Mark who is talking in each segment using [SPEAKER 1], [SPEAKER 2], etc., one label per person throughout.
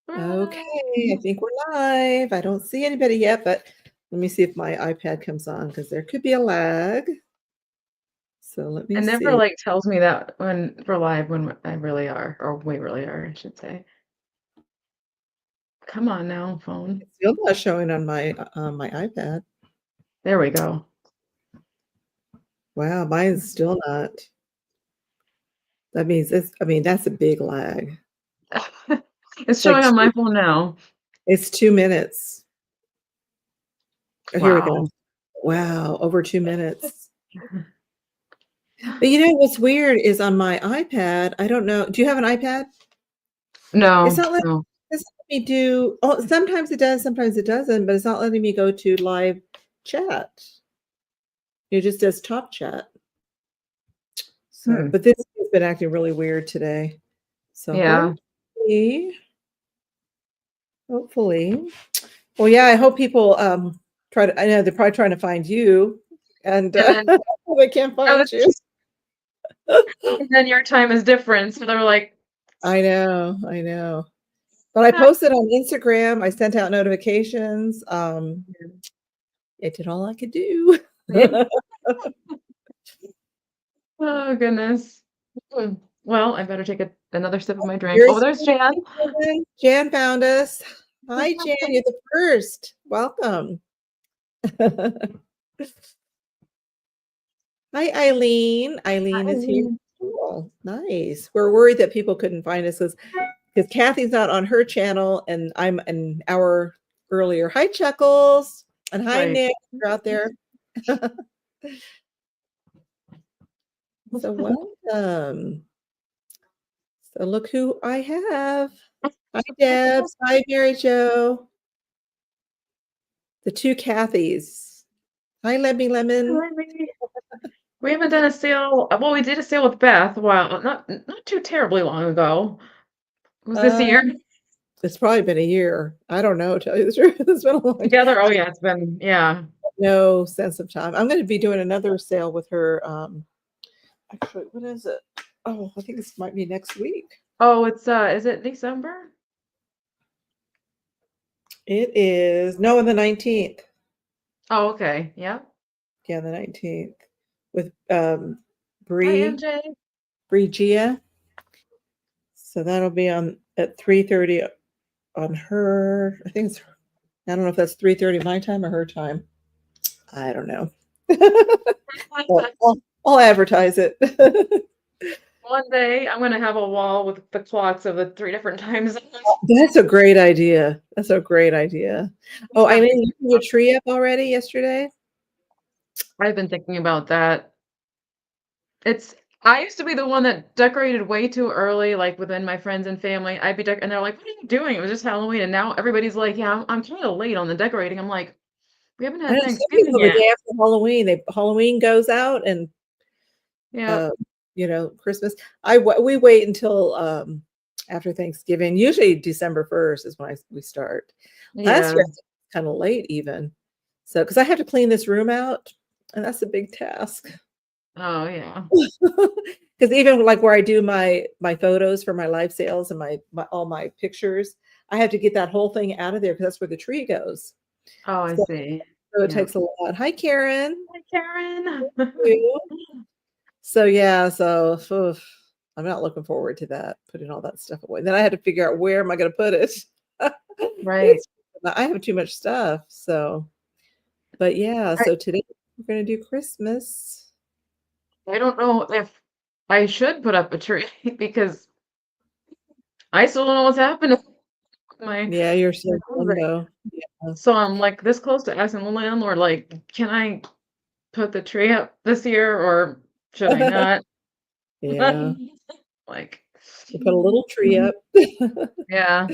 [SPEAKER 1] Okay, I think we're live. I don't see anybody yet, but let me see if my iPad comes on because there could be a lag. So let
[SPEAKER 2] It
[SPEAKER 1] me
[SPEAKER 2] never,
[SPEAKER 1] see.
[SPEAKER 2] like, tells me that when we're live when I really are, or we really are, I should say. Come on now, phone.
[SPEAKER 1] It's still not showing on my iPad.
[SPEAKER 2] There we go.
[SPEAKER 1] Wow, mine's still not. That means that's a big lag.
[SPEAKER 2] It's
[SPEAKER 1] It's like
[SPEAKER 2] showing on my phone now.
[SPEAKER 1] it's 2 minutes. Oh, here we go.
[SPEAKER 2] Wow.
[SPEAKER 1] Wow, over 2 minutes. But you know what's weird is on my iPad, I don't know. Do you have an iPad? It's
[SPEAKER 2] No,
[SPEAKER 1] not letting
[SPEAKER 2] no.
[SPEAKER 1] me do. Oh, sometimes it does, sometimes it doesn't, but it's not letting me go to live chat. It just does top chat. So,
[SPEAKER 2] Hmm.
[SPEAKER 1] but this has been acting really weird today. So
[SPEAKER 2] Yeah.
[SPEAKER 1] hopefully. Well, yeah, I hope people try to. I know they're probably trying to find you, and
[SPEAKER 2] And then
[SPEAKER 1] they can't
[SPEAKER 2] oh,
[SPEAKER 1] find you.
[SPEAKER 2] and then your time is different, so they're like,
[SPEAKER 1] I know. But I posted on Instagram. I sent out notifications. It did all I could do.
[SPEAKER 2] "Oh, goodness." Hmm. Well, I better take another sip of my drink. Oh,
[SPEAKER 1] Here's
[SPEAKER 2] there's Jan.
[SPEAKER 1] Jan. Jan found us. Hi, Jan. You're the first. Welcome. Hi, Eileen. Eileen is here.
[SPEAKER 2] Hi.
[SPEAKER 1] Cool. Nice. We're worried that people couldn't find us because Cathy's not on her channel, and I'm an hour earlier. Hi, Chuckles. And hi,
[SPEAKER 2] Right.
[SPEAKER 1] Nick. You're out there. So welcome. So look who I have. Hi, Debs. Hi, Mary Jo. The two Cathys. Hi, Lemon.
[SPEAKER 2] We haven't done a sale. Well, we did a sale with Beth. Wow, not too terribly long ago. Was this a
[SPEAKER 1] Uh,
[SPEAKER 2] year
[SPEAKER 1] it's probably been a year. I don't know, to tell you the truth. It's been a long time.
[SPEAKER 2] together? Oh yeah, it's been yeah.
[SPEAKER 1] No sense of time. I'm going to be doing another sale with her. Actually, what is it? Oh, I think this might be next week.
[SPEAKER 2] Oh, it's is it December?
[SPEAKER 1] It is no, on the 19th.
[SPEAKER 2] Oh, okay. Yeah.
[SPEAKER 1] Yeah, the 19th with
[SPEAKER 2] Hi,
[SPEAKER 1] Bree
[SPEAKER 2] MJ.
[SPEAKER 1] Gia. So that'll be on at 3:30 on her. I think it's. I don't know if that's 3:30 my time or her time. I don't know. But I'll advertise it.
[SPEAKER 2] One day I'm gonna have a wall with the clocks of the 3 different time zones.
[SPEAKER 1] That's a great idea. That's a great idea. Oh, Eileen, you put your tree up already yesterday?
[SPEAKER 2] I've been thinking about that. It's I used to be the one that decorated way too early, like within my friends and family. I'd be and they're like, "What are you doing? It was just Halloween." And now everybody's like, "Yeah, I'm kind of late on the decorating." I'm like, "We haven't
[SPEAKER 1] I
[SPEAKER 2] had
[SPEAKER 1] know some
[SPEAKER 2] Thanksgiving
[SPEAKER 1] people the
[SPEAKER 2] yet."
[SPEAKER 1] day after Halloween, Halloween goes out and
[SPEAKER 2] Yeah.
[SPEAKER 1] uh, Christmas. We wait until after Thanksgiving. Usually December 1st is when we start. Last
[SPEAKER 2] Yeah.
[SPEAKER 1] year kind of late even. So because I have to clean this room out, and that's a big task.
[SPEAKER 2] Oh, yeah.
[SPEAKER 1] Because even like where I do my photos for my live sales and all my pictures, I have to get that whole thing out of there because that's where the tree goes.
[SPEAKER 2] Oh, I
[SPEAKER 1] So,
[SPEAKER 2] see.
[SPEAKER 1] so it
[SPEAKER 2] Yeah.
[SPEAKER 1] takes a lot. Hi, Karen.
[SPEAKER 2] Hi, Karen.
[SPEAKER 1] You. So yeah, so oof, I'm not looking forward to that, putting all that stuff away. Then I had to figure out where am I going to put it.
[SPEAKER 2] Right.
[SPEAKER 1] I have too much stuff. So, but yeah,
[SPEAKER 2] I
[SPEAKER 1] so today we're going to do Christmas.
[SPEAKER 2] I don't know if I should put up a tree because I still don't know what's happening with
[SPEAKER 1] Yeah, you're
[SPEAKER 2] my
[SPEAKER 1] still in
[SPEAKER 2] closet.
[SPEAKER 1] limbo. Yeah.
[SPEAKER 2] So I'm like this close to asking the landlord, like, can I put the tree up this year or should I not?
[SPEAKER 1] Yeah.
[SPEAKER 2] Like,
[SPEAKER 1] You put a little tree up.
[SPEAKER 2] yeah.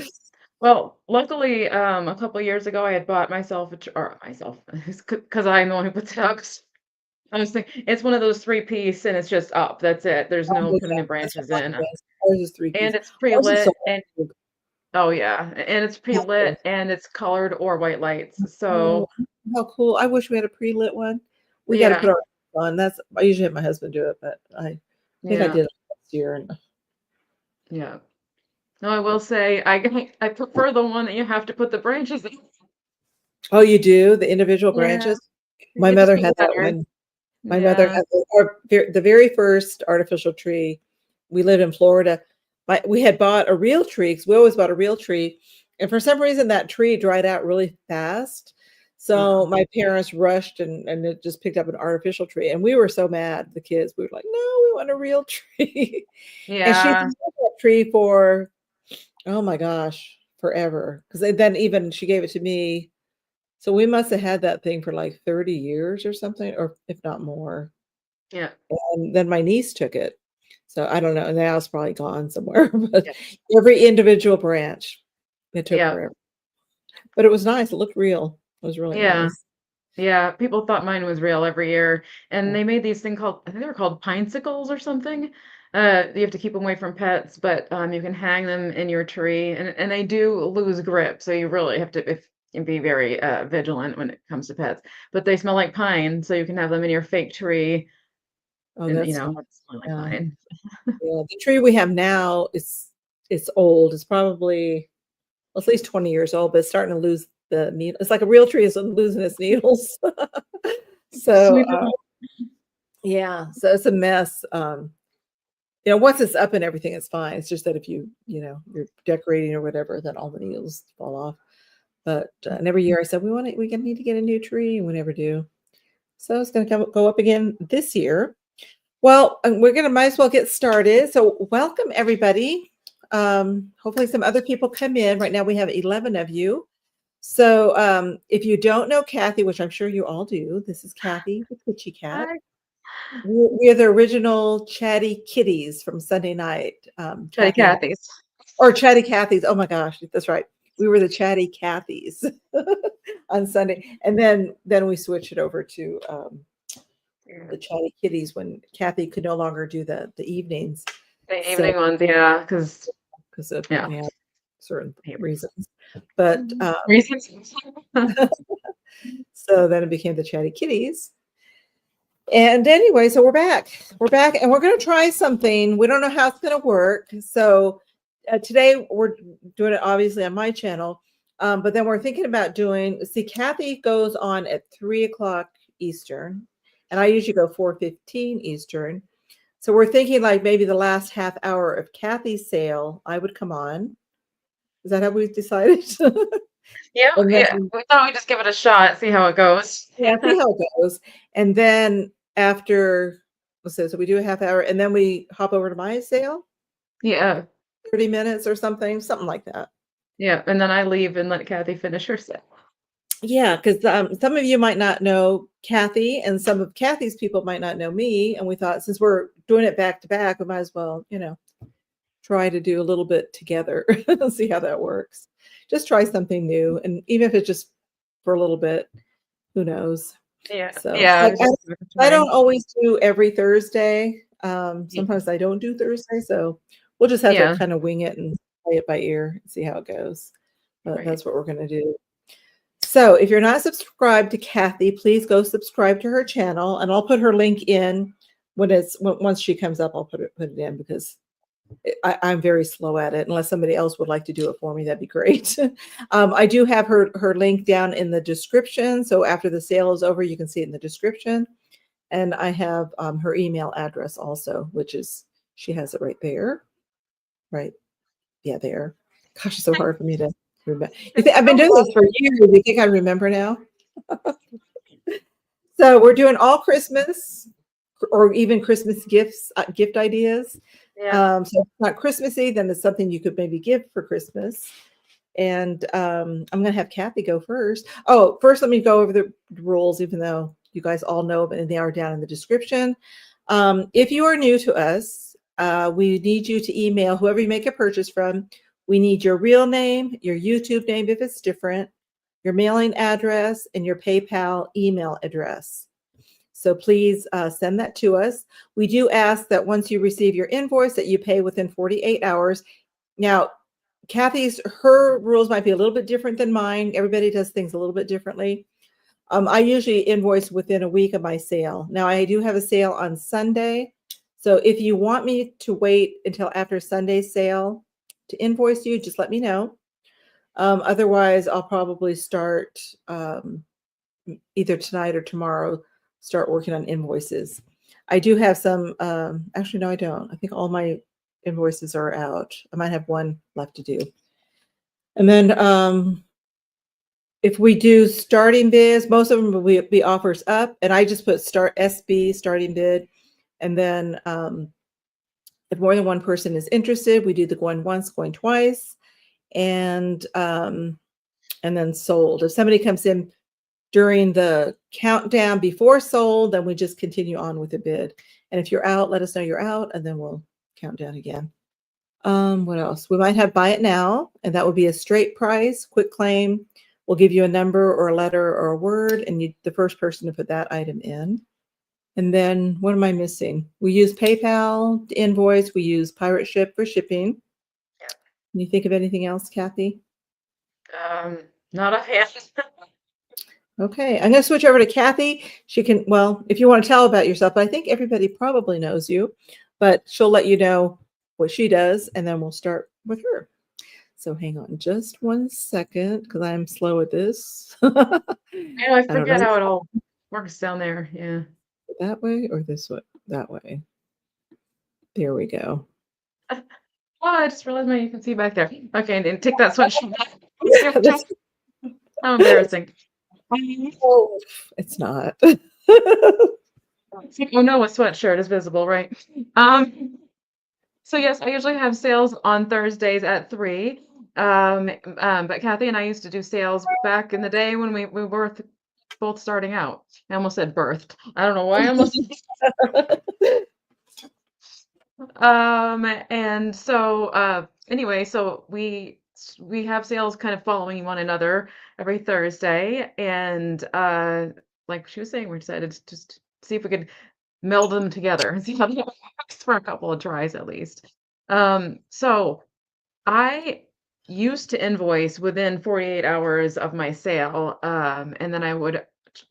[SPEAKER 2] Well, luckily, a couple years ago, I had bought myself or myself, because I'm the one who puts it up. 'Cause I was thinking it's one of those three-piece, and it's just up. That's it. There's
[SPEAKER 1] Oh,
[SPEAKER 2] no putting
[SPEAKER 1] yeah,
[SPEAKER 2] the
[SPEAKER 1] that's
[SPEAKER 2] branches
[SPEAKER 1] what
[SPEAKER 2] in,
[SPEAKER 1] mine is. Ours is three-piece.
[SPEAKER 2] and it's
[SPEAKER 1] Ours is so
[SPEAKER 2] pre-lit, and
[SPEAKER 1] big.
[SPEAKER 2] oh yeah, and it's pre-lit, and it's colored or white lights.
[SPEAKER 1] Oh,
[SPEAKER 2] So
[SPEAKER 1] how cool. I wish we had a pre-lit one. We got to
[SPEAKER 2] yeah,
[SPEAKER 1] put our on. I usually have my husband do it, but I think I
[SPEAKER 2] yeah,
[SPEAKER 1] did it last year. And
[SPEAKER 2] yeah. No, I will say I prefer the one that you have to put the branches in.
[SPEAKER 1] Oh, you do? The individual
[SPEAKER 2] Yeah,
[SPEAKER 1] branches? My
[SPEAKER 2] it just
[SPEAKER 1] mother
[SPEAKER 2] looks
[SPEAKER 1] had that
[SPEAKER 2] better.
[SPEAKER 1] one. My mother
[SPEAKER 2] Yeah.
[SPEAKER 1] had the very first artificial tree. We lived in Florida. We had bought a real tree because we always bought a real tree. And for some reason, that tree dried out really fast. So
[SPEAKER 2] Uh,
[SPEAKER 1] my parents rushed and it just picked up an artificial tree. And we were so mad, the kids. We were like, no, we want a real tree. And she had
[SPEAKER 2] yeah.
[SPEAKER 1] that tree for, oh my gosh, forever. Because then even she gave it to me. So we must have had that thing for like 30 years or something, or if not more.
[SPEAKER 2] Yeah.
[SPEAKER 1] And then my niece took it. So I don't know. Now it's probably gone somewhere, but
[SPEAKER 2] Yeah.
[SPEAKER 1] every individual branch, it took
[SPEAKER 2] Yeah.
[SPEAKER 1] forever. But it was nice. It looked real. It was really
[SPEAKER 2] Yeah.
[SPEAKER 1] nice.
[SPEAKER 2] Yeah, people thought mine was real every year, and
[SPEAKER 1] Yeah.
[SPEAKER 2] they made these thing called I think they're called pinesicles or something. You have to keep them away from pets, but you can hang them in your tree, and they do lose grip, so you really have to if and be very vigilant when it comes to pets. But they smell like pine, so you can have them in your fake tree,
[SPEAKER 1] Oh,
[SPEAKER 2] and
[SPEAKER 1] that's
[SPEAKER 2] smell like
[SPEAKER 1] yeah.
[SPEAKER 2] pine.
[SPEAKER 1] Yeah. The tree we have now is it's old. It's probably at least 20 years old, but it's starting to lose the needle. It's like a real tree is losing its needles. So
[SPEAKER 2] Sweet little
[SPEAKER 1] yeah, so it's a mess. Once it's up and everything, it's fine. It's just that if you're decorating or whatever, then all the needles fall off. But and every year I said we gonna need to get a new tree, and we never do. So it's gonna go up again this year. Well, we're gonna might as well get started. So welcome everybody. Hopefully some other people come in. Right now we have 11 of you. So if you don't know Cathy, which I'm sure you all do, this is Cathy, the Kitschy cat.
[SPEAKER 2] hi.
[SPEAKER 1] We're the original Chatty Kitties from Sunday night.
[SPEAKER 2] Teddy
[SPEAKER 1] Cathy and
[SPEAKER 2] Cathy's.
[SPEAKER 1] or Chatty Cathy's. Oh my gosh, that's right. We were the Chatty Cathy's on Sunday, and then we switched it over to
[SPEAKER 2] Yeah.
[SPEAKER 1] the Chatty Kitties when Cathy could no longer do the evenings.
[SPEAKER 2] The
[SPEAKER 1] So
[SPEAKER 2] evening ones, yeah, because
[SPEAKER 1] because of
[SPEAKER 2] yeah.
[SPEAKER 1] certain reasons, but
[SPEAKER 2] Reasons.
[SPEAKER 1] so then it became the Chatty Kitties. And anyway, so we're back. We're back, and we're going to try something. We don't know how it's going to work. So today we're doing it obviously on my channel, but then we're thinking about doing. See, Cathy goes on at 3 o'clock Eastern, and I usually go 4:15 Eastern. So we're thinking like maybe the last half hour of Cathy's sale, I would come on. Is that how we decided?
[SPEAKER 2] Yeah,
[SPEAKER 1] And
[SPEAKER 2] yeah.
[SPEAKER 1] then
[SPEAKER 2] We thought we'd just give it a shot, see how it goes.
[SPEAKER 1] yeah, see how it goes. And then after, so we do a half hour, and then we hop over to my sale,
[SPEAKER 2] Yeah,
[SPEAKER 1] 30 minutes or something like that.
[SPEAKER 2] yeah, and then I leave and let Cathy finish her set.
[SPEAKER 1] Yeah, because some of you might not know Cathy, and some of Cathy's people might not know me. And we thought since we're doing it back to back, we might as well, try to do a little bit together and see how that works. Just try something new. And even if it's just for a little bit, who knows?
[SPEAKER 2] Yeah,
[SPEAKER 1] So
[SPEAKER 2] yeah,
[SPEAKER 1] like
[SPEAKER 2] it's just give it a
[SPEAKER 1] I
[SPEAKER 2] try.
[SPEAKER 1] don't always do every Thursday.
[SPEAKER 2] Ye
[SPEAKER 1] Sometimes I don't do Thursday, so we'll just have to
[SPEAKER 2] yeah,
[SPEAKER 1] kind of wing it and play it by ear and see how it goes. But
[SPEAKER 2] right.
[SPEAKER 1] that's what we're going to do. So if you're not subscribed to Cathy, please go subscribe to her channel, and I'll put her link in once she comes up. I'll put it in because I'm very slow at it. Unless somebody else would like to do it for me, that'd be great. I do have her link down in the description, so after the sale is over, you can see it in the description. And I have her email address also, which is she has it right there, right? Yeah, there. Gosh, it's so hard for me to remember. I've been
[SPEAKER 2] No
[SPEAKER 1] doing this for years. You think I remember now? So we're doing all Christmas or even Christmas gifts, gift ideas.
[SPEAKER 2] yeah,
[SPEAKER 1] So if it's not Christmassy, then it's something you could maybe give for Christmas. And I'm going to have Cathy go first. Oh, first, let me go over the rules, even though you guys all know, and they are down in the description. If you are new to us, we need you to email whoever you make a purchase from. We need your real name, your YouTube name if it's different, your mailing address, and your PayPal email address. So please send that to us. We do ask that once you receive your invoice that you pay within 48 hours. Now, her rules might be a little bit different than mine. Everybody does things a little bit differently. I usually invoice within a week of my sale. Now, I do have a sale on Sunday. So if you want me to wait until after Sunday's sale, to invoice you, just let me know. Otherwise, I'll probably start either tonight or tomorrow, start working on invoices. I do have some, actually, no, I don't. I think all my invoices are out. I might have one left to do. And then if we do starting bids, most of them will be offers up, and I just put start SB, starting bid. And then if more than one person is interested, we do the going once, going twice, and then sold. If somebody comes in during the countdown before sold, then we just continue on with the bid. And if you're out, let us know you're out, and then we'll count down again. What else? We might have buy it now, and that would be a straight price, quick claim. We'll give you a number or a letter or a word, and the first person to put that item in. And then what am I missing? We use PayPal to invoice. We use Pirate Ship for shipping.
[SPEAKER 2] Yeah.
[SPEAKER 1] Can you think of anything else, Kathy?
[SPEAKER 2] Not offhand.
[SPEAKER 1] Okay, I'm going to switch over to Kathy. She can, well, if you want to tell about yourself, I think everybody probably knows you, but she'll let you know what she does, and then we'll start with her. So hang on just one second, because I'm slow at this.
[SPEAKER 2] I forget how it all works down there. Yeah.
[SPEAKER 1] That way or this way? That way. There we go.
[SPEAKER 2] Oh, I just realized you can see back there. Okay, and take that sweatshirt back. How embarrassing.
[SPEAKER 1] Oh, it's not.
[SPEAKER 2] Oh no, a sweatshirt is visible, right? So yes, I usually have sales on Thursdays at 3. But Kathy and I used to do sales back in the day when we were both starting out. I almost said birthed. I don't know why I almost and so anyway, so we have sales kind of following one another every Thursday, and like she was saying, we decided to just see if we could meld them together and see how that works for a couple of tries at least. So I used to invoice within 48 hours of my sale, and then I would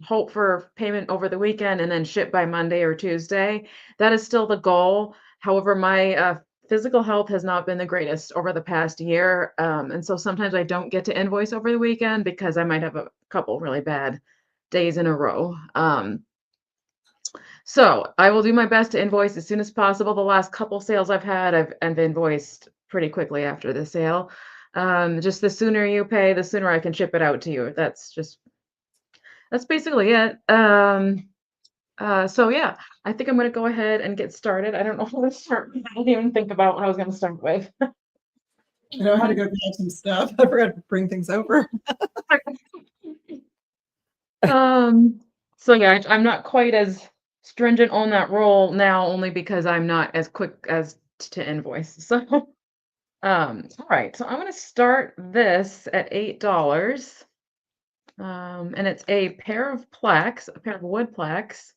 [SPEAKER 2] hope for payment over the weekend and then ship by Monday or Tuesday. That is still the goal. However, my physical health has not been the greatest over the past year, and so sometimes I don't get to invoice over the weekend because I might have a couple really bad days in a row. So I will do my best to invoice as soon as possible. The last couple sales I've had, I've invoiced pretty quickly after the sale. Just the sooner you pay, the sooner I can ship it out to you. That's basically it. So yeah, I think I'm gonna go ahead and get started. I don't know how to start. I didn't even think about what I was gonna start with.
[SPEAKER 1] I know how to go grab some stuff. I forgot to bring things over.
[SPEAKER 2] So yeah, I'm not quite as stringent on that role now, only because I'm not as quick as to invoice. So, all right, so I'm gonna start this at $8. And it's a pair of plaques, a pair of wood plaques.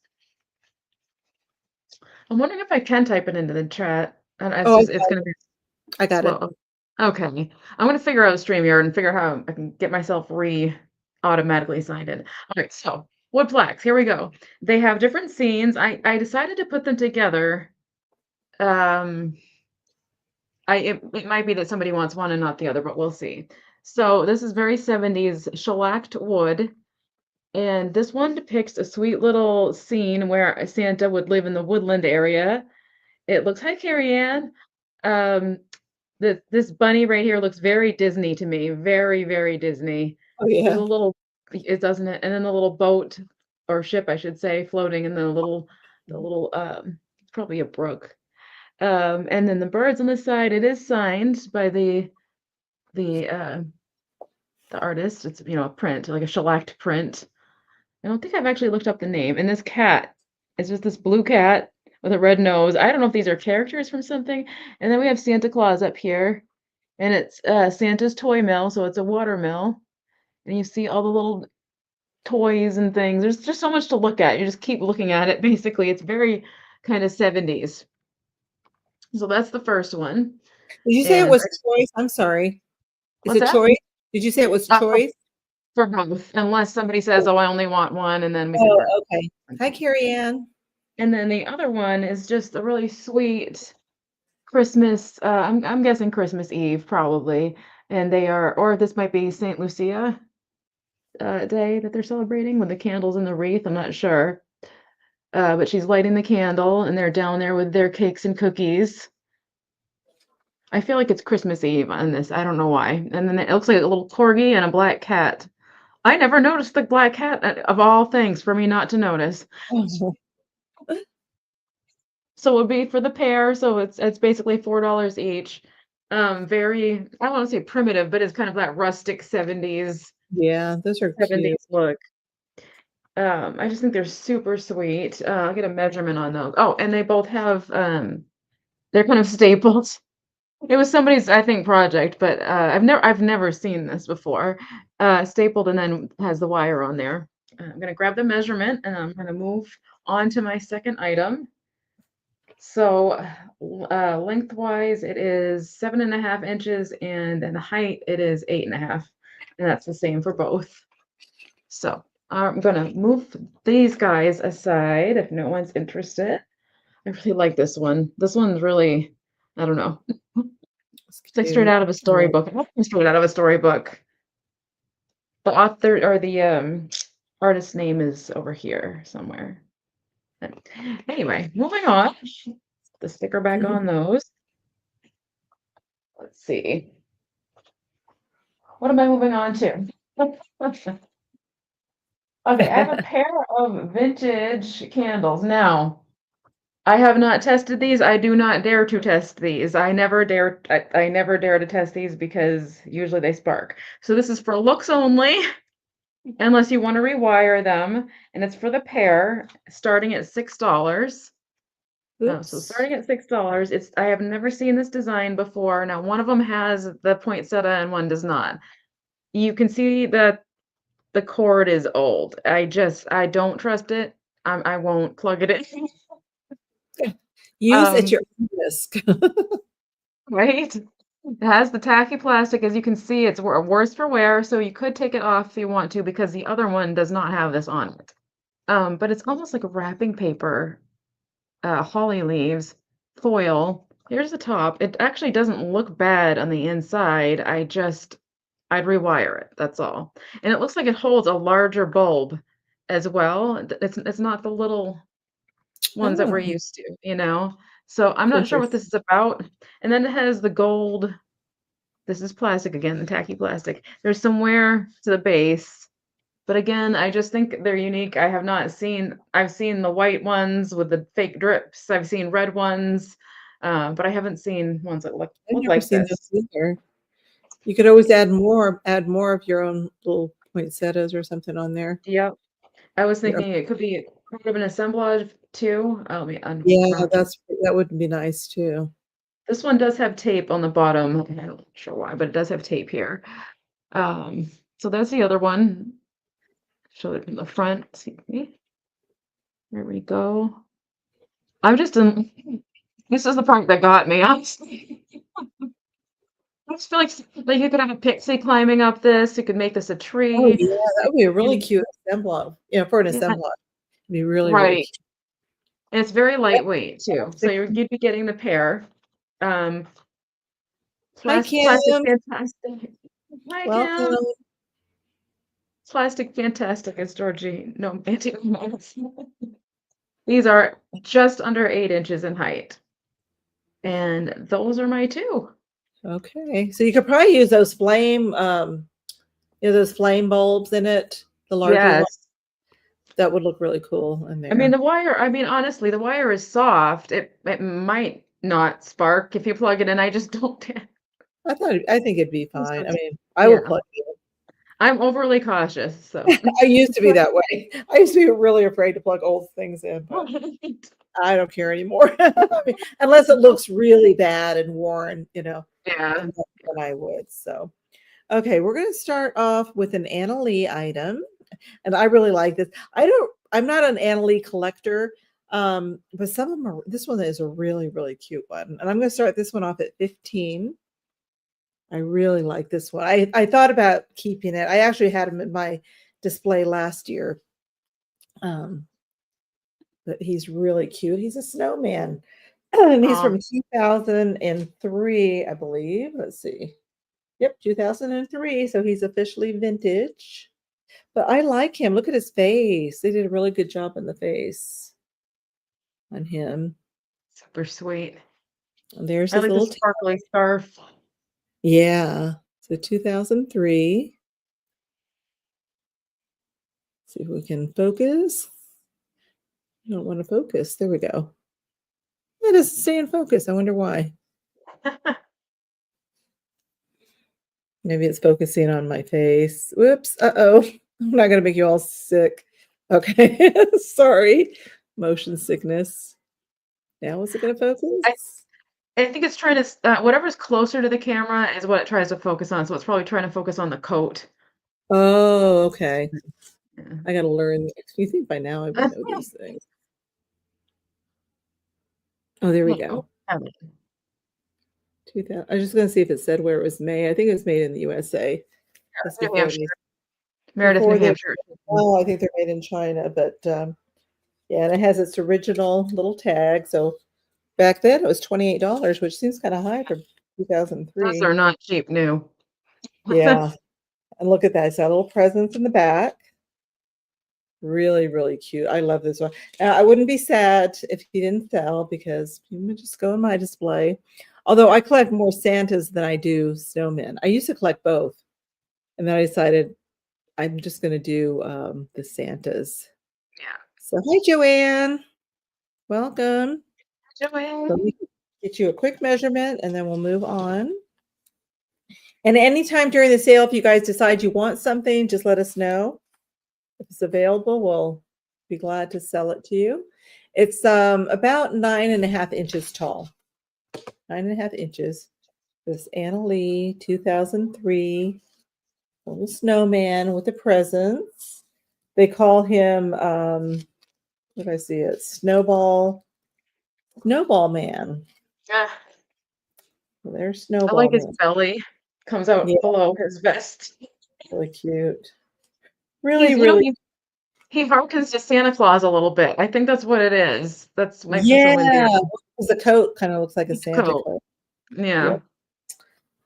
[SPEAKER 2] I'm wondering if I can type it into the chat. And it's gonna be
[SPEAKER 1] I got it.
[SPEAKER 2] slow. Okay. I'm gonna figure out StreamYard and figure how I can get myself automatically signed in. All right, so wood plaques, here we go. They have different scenes. I decided to put them together. It might be that somebody wants one and not the other, but we'll see. So this is very 70s shellacked wood. And this one depicts a sweet little scene where Santa would live in the woodland area. It looks, hi, Carrie Ann. Um, this bunny right here looks very Disney to me. Very, very Disney.
[SPEAKER 1] Oh
[SPEAKER 2] There's
[SPEAKER 1] yeah.
[SPEAKER 2] a little, it doesn't it? And then the little boat or ship, I should say, floating in the little, probably a brook. And then the birds on the side, it is signed by the artist. It's, a print, like a shellacked print. I don't think I've actually looked up the name. And this cat is just this blue cat with a red nose. I don't know if these are characters from something. And then we have Santa Claus up here, and it's Santa's toy mill, so it's a water mill. And you see all the little toys and things. There's just so much to look at. You just keep looking at it. Basically, it's very kind of 70s. So that's the first one.
[SPEAKER 1] Did you say it
[SPEAKER 2] And
[SPEAKER 1] was choice? I'm sorry. Is
[SPEAKER 2] what's
[SPEAKER 1] it
[SPEAKER 2] that?
[SPEAKER 1] choice? Did you say it was choice?
[SPEAKER 2] For both, unless somebody says, "Oh, I only want one," and then we can
[SPEAKER 1] Oh, okay. Hi, Carrie Ann.
[SPEAKER 2] And then the other one is just a really sweet Christmas, I'm guessing Christmas Eve probably, and they are, or this might be Saint Lucia day that they're celebrating with the candles and the wreath. I'm not sure. But she's lighting the candle, and they're down there with their cakes and cookies. I feel like it's Christmas Eve on this. I don't know why. And then it looks like a little corgi and a black cat. I never noticed the black cat, of all things for me not to notice.
[SPEAKER 1] Oh,
[SPEAKER 2] So it would be for the pair, so it's basically $4 each. Very, I don't want to say primitive, but it's kind of that rustic 70s
[SPEAKER 1] yeah, those are cute.
[SPEAKER 2] look. I just think they're super sweet. I'll get a measurement on those. Oh, and they both have they're kind of staples. It was somebody's, I think, project, but I've never seen this before. Stapled and then has the wire on there. I'm gonna grab the measurement and I'm gonna move on to my second item. So, lengthwise, it is 7.5 inches, and then the height it is 8.5, and that's the same for both. So I'm gonna move these guys aside if no one's interested. I really like this one. This one's really, I don't know.
[SPEAKER 1] It's
[SPEAKER 2] It's like straight
[SPEAKER 1] cute.
[SPEAKER 2] out of a
[SPEAKER 1] Yeah.
[SPEAKER 2] storybook. Straight out of a storybook. The author or the artist's name is over here somewhere. Anyway, moving on. The sticker back on those. Let's see. What am I moving on to? Okay, I have a pair of vintage candles. Now, I have not tested these. I do not dare to test these. I never dare to test these because usually they spark. So this is for looks only, unless you want to rewire them, and it's for the pair, starting at $6. So
[SPEAKER 1] Oops.
[SPEAKER 2] starting at $6, I have never seen this design before. Now, one of them has the poinsettia and one does not. You can see that the cord is old. I don't trust it. I won't plug it in.
[SPEAKER 1] Use at
[SPEAKER 2] Um,
[SPEAKER 1] your own risk.
[SPEAKER 2] right? It has the tacky plastic. As you can see, it's worse for wear, so you could take it off if you want to because the other one does not have this on it. But it's almost like a wrapping paper, holly leaves, foil. Here's the top. It actually doesn't look bad on the inside. I'd rewire it. That's all. And it looks like it holds a larger bulb as well. It's not the little ones that we're
[SPEAKER 1] Oh,
[SPEAKER 2] used to. So I'm
[SPEAKER 1] it's
[SPEAKER 2] not sure what this
[SPEAKER 1] interesting.
[SPEAKER 2] is about. And then it has the gold. This is plastic again, the tacky plastic. There's some wear to the base, but again, I just think they're unique. I've seen the white ones with the fake drips. I've seen red ones, but I haven't seen ones that
[SPEAKER 1] I've
[SPEAKER 2] look
[SPEAKER 1] never
[SPEAKER 2] like
[SPEAKER 1] seen
[SPEAKER 2] this.
[SPEAKER 1] those either. You could always add more of your own little poinsettias or something on there.
[SPEAKER 2] Yep. I was
[SPEAKER 1] Your,
[SPEAKER 2] thinking it could be part of an assemblage too. Let me
[SPEAKER 1] yeah,
[SPEAKER 2] unwrap it.
[SPEAKER 1] that would be nice too.
[SPEAKER 2] This one does have tape on the bottom. I'm not sure why, but it does have tape here. Um, so that's the other one. Show it from the front. See, there we go. I'm just in. This is the part that got me, honestly. I just feel like you could have a pixie climbing up this. You could make this a
[SPEAKER 1] Oh
[SPEAKER 2] tree.
[SPEAKER 1] yeah, that would be a really
[SPEAKER 2] And
[SPEAKER 1] cute assemblage. For an
[SPEAKER 2] yeah,
[SPEAKER 1] assemblage. It'd be really, really
[SPEAKER 2] right.
[SPEAKER 1] cute.
[SPEAKER 2] And it's very
[SPEAKER 1] Yep,
[SPEAKER 2] lightweight too. So
[SPEAKER 1] plastic.
[SPEAKER 2] you'd be getting the pair. Um,
[SPEAKER 1] Hi
[SPEAKER 2] plastic
[SPEAKER 1] Kim.
[SPEAKER 2] fantastic. Hi Kim.
[SPEAKER 1] Welcome.
[SPEAKER 2] Plastic fantastic, as Georgie. No, Auntie. These are just under 8 inches in height. And those are my two.
[SPEAKER 1] Okay. So you could probably use those those flame bulbs in it, the larger one.
[SPEAKER 2] Yes.
[SPEAKER 1] That would look really cool in
[SPEAKER 2] I mean,
[SPEAKER 1] there.
[SPEAKER 2] honestly, the wire is soft. It might not spark if you plug it in. I just don't.
[SPEAKER 1] I think it'd be
[SPEAKER 2] Just
[SPEAKER 1] fine. I
[SPEAKER 2] don't-
[SPEAKER 1] mean, I would
[SPEAKER 2] Yeah,
[SPEAKER 1] plug it
[SPEAKER 2] I'm overly cautious, so.
[SPEAKER 1] in. I used to be that way. I used to be really afraid to plug old things in, but
[SPEAKER 2] Right.
[SPEAKER 1] I don't care anymore. I mean, unless it looks really bad and worn,
[SPEAKER 2] Yeah.
[SPEAKER 1] then I would. So, okay, we're going to start off with an Anna Lee item, and I really like this. I'm not an Anna Lee collector, but some of them are. This one is a really, really cute one, and I'm going to start this one off at 15. I really like this one. I thought about keeping it. I actually had him in my display last year. But he's really cute. He's a snowman. And he's
[SPEAKER 2] Oh,
[SPEAKER 1] from 2003, I believe. Let's see. Yep, 2003. So he's officially vintage. But I like him. Look at his face. They did a really good job on the face on him.
[SPEAKER 2] super sweet.
[SPEAKER 1] And there's
[SPEAKER 2] I
[SPEAKER 1] his
[SPEAKER 2] like the
[SPEAKER 1] little
[SPEAKER 2] sparkly scarf.
[SPEAKER 1] yeah. So 2003. See if we can focus. I don't want to focus. There we go. It doesn't stay in focus. I wonder why. Maybe it's focusing on my face. Whoops. Uh-oh. I'm not going to make you all sick. Okay. Sorry. Motion sickness. Now is it going to
[SPEAKER 2] I
[SPEAKER 1] focus?
[SPEAKER 2] I think it's trying to whatever's closer to the camera is what it tries to focus on, so it's probably trying to focus on the coat.
[SPEAKER 1] Oh, okay.
[SPEAKER 2] Yeah.
[SPEAKER 1] I got to learn. You think by now I would know these things. Oh, there we
[SPEAKER 2] Oh,
[SPEAKER 1] go.
[SPEAKER 2] have it.
[SPEAKER 1] 2000. I was just going to see if it said where it was made. I think it was made in the USA. That's
[SPEAKER 2] New
[SPEAKER 1] before
[SPEAKER 2] Hampshire.
[SPEAKER 1] they
[SPEAKER 2] Meredith, New
[SPEAKER 1] they
[SPEAKER 2] Hampshire.
[SPEAKER 1] oh, I think they're made in China, but yeah, and it has its original little tag. So back then it was $28, which seems kind of high for
[SPEAKER 2] Those
[SPEAKER 1] 2003.
[SPEAKER 2] are not cheap new.
[SPEAKER 1] Yeah, and look at that. It's got little presents in the back. Really, really cute. I love this one. I wouldn't be sad if he didn't sell because he would just go in my display. Although I collect more Santas than I do snowmen. I used to collect both, and then I decided I'm just going to do the Santas.
[SPEAKER 2] Yeah.
[SPEAKER 1] So hi, Joanne. Welcome.
[SPEAKER 2] Joanne.
[SPEAKER 1] Let me get you a quick measurement, and then we'll move on. And anytime during the sale, if you guys decide you want something, just let us know. If it's available, we'll be glad to sell it to you. It's about 9.5 inches tall. 9.5 inches. This Anna Lee 2003 little snowman with the presents. They call him what did I see it? Snowball Man.
[SPEAKER 2] Yeah.
[SPEAKER 1] Well, there's
[SPEAKER 2] I like
[SPEAKER 1] Snowball
[SPEAKER 2] his
[SPEAKER 1] Man.
[SPEAKER 2] belly. Comes out
[SPEAKER 1] Yeah,
[SPEAKER 2] below his vest.
[SPEAKER 1] really cute.
[SPEAKER 2] He's,
[SPEAKER 1] Really,
[SPEAKER 2] you know,
[SPEAKER 1] really.
[SPEAKER 2] he harkens to Santa Claus a little bit. I think that's what it is. That's makes him so
[SPEAKER 1] Yeah,
[SPEAKER 2] endearing.
[SPEAKER 1] because the coat kind of looks like a
[SPEAKER 2] His
[SPEAKER 1] Santa
[SPEAKER 2] coat.
[SPEAKER 1] coat.
[SPEAKER 2] Yeah.
[SPEAKER 1] Yep.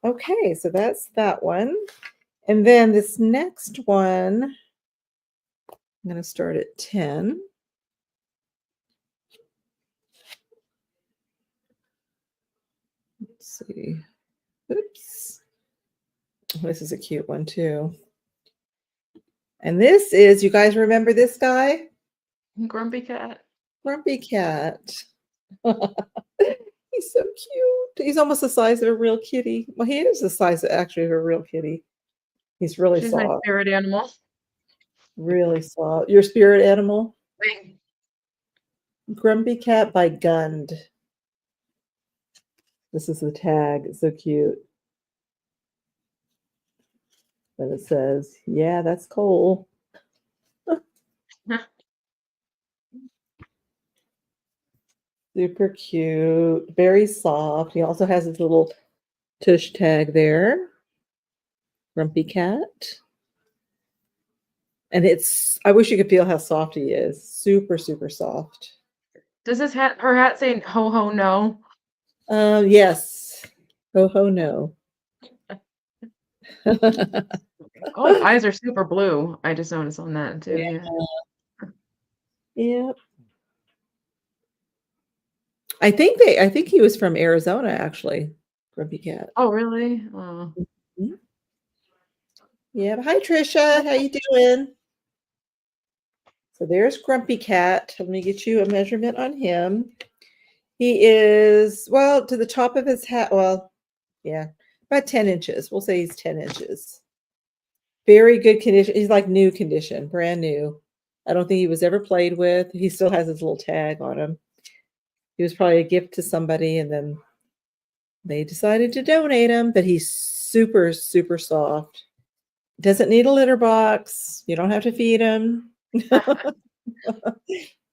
[SPEAKER 1] Okay, so that's that one. And then this next one, I'm going to start at 10. Let's see. Oops. This is a cute one too. And this is, you guys remember this guy?
[SPEAKER 2] Grumpy cat.
[SPEAKER 1] Grumpy Cat. He's so cute. He's almost the size of a real kitty. Well, he is the size actually of a real kitty. He's really
[SPEAKER 2] She's my
[SPEAKER 1] soft.
[SPEAKER 2] spirit animal.
[SPEAKER 1] Really soft. Your spirit animal?
[SPEAKER 2] Wait.
[SPEAKER 1] Grumpy Cat by Gund. This is the tag. It's so cute. And it says, yeah, that's Cole. Super cute. Very soft. He also has his little tush tag there. Grumpy Cat. And it's, I wish you could feel how soft he is. Super, super soft.
[SPEAKER 2] Does her hat say ho ho no?
[SPEAKER 1] Yes. Ho ho no.
[SPEAKER 2] Oh, his eyes are super blue. I just noticed on that too. Yeah.
[SPEAKER 1] Yep. I think he was from Arizona actually. Grumpy Cat.
[SPEAKER 2] Oh, really? Oh.
[SPEAKER 1] Mhm. Yeah. Hi Trisha. How you doing? So there's Grumpy Cat. Let me get you a measurement on him. He is, well, to the top of his hat. Well, yeah, about 10 inches. We'll say he's 10 inches. Very good condition. He's like new condition, brand new. I don't think he was ever played with. He still has his little tag on him. He was probably a gift to somebody, and then they decided to donate him. But he's super, super soft. Doesn't need a litter box. You don't have to feed him.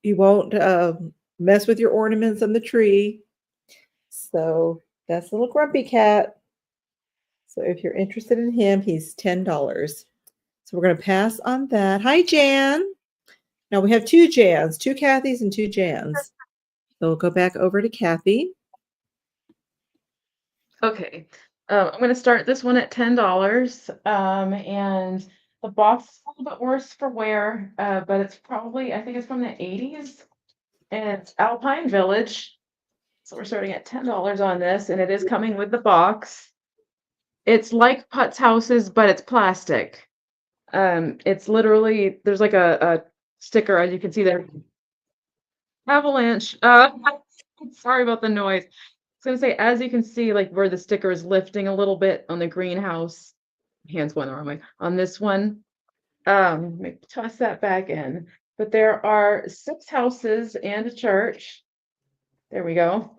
[SPEAKER 1] He won't mess with your ornaments on the tree. So that's little Grumpy Cat. So if you're interested in him, he's $10. So we're going to pass on that. Hi, Jan. Now we have two Jans, two Cathys and two Jans. So we'll go back over to Cathy.
[SPEAKER 2] Okay. I'm going to start this one at $10. And the box is a little bit worse for wear, but it's probably, I think it's from the 80s. And it's Alpine Village. So we're starting at $10 on this, and it is coming with the box. It's like Putz houses, but it's plastic. It's literally, there's like a sticker, as you can see there. Avalanche. Sorry about the noise. I was gonna say, as you can see, like where the sticker is lifting a little bit on the greenhouse. Hands went the wrong way. On this one, let me toss that back in. But there are 6 houses and a church. There we go.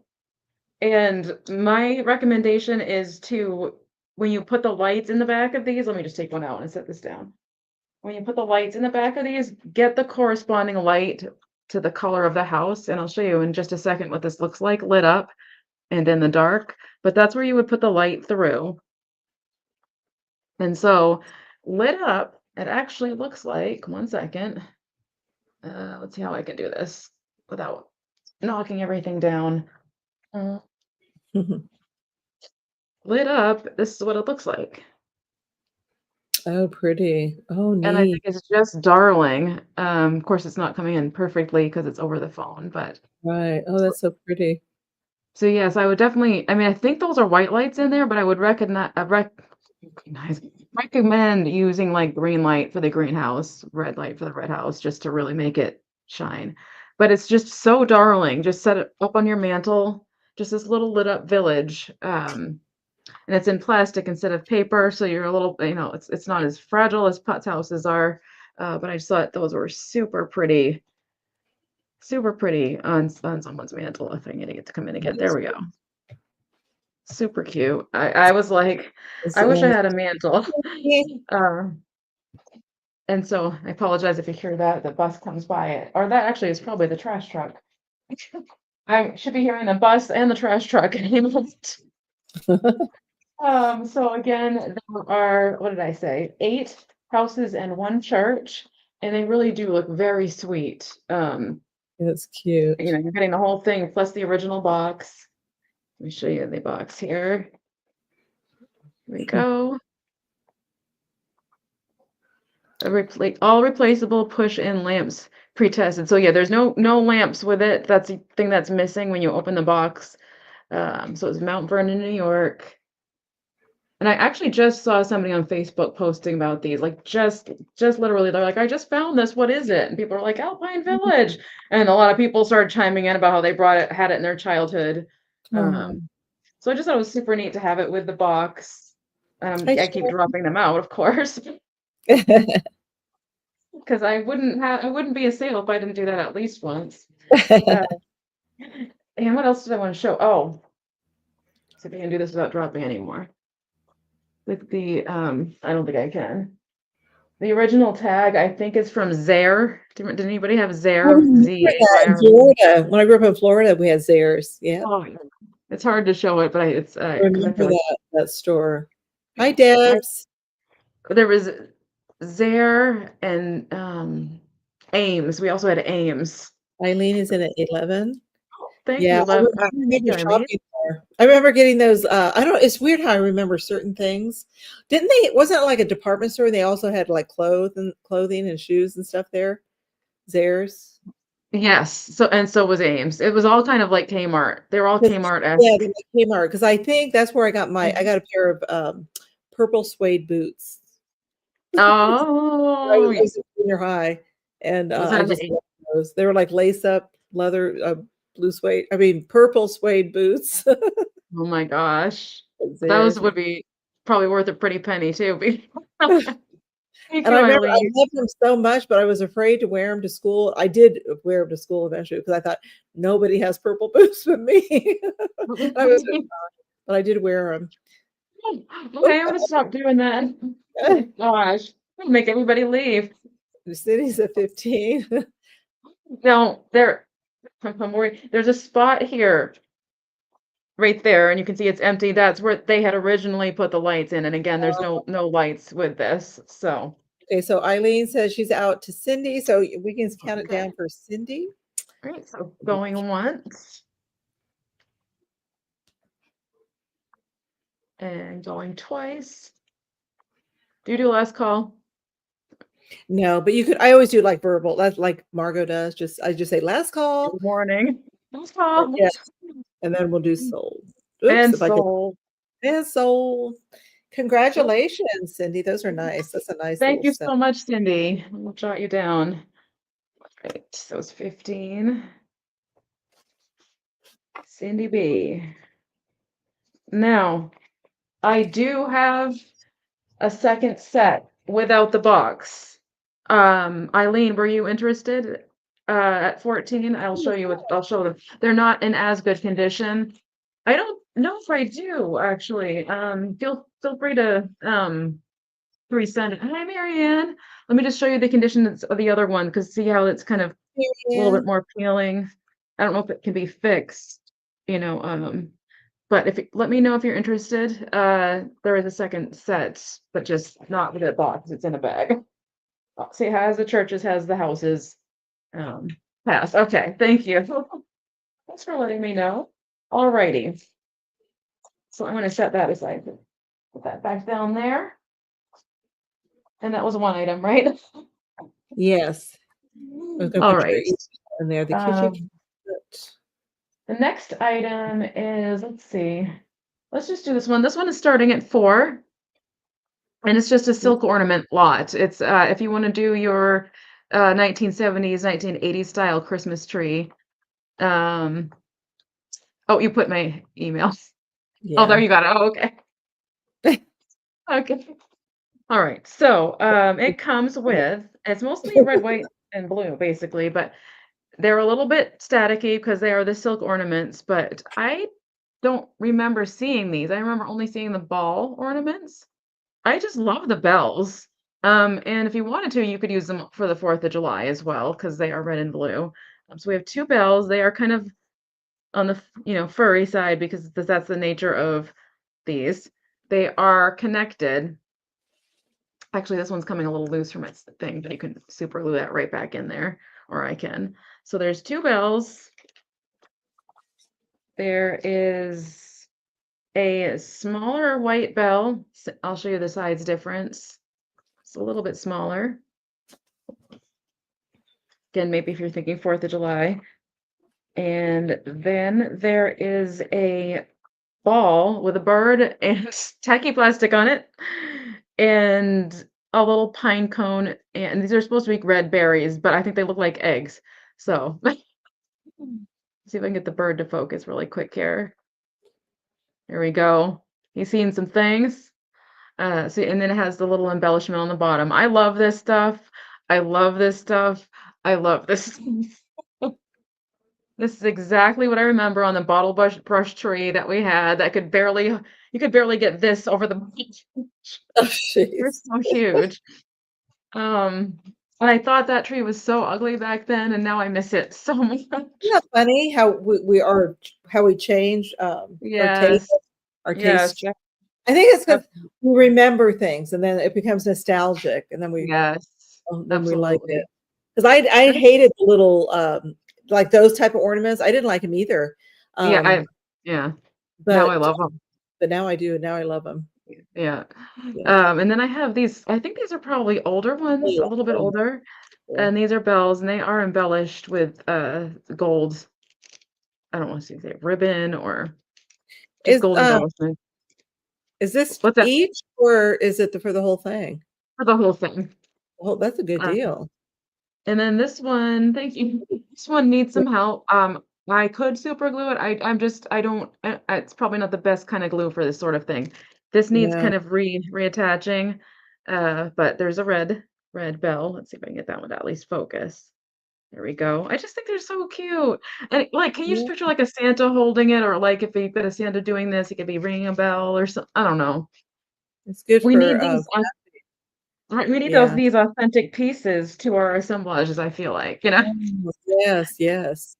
[SPEAKER 2] And my recommendation is to, when you put the lights in the back of these, let me just take one out and set this down. When you put the lights in the back of these, get the corresponding light to the color of the house. And I'll show you in just a second what this looks like lit up and in the dark. But that's where you would put the light through. And so lit up, it actually looks like, one second. Let's see how I can do this without knocking everything down. Lit up, this is what it looks like.
[SPEAKER 1] Oh, pretty. Oh,
[SPEAKER 2] And I
[SPEAKER 1] neat.
[SPEAKER 2] think it's just darling. Of course, it's not coming in perfectly because it's over the phone, but
[SPEAKER 1] Right. Oh, that's so pretty.
[SPEAKER 2] so yes, I would definitely. I mean, I think those are white lights in there, but I would recommend using like green light for the greenhouse, red light for the red house, just to really make it shine. But it's just so darling. Just set it up on your mantle. Just this little lit up village. And it's in plastic instead of paper, so you're a little, it's not as fragile as Putz houses are. But I just thought those were super pretty on someone's mantle. If I can get it to come in again, there we go. Super cute. I was like, I wish I had a mantle. And so I apologize if you hear that the bus comes by it, or that actually is probably the trash truck. I should be hearing the bus and the trash truck. So again, there are, what did I say? 8 houses and 1 church, and they really do look very sweet.
[SPEAKER 1] That's cute.
[SPEAKER 2] You're getting the whole thing plus the original box. Let me show you the box here. Here we go. All replaceable push-in lamps pre-tested. So yeah, there's no lamps with it. That's the thing that's missing when you open the box. So it's Mount Vernon, New York. And I actually just saw somebody on Facebook posting about these, like just literally, they're like, I just found this. What is it? And people are like, Alpine Village. And a lot of people started chiming in about how they had it in their childhood.
[SPEAKER 1] Oh.
[SPEAKER 2] So I just thought it was super neat to have it with the box.
[SPEAKER 1] Hi,
[SPEAKER 2] I keep dropping them out, of course,
[SPEAKER 1] Sharon.
[SPEAKER 2] because I wouldn't be a sale if I didn't do that at least once. And what else did I want to show? Oh, see if I can do this without dropping anymore. With the I don't think I can. The original tag, I think, is from Zare. Did anybody have
[SPEAKER 1] I
[SPEAKER 2] Zare?
[SPEAKER 1] remember that in
[SPEAKER 2] Z-A-Y-R-E?
[SPEAKER 1] Florida. When I grew up in Florida, we had Zayres. Yeah,
[SPEAKER 2] Oh, yeah. It's hard to show it, but it's
[SPEAKER 1] I
[SPEAKER 2] because I
[SPEAKER 1] remember
[SPEAKER 2] feel like
[SPEAKER 1] that store. Hi, Debs.
[SPEAKER 2] there was Zare and Ames. We also had Ames.
[SPEAKER 1] Eileen is in at 11.
[SPEAKER 2] Thank
[SPEAKER 1] Yeah,
[SPEAKER 2] you, love.
[SPEAKER 1] I
[SPEAKER 2] Thank
[SPEAKER 1] remember
[SPEAKER 2] you, Eileen.
[SPEAKER 1] shopping there. I remember getting those. I don't. It's weird how I remember certain things. Didn't they? Wasn't it like a department store? They also had like clothing and shoes and stuff there. Zayres.
[SPEAKER 2] Yes. So was Ames. It was all kind of like Kmart. They were all
[SPEAKER 1] Yeah,
[SPEAKER 2] Kmart-esque.
[SPEAKER 1] the Kmart, because I think that's where I got I got a pair of purple suede boots. I
[SPEAKER 2] Oh,
[SPEAKER 1] was in junior high, and
[SPEAKER 2] was
[SPEAKER 1] I
[SPEAKER 2] that
[SPEAKER 1] just
[SPEAKER 2] the
[SPEAKER 1] loved those. They were like lace up leather, blue suede. I mean, purple suede boots.
[SPEAKER 2] Oh my gosh. Those
[SPEAKER 1] Theirs.
[SPEAKER 2] would be probably worth a pretty penny too. Thank
[SPEAKER 1] And
[SPEAKER 2] you,
[SPEAKER 1] I remember I
[SPEAKER 2] Eileen.
[SPEAKER 1] loved them so much, but I was afraid to wear them to school. I did wear them to school eventually because I thought nobody has purple boots but me. I was, but I did wear them.
[SPEAKER 2] Okay, I'm gonna stop doing that. Oh my gosh. I'll make everybody leave.
[SPEAKER 1] The city's at 15.
[SPEAKER 2] No, I'm worried. There's a spot here right there, and you can see it's empty. That's where they had originally put the lights in. And again, there's no lights with this. So
[SPEAKER 1] Okay, so Eileen says she's out to Cindy, so we can count it
[SPEAKER 2] okay.
[SPEAKER 1] down for Cindy.
[SPEAKER 2] Great. So going once and going twice. Do you do last call?
[SPEAKER 1] No, but you could. I always do like verbal. That's like Margot does. I just say last call.
[SPEAKER 2] Good morning. Last call.
[SPEAKER 1] Yeah, and then we'll do sold. Oops,
[SPEAKER 2] And
[SPEAKER 1] if I could.
[SPEAKER 2] sold.
[SPEAKER 1] And sold.
[SPEAKER 2] Yep.
[SPEAKER 1] Congratulations, Cindy. Those are nice. That's a nice
[SPEAKER 2] Thank
[SPEAKER 1] little
[SPEAKER 2] you
[SPEAKER 1] set.
[SPEAKER 2] so much, Cindy. I'll jot you down. Right. So it's 15. Cindy B. Now, I do have a second set without the box. Eileen, were you interested? At 14, I'll show them. They're not in as good condition. I don't know if I do actually. Feel free to resend it. Hi, Marianne. Let me just show you the conditions of the other one because see how it's kind of a little bit
[SPEAKER 1] Yeah.
[SPEAKER 2] more peeling. I don't know if it can be fixed, but let me know if you're interested. There is a second set, but just not with a box. It's in a bag. See, it has the churches, has the houses. Um, Pass. Okay, thank you. Thanks for letting me know. Alrighty. So I'm gonna set that aside. Put that back down there. And that was one item, right?
[SPEAKER 1] Yes. I was gonna
[SPEAKER 2] All
[SPEAKER 1] put your
[SPEAKER 2] right.
[SPEAKER 1] email in there. The Kitschy
[SPEAKER 2] Um,
[SPEAKER 1] cabinet.
[SPEAKER 2] the next item is, let's see. Let's just do this one. This one is starting at 4. And it's just a silk ornament lot. It's if you want to do your 1970s, 1980s style Christmas tree. Um, oh, you put my email. Oh, there
[SPEAKER 1] Yeah.
[SPEAKER 2] you got it. Oh, okay. Okay. All right. So it comes with, it's mostly red, white, and blue, basically, but they're a little bit staticky because they are the silk ornaments, but I don't remember seeing these. I remember only seeing the ball ornaments. I just love the bells. And if you wanted to, you could use them for the 4th of July as well, because they are red and blue. So we have 2 bells. They are kind of on the, furry side because that's the nature of these. They are connected. Actually, this one's coming a little loose from its thing, but you can super glue that right back in there, or I can. So there's 2 bells. There is a smaller white bell. I'll show you the size difference. It's a little bit smaller. Again, maybe if you're thinking 4th of July. And then there is a ball with a bird and tacky plastic on it and a little pine cone. And these are supposed to be red berries, but I think they look like eggs. So see if I can get the bird to focus really quick here. There we go. He's seen some things. See, and then it has the little embellishment on the bottom. I love this stuff. I love this stuff. I love this. This is exactly what I remember on the bottle brush tree that we had that you could barely get this over the beach.
[SPEAKER 1] Oh,
[SPEAKER 2] They're
[SPEAKER 1] jeez.
[SPEAKER 2] so huge. Um, and I thought that tree was so ugly back then, and now I miss it so much.
[SPEAKER 1] Isn't that funny how we are, how we change our taste,
[SPEAKER 2] Yes,
[SPEAKER 1] our
[SPEAKER 2] yes,
[SPEAKER 1] taste. I think it's because
[SPEAKER 2] def-
[SPEAKER 1] we remember things and then it becomes nostalgic and
[SPEAKER 2] yes,
[SPEAKER 1] then we like it.
[SPEAKER 2] absolutely.
[SPEAKER 1] Because I hated the little like those type of ornaments. I didn't like them either.
[SPEAKER 2] Yeah,
[SPEAKER 1] Um,
[SPEAKER 2] yeah. Now I
[SPEAKER 1] but
[SPEAKER 2] love them.
[SPEAKER 1] now I do. Now I love them.
[SPEAKER 2] Yeah.
[SPEAKER 1] Yeah.
[SPEAKER 2] And then I have these, I think these are probably older ones, a little bit
[SPEAKER 1] Oh,
[SPEAKER 2] older.
[SPEAKER 1] yeah.
[SPEAKER 2] And these are bells, and they are embellished with gold. I don't want to say ribbon or just
[SPEAKER 1] Is
[SPEAKER 2] gold embellishment.
[SPEAKER 1] is this
[SPEAKER 2] What's that?
[SPEAKER 1] each or is it for the whole thing?
[SPEAKER 2] For the whole thing.
[SPEAKER 1] Oh, that's a good
[SPEAKER 2] Uh,
[SPEAKER 1] deal.
[SPEAKER 2] and then this one, thank you. This one needs some help. I could super glue it. I don't. It's probably not the best kind of glue for this sort of thing. This needs
[SPEAKER 1] Yeah.
[SPEAKER 2] kind of reattaching. But there's a red bell. Let's see if I can get that one to at least focus. There we go. I just think they're so cute. And like, can you just
[SPEAKER 1] Yeah.
[SPEAKER 2] picture like a Santa holding it, or like if you've got a Santa doing this, it could be ringing a bell or something. I don't know.
[SPEAKER 1] It's good
[SPEAKER 2] We
[SPEAKER 1] for
[SPEAKER 2] need these. Right, we need
[SPEAKER 1] yeah.
[SPEAKER 2] these authentic pieces to our assemblages, I feel like.
[SPEAKER 1] Oh, yes, yes.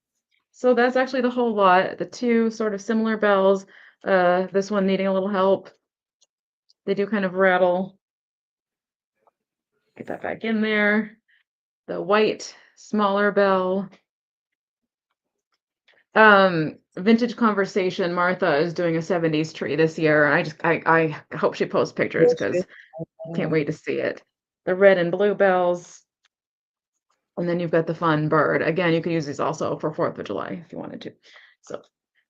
[SPEAKER 2] So that's actually the whole lot. The 2 sort of similar bells. This one needing a little help. They do kind of rattle. Get that back in there. The white, smaller bell. Vintage Conversation, Martha is doing a 70s tree this year, and I hope she posts pictures because can't wait to see it. The red and blue bells, and then you've got the fun bird. Again, you can use these also for 4th of July if you wanted to. So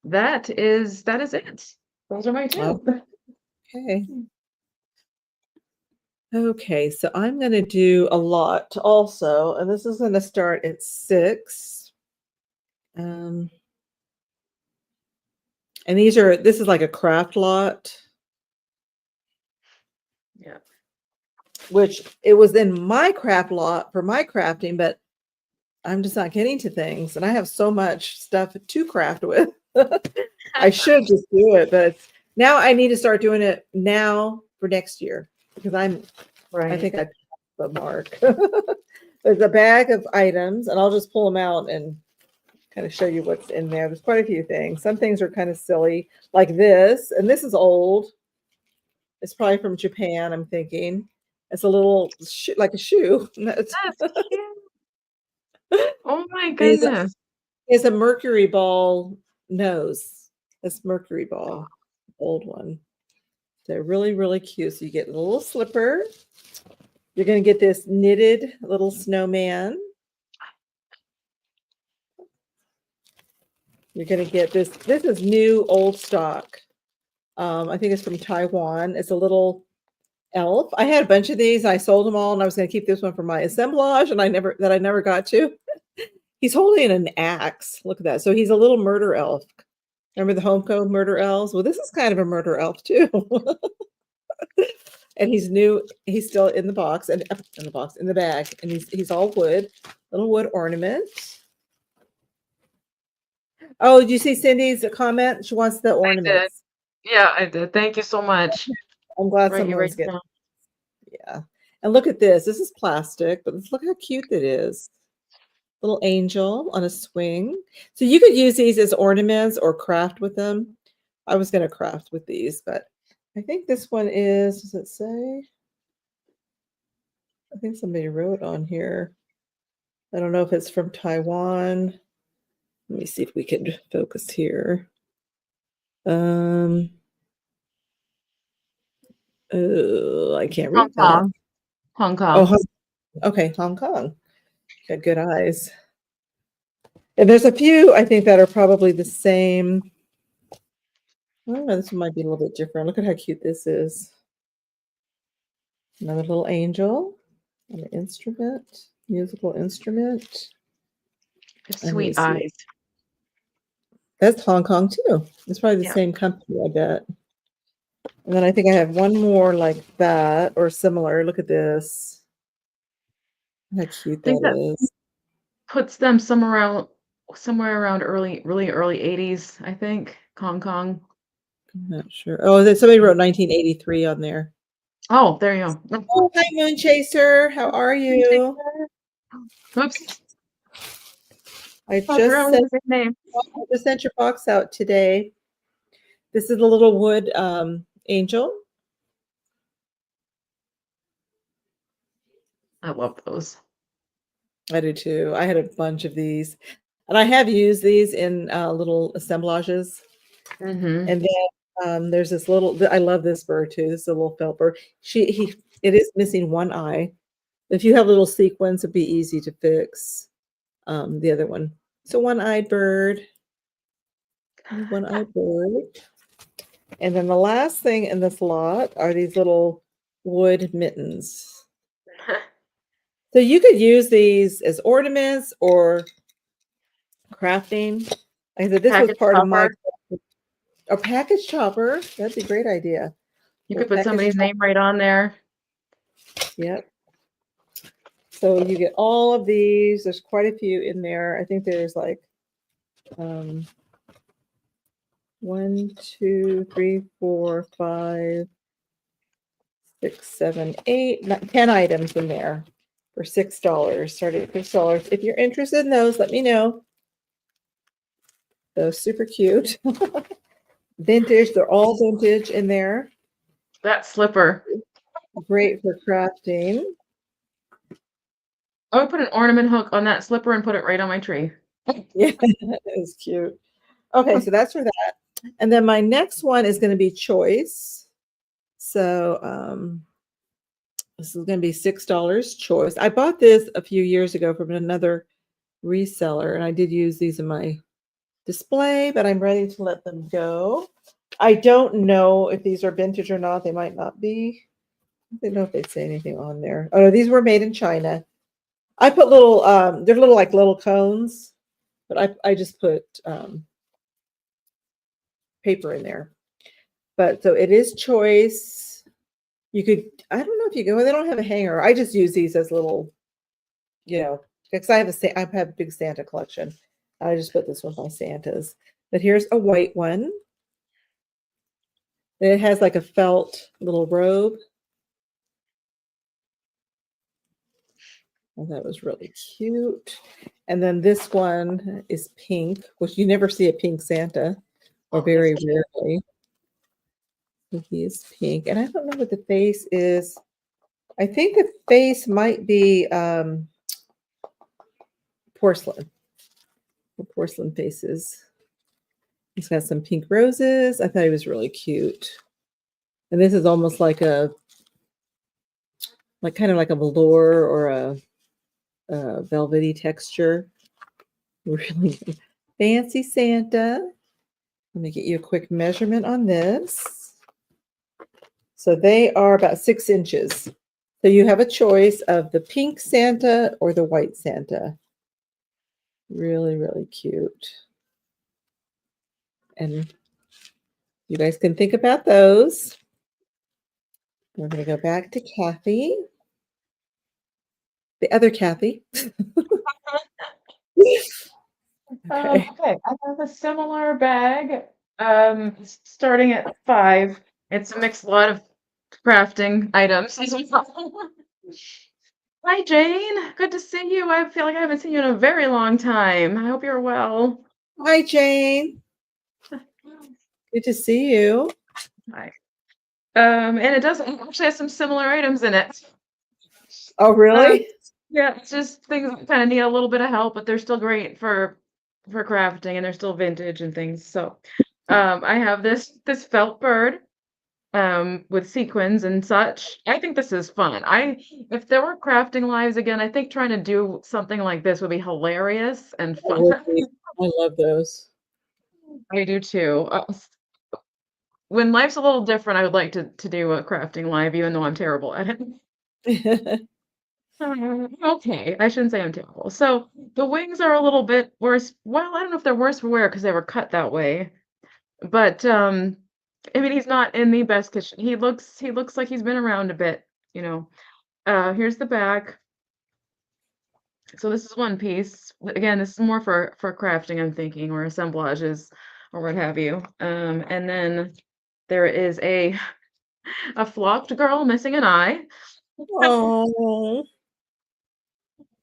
[SPEAKER 2] that is it. Those are my two.
[SPEAKER 1] Okay. Okay, so I'm going to do a lot also, and this is going to start at 6. And this is like a craft lot,
[SPEAKER 2] Yeah.
[SPEAKER 1] which it was in my craft lot for my crafting, but I'm just not getting to things, and I have so much stuff to craft with. I should just do it, but now I need to start doing it now for next year because I
[SPEAKER 2] Right.
[SPEAKER 1] think I passed the mark. There's a bag of items, and I'll just pull them out and kind of show you what's in there. There's quite a few things. Some things are kind of silly, like this, and this is old. It's probably from Japan, I'm thinking. It's a little like a shoe.
[SPEAKER 2] That's cute. Oh my
[SPEAKER 1] It's
[SPEAKER 2] goodness.
[SPEAKER 1] a mercury ball nose. This mercury ball, old one. They're really, really cute. So you get a little slipper. You're going to get this knitted little snowman. You're going to get this. This is new old stock. I think it's from Taiwan. It's a little elf. I had a bunch of these. I sold them all, and I was going to keep this one for my assemblage, and I never got to. He's holding an axe. Look at that. So he's a little murder elf. Remember the Homco murder elves? Well, this is kind of a murder elf too. And he's new. He's still in the box and in the bag, and he's all wood, little wood ornament. Oh, did you see Cindy's comment? She wants the ornaments.
[SPEAKER 2] Yeah, I did. Thank you so much.
[SPEAKER 1] I'm glad
[SPEAKER 2] Right, you
[SPEAKER 1] someone's
[SPEAKER 2] right
[SPEAKER 1] getting.
[SPEAKER 2] down.
[SPEAKER 1] Yeah, and look at this. This is plastic, but look how cute that is. Little angel on a swing. So you could use these as ornaments or craft with them. I was going to craft with these, but I think this one is, does it say? I think somebody wrote on here. I don't know if it's from Taiwan. Let me see if we can focus here. I can't read that.
[SPEAKER 2] Hong Kong.
[SPEAKER 1] Oh, okay, Hong Kong. Got good eyes. And there's a few I think that are probably the same. I don't know, this one might be a little bit different. Look at how cute this is. Another little angel, an instrument, musical instrument.
[SPEAKER 2] Sweet eyes.
[SPEAKER 1] That's Hong Kong too. It's probably the same company, I bet. And then I think I have one more like that or similar. Look at this. How cute that is.
[SPEAKER 2] Puts them somewhere around really early 80s, I think. Hong Kong.
[SPEAKER 1] I'm not sure. Oh, somebody wrote 1983 on there.
[SPEAKER 2] Oh, there you go.
[SPEAKER 1] Oh, hi, Moon Chaser. How are you?
[SPEAKER 2] Oops.
[SPEAKER 1] I just sent your box out today. This is a little wood angel.
[SPEAKER 2] I love those.
[SPEAKER 1] I do too. I had a bunch of these, and I have used these in little assemblages.
[SPEAKER 2] Mm-hmm.
[SPEAKER 1] And then there's this little. I love this bird too. This is a little felt bird. It is missing one eye. If you have little sequins, it'd be easy to fix. The other one. So one-eyed bird. One-eyed bird. And then the last thing in this lot are these little wood mittens. So you could use these as ornaments or crafting. I said this was part of my package chopper. That'd be a great idea.
[SPEAKER 2] You could put somebody's name right on there.
[SPEAKER 1] Yep. So you get all of these. There's quite a few in there. I think there's like 1, 2, 3, 4, 5, 6, 7, 8, 10 items in there for $6, starting at $6. If you're interested in those, let me know. Those super cute. Vintage, they're all vintage in there.
[SPEAKER 2] That slipper.
[SPEAKER 1] Great for crafting.
[SPEAKER 2] I would put an ornament hook on that slipper and put it right on my tree.
[SPEAKER 1] Yeah, that is cute. Okay, so that's for that. And then my next one is going to be choice. So this is going to be $6 choice. I bought this a few years ago from another reseller, and I did use these in my display, but I'm ready to let them go. I don't know if these are vintage or not. They might not be. I don't know if they say anything on there. Oh, no, these were made in China. I put little, they're little like little cones, but I just put paper in there. But so it is choice. You could, I don't know if you go, they don't have a hanger. I just use these as little, because I have a big Santa collection. I just put this with my Santas. But here's a white one. It has like a felt little robe. Oh, that was really cute. And then this one is pink, which you never see a pink Santa, or very rarely. So he is pink. And I don't know what the face is. I think the face might be porcelain. The porcelain faces. He's got some pink roses. I thought he was really cute. And this is almost like kind of like a velour or a velvety texture. Really fancy Santa. Let me get you a quick measurement on this. So they are about 6 inches. So you have a choice of the pink Santa or the white Santa. Really, really cute. And you guys can think about those. We're going to go back to Cathy. The other Cathy. Okay.
[SPEAKER 2] Okay, I have a similar bag, starting at 5. It's a mixed lot of crafting items as well. Hi, Jane. Good to see you. I feel like I haven't seen you in a very long time. I hope you're well.
[SPEAKER 1] Hi, Jane. Good to see you.
[SPEAKER 2] Hi. And it actually has some similar items in it.
[SPEAKER 1] Oh, really?
[SPEAKER 2] Yeah, it's just things that kind of need a little bit of help, but they're still great for crafting, and they're still vintage and things. So, I have this felt bird, with sequins and such. I think this is fun. If there were crafting lives again, I think trying to do something like this would be hilarious and
[SPEAKER 1] That
[SPEAKER 2] fun.
[SPEAKER 1] would be. I love those.
[SPEAKER 2] I do too. When life's a little different, I would like to do a crafting live, even though I'm terrible at it. Okay, I shouldn't say I'm terrible. So the wings are a little bit worse. Well, I don't know if they're worse for wear because they were cut that way. But I mean, he's not in the best condition. He looks like he's been around a bit, you know. Here's the back. So this is one piece. Again, this is more for crafting, I'm thinking, or assemblages or what have you. And then there is a flocked girl missing an eye.
[SPEAKER 1] Oh,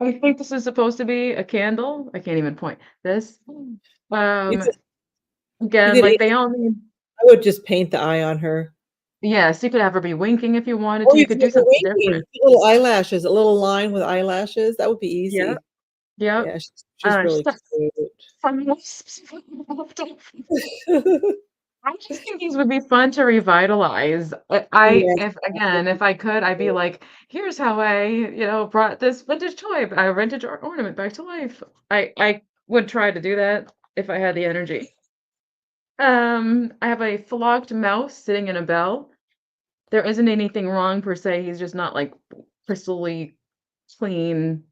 [SPEAKER 2] I think this is supposed to be a candle. I can't even point. This.
[SPEAKER 1] you
[SPEAKER 2] Um,
[SPEAKER 1] could, you
[SPEAKER 2] again,
[SPEAKER 1] could.
[SPEAKER 2] like they all need.
[SPEAKER 1] I would just paint the eye on her.
[SPEAKER 2] Yes, you could have her be winking if you wanted
[SPEAKER 1] Or
[SPEAKER 2] to. You
[SPEAKER 1] you
[SPEAKER 2] could
[SPEAKER 1] could
[SPEAKER 2] do
[SPEAKER 1] make her
[SPEAKER 2] something
[SPEAKER 1] winking.
[SPEAKER 2] different.
[SPEAKER 1] Little eyelashes, a little line with eyelashes. That would be
[SPEAKER 2] Yep.
[SPEAKER 1] easy.
[SPEAKER 2] Yep.
[SPEAKER 1] Yeah, she's
[SPEAKER 2] Just
[SPEAKER 1] really
[SPEAKER 2] that
[SPEAKER 1] cute.
[SPEAKER 2] fun. I just think these would be fun to revitalize.
[SPEAKER 1] Yeah.
[SPEAKER 2] If again, if I could, I'd be like, here's how I brought this vintage toy, a vintage ornament back to life. I would try to do that if I had the energy. I have a flocked mouse sitting in a bell. There isn't anything wrong per se. He's just not like crystally clean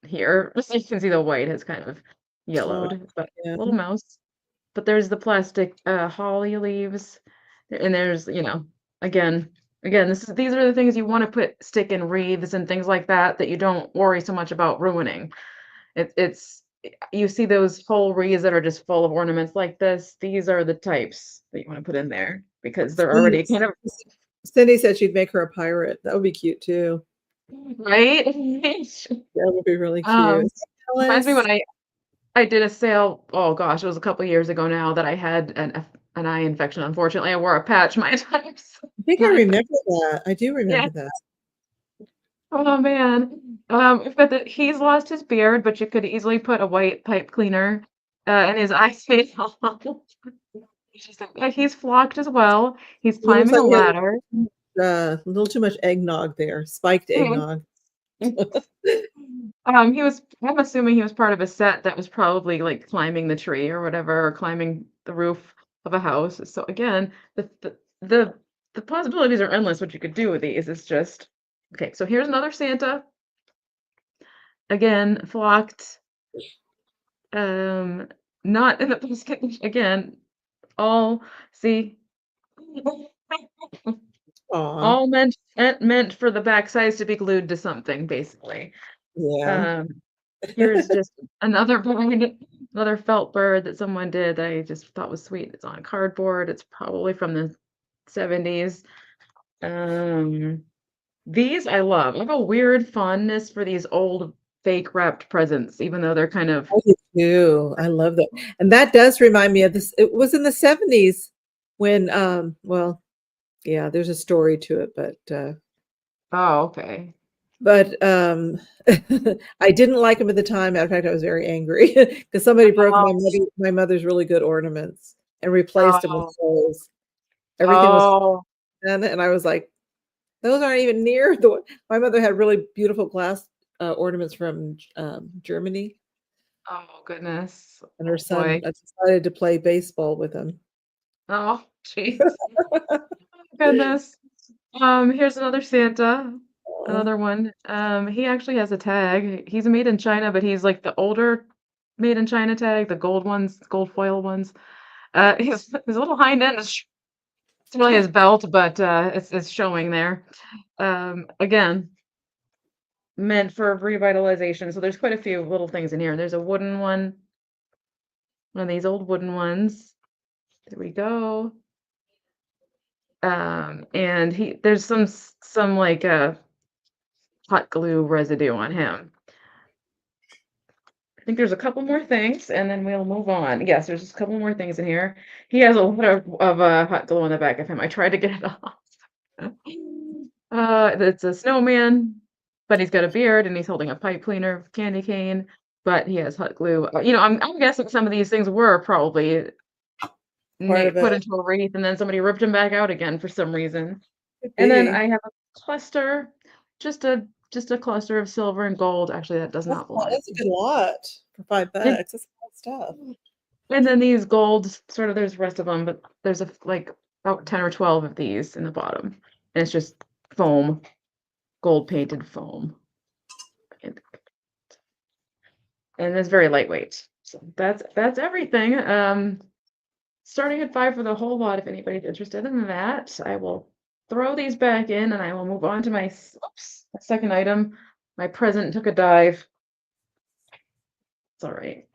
[SPEAKER 2] here. Just you can see the white has kind of
[SPEAKER 1] Oh,
[SPEAKER 2] yellowed, but
[SPEAKER 1] yeah.
[SPEAKER 2] little mouse. But there's the plastic holly leaves, and there's again, these are the things you want to stick in wreaths and things like that that you don't worry so much about ruining. It's you see those whole wreaths that are just full of ornaments like this. These are the types that you want to put in there because they're
[SPEAKER 1] Cindy
[SPEAKER 2] already kind of
[SPEAKER 1] Cindy said she'd make her a pirate. That would be cute too.
[SPEAKER 2] right.
[SPEAKER 1] That would be really cute.
[SPEAKER 2] um, Reminds me
[SPEAKER 1] Alice,
[SPEAKER 2] when I did a sale. Oh gosh, it was a couple years ago now that I had an eye infection. Unfortunately, I wore a patch my entire
[SPEAKER 1] I think I
[SPEAKER 2] life.
[SPEAKER 1] remember that. I do
[SPEAKER 2] Yeah.
[SPEAKER 1] remember that.
[SPEAKER 2] Oh man. We've got he's lost his beard, but you could easily put a white pipe cleaner and his eyes made all he's flocked as well. He's
[SPEAKER 1] He looks
[SPEAKER 2] climbing
[SPEAKER 1] like
[SPEAKER 2] a
[SPEAKER 1] he has
[SPEAKER 2] ladder.
[SPEAKER 1] a little too much eggnog there, spiked eggnog.
[SPEAKER 2] I'm assuming he was part of a set that was probably like climbing the tree or whatever, or climbing the roof of a house. So again, the the possibilities are endless what you could do with these. It's just okay. So here's another Santa. Again, flocked. Um, not in the basket again. All see
[SPEAKER 1] Aw,
[SPEAKER 2] all meant for the back sides to be glued to something, basically.
[SPEAKER 1] yeah.
[SPEAKER 2] Um, Here's just another bird, another felt bird that someone did that I just thought was sweet. It's on cardboard. It's probably from the 70s. Um, these I love. I have a weird fondness for these old fake wrapped presents, even though they're kind of
[SPEAKER 1] I do too. I love that. And that does remind me of this. It was in the 70s when, well, yeah, there's a story to it,
[SPEAKER 2] oh, okay.
[SPEAKER 1] but I didn't like them at the time. Matter of fact, I was very angry because somebody broke
[SPEAKER 2] Oh,
[SPEAKER 1] my mother's really good ornaments and replaced them with
[SPEAKER 2] oh,
[SPEAKER 1] clothes. Everything was
[SPEAKER 2] oh,
[SPEAKER 1] done, and I was like, those aren't even near the one. My mother had really beautiful glass ornaments from Germany,
[SPEAKER 2] oh goodness.
[SPEAKER 1] and her
[SPEAKER 2] Oh
[SPEAKER 1] son
[SPEAKER 2] boy.
[SPEAKER 1] decided to play baseball with them.
[SPEAKER 2] Oh, jeez. Goodness. Here's another Santa,
[SPEAKER 1] Aw.
[SPEAKER 2] another one. He actually has a tag. He's made in China, but he's like the older made in China tag, the gold ones, gold foil ones. His little hind end is it's really his belt, but it's showing there. Again, meant for revitalization. So there's quite a few little things in here. There's a wooden one of these old wooden ones. There we go. And he there's some like hot glue residue on him. I think there's a couple more things, and then we'll move on. Yes, there's just a couple more things in here. He has a lot of hot glue on the back of him. I tried to get it off. It's a snowman, but he's got a beard and he's holding a pipe cleaner, candy cane, but he has hot glue. I'm guessing some of these things were probably
[SPEAKER 1] Part of it
[SPEAKER 2] put into a wreath, and then somebody ripped them back out again for some reason.
[SPEAKER 1] could
[SPEAKER 2] And then
[SPEAKER 1] be.
[SPEAKER 2] I have a cluster, just a cluster of silver and gold. Actually, that does not belong.
[SPEAKER 1] That's a good lot for
[SPEAKER 2] And
[SPEAKER 1] $5. That's a lot of stuff.
[SPEAKER 2] and then these gold, sort of, there's the rest of them, but there's like about 10 or 12 of these in the bottom. And it's just foam, gold painted foam. And, and it's very lightweight. So that's everything. Starting at 5 for the whole lot, if anybody's interested in that. I will throw these back in and I will move on to my second item. My present took a dive. It's all right.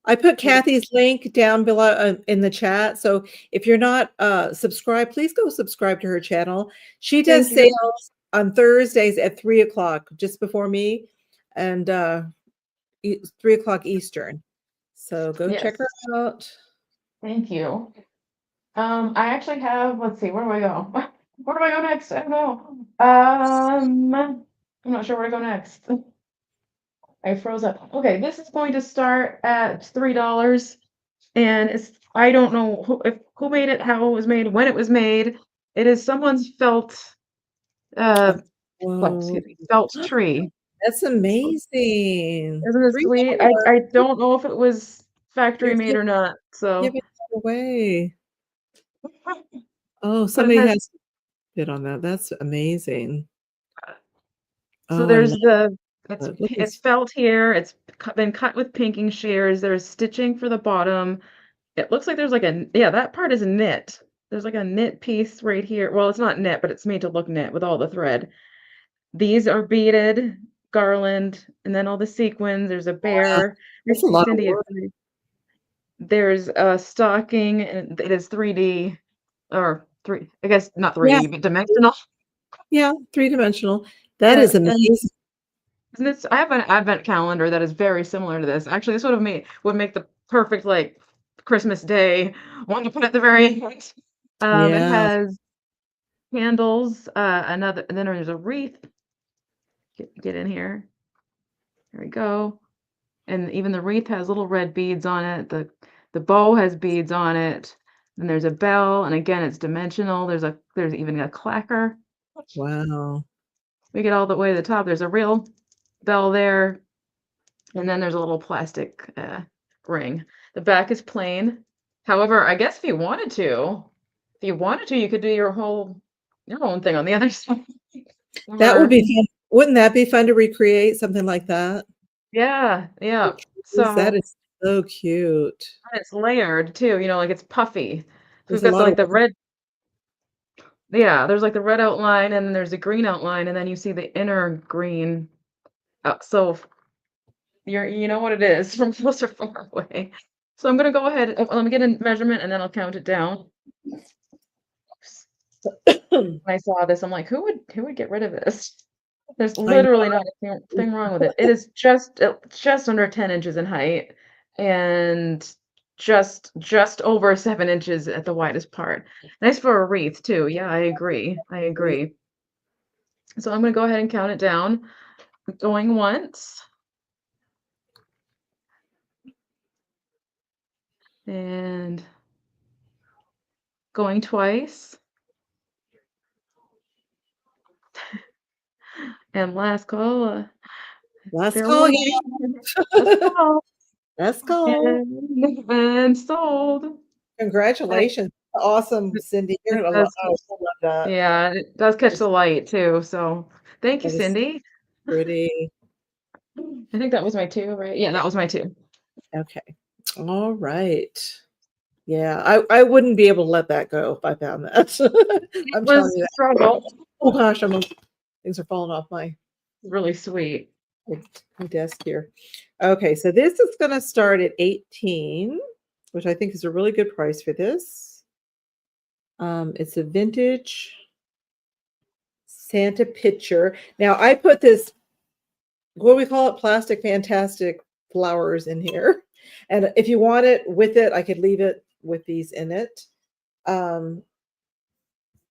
[SPEAKER 1] I put Cathy's link down below in the chat. So if you're not subscribed, please go subscribe to her channel. She does
[SPEAKER 2] Thank you.
[SPEAKER 1] sales on Thursdays at 3 o'clock, just before me, and 3 o'clock Eastern. So go check her
[SPEAKER 2] Yes.
[SPEAKER 1] out.
[SPEAKER 2] Thank you. I actually have, let's see, where do I go? Where do I go next? I don't know. I'm not sure where to go next. I froze up. Okay, this is going to start at $3, and I don't know who made it, how it was made, when it was made. It is someone's uh,
[SPEAKER 1] Whoa,
[SPEAKER 2] excuse me, felt tree.
[SPEAKER 1] that's amazing.
[SPEAKER 2] Isn't it sweet?
[SPEAKER 1] $3.
[SPEAKER 2] I don't know if it was factory
[SPEAKER 1] You're
[SPEAKER 2] made or not, so.
[SPEAKER 1] giving that away. Oh,
[SPEAKER 2] But it
[SPEAKER 1] somebody
[SPEAKER 2] has
[SPEAKER 1] has bid on that. That's amazing.
[SPEAKER 2] So
[SPEAKER 1] Oh, I
[SPEAKER 2] there's
[SPEAKER 1] love
[SPEAKER 2] the
[SPEAKER 1] that. Look at
[SPEAKER 2] it's felt here, it's been cut with pinking shears, there's stitching for the bottom. It looks like there's like yeah, that part is knit. There's like a knit piece right here. Well, it's not knit, but it's made to look knit with all the thread. These are beaded garland, and then all the sequins. There's a bear.
[SPEAKER 1] that's a lot of
[SPEAKER 2] Cindy,
[SPEAKER 1] work.
[SPEAKER 2] there's a stocking, and it is 3D or I guess not
[SPEAKER 1] Yeah,
[SPEAKER 2] 3D, but dimensional.
[SPEAKER 1] yeah, three-dimensional. That is
[SPEAKER 2] And
[SPEAKER 1] amazing.
[SPEAKER 2] isn't this I have an advent calendar that is very similar to this. Actually, this would make the perfect, like, Christmas Day one to put at the very end. It
[SPEAKER 1] Yeah.
[SPEAKER 2] has candles, another and then there's a wreath. Get in here. There we go. and even the wreath has little red beads on it. The bow has beads on it. Then there's a bell, and again, it's dimensional. There's even a clacker.
[SPEAKER 1] Wow.
[SPEAKER 2] We get all the way to the top. There's a real bell there, and then there's a little plastic ring. The back is plain. However, I guess if you wanted to, you could do your own thing on the other side.
[SPEAKER 1] That would
[SPEAKER 2] Or,
[SPEAKER 1] be fun. Wouldn't that be fun to recreate something like that?
[SPEAKER 2] yeah, yeah.
[SPEAKER 1] That
[SPEAKER 2] So
[SPEAKER 1] is so cute.
[SPEAKER 2] it's layered too, like it's puffy. So we've
[SPEAKER 1] There's a
[SPEAKER 2] got
[SPEAKER 1] lot of
[SPEAKER 2] the red, yeah, there's like the red outline and then there's the green outline and then you see the inner green. So you know what it is from close or far away. So I'm gonna go ahead, let me get a measurement and then I'll count it down. When I saw this, I'm like, who would get rid of this? There's
[SPEAKER 1] I know.
[SPEAKER 2] literally not a thing wrong with it. It is just under 10 inches in height and just over 7 inches at the widest part. Nice for a wreath too. Yeah, I agree. I agree. So I'm gonna go ahead and count it down. Going once and going twice. And last call.
[SPEAKER 1] Last
[SPEAKER 2] Bear
[SPEAKER 1] call
[SPEAKER 2] with
[SPEAKER 1] again.
[SPEAKER 2] me. Last call.
[SPEAKER 1] Last call.
[SPEAKER 2] And sold. And
[SPEAKER 1] Congratulations. Awesome,
[SPEAKER 2] it
[SPEAKER 1] Cindy. You're
[SPEAKER 2] it
[SPEAKER 1] gonna love,
[SPEAKER 2] does
[SPEAKER 1] oh, I love that.
[SPEAKER 2] Yeah, it does catch
[SPEAKER 1] It's-
[SPEAKER 2] the light too, so thank you,
[SPEAKER 1] That is
[SPEAKER 2] Cindy.
[SPEAKER 1] pretty.
[SPEAKER 2] I think that was my 2, right? Yeah, that was my 2.
[SPEAKER 1] Okay. All right. Yeah, I wouldn't be able to let that go if I found that.
[SPEAKER 2] It
[SPEAKER 1] I'm telling
[SPEAKER 2] was
[SPEAKER 1] you
[SPEAKER 2] a
[SPEAKER 1] that.
[SPEAKER 2] struggle.
[SPEAKER 1] Oh gosh, things are falling off
[SPEAKER 2] Really sweet.
[SPEAKER 1] my desk here. Okay, so this is gonna start at 18, which I think is a really good price for this. It's a vintage Santa picture. Now I put this, what do we call it? Plastic fantastic flowers in here. And if you want it with it, I could leave it with these in it. Um,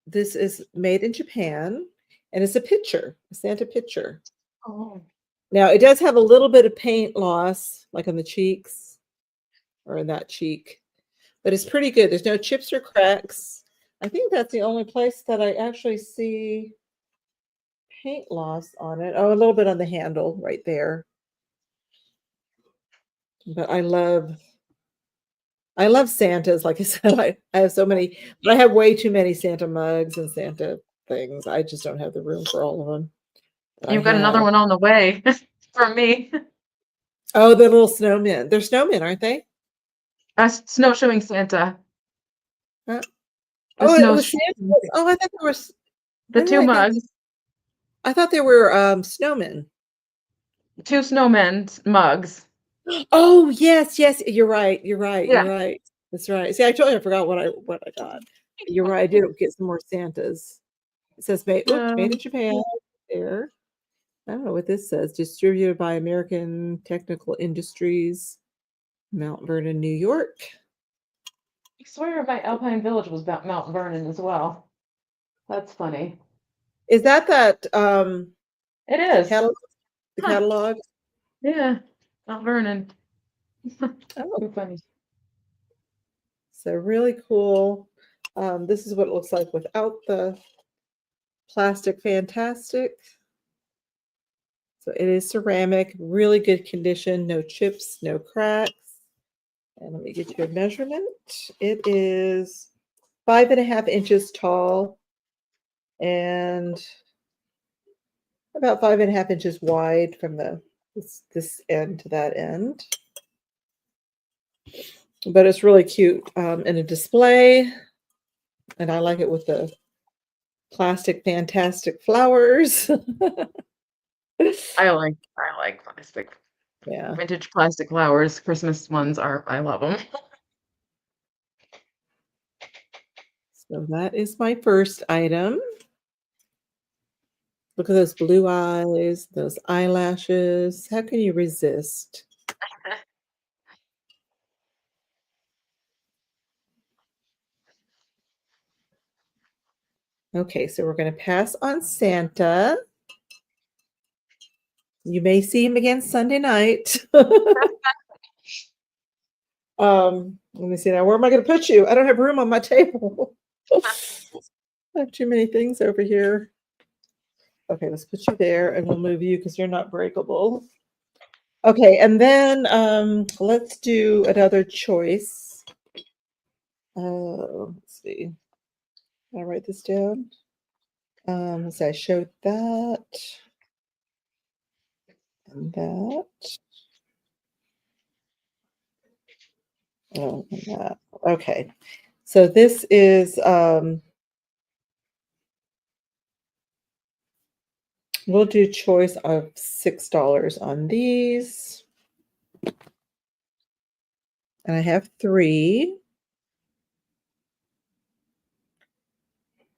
[SPEAKER 1] this is made in Japan and it's a picture, a Santa picture.
[SPEAKER 2] Oh.
[SPEAKER 1] Now it does have a little bit of paint loss, like on the cheeks or in that cheek, but it's pretty good. There's no chips or cracks. I think that's the only place that I actually see paint loss on it. Oh, a little bit on the handle right there. But I love Santas. Like I said, I have so many, but I have way too many Santa mugs and Santa things. I just don't have the room for all of them that I
[SPEAKER 2] You've got another
[SPEAKER 1] have.
[SPEAKER 2] one on the way from me.
[SPEAKER 1] Oh, the little snowmen. They're snowmen, aren't they?
[SPEAKER 2] Snowshoeing Santa.
[SPEAKER 1] Huh?
[SPEAKER 2] The
[SPEAKER 1] Oh, it was Santa.
[SPEAKER 2] snowshoeing
[SPEAKER 1] Oh, I thought there was.
[SPEAKER 2] the
[SPEAKER 1] Why did
[SPEAKER 2] 2
[SPEAKER 1] I think?
[SPEAKER 2] mugs,
[SPEAKER 1] I thought they were snowmen.
[SPEAKER 2] 2 snowmen mugs.
[SPEAKER 1] Oh, yes, yes. You're right. You're right. You're
[SPEAKER 2] Yeah.
[SPEAKER 1] right. That's right. See, I totally forgot what I got. You're right. I did get some more Santas. It says made in
[SPEAKER 2] Um,
[SPEAKER 1] Japan there. I don't know what this says. Distributed by American Technical Industries, Mount Vernon, New York.
[SPEAKER 2] I swear my Alpine Village was about Mount Vernon as well. That's funny.
[SPEAKER 1] Is that
[SPEAKER 2] It is.
[SPEAKER 1] catalog? The
[SPEAKER 2] Huh.
[SPEAKER 1] catalog?
[SPEAKER 2] Yeah. Mount Vernon.
[SPEAKER 1] Oh,
[SPEAKER 2] Too funny.
[SPEAKER 1] so really cool. This is what it looks like without the plastic fantastic. So it is ceramic, really good condition, no chips, no cracks. And let me get you a measurement. It is 5.5 inches tall and about 5.5 inches wide from this end to that end. But it's really cute in a display. And I like it with the plastic fantastic flowers.
[SPEAKER 2] I like plastic.
[SPEAKER 1] Yeah.
[SPEAKER 2] Vintage plastic flowers. Christmas ones I love them.
[SPEAKER 1] So that is my first item. Look at those blue eyes, those eyelashes. How can you resist? Okay, so we're going to pass on Santa. You may see him again Sunday night. Let me see now. Where am I going to put you? I don't have room on my table. I have too many things over here. Okay, let's put you there, and we'll move you because you're not breakable. Okay, and then let's do another choice. Let's see. I'll write this down. Let's see, I showed that and that. Oh, and that. Okay. So this is we'll do choice of $6 on these. And I have 3.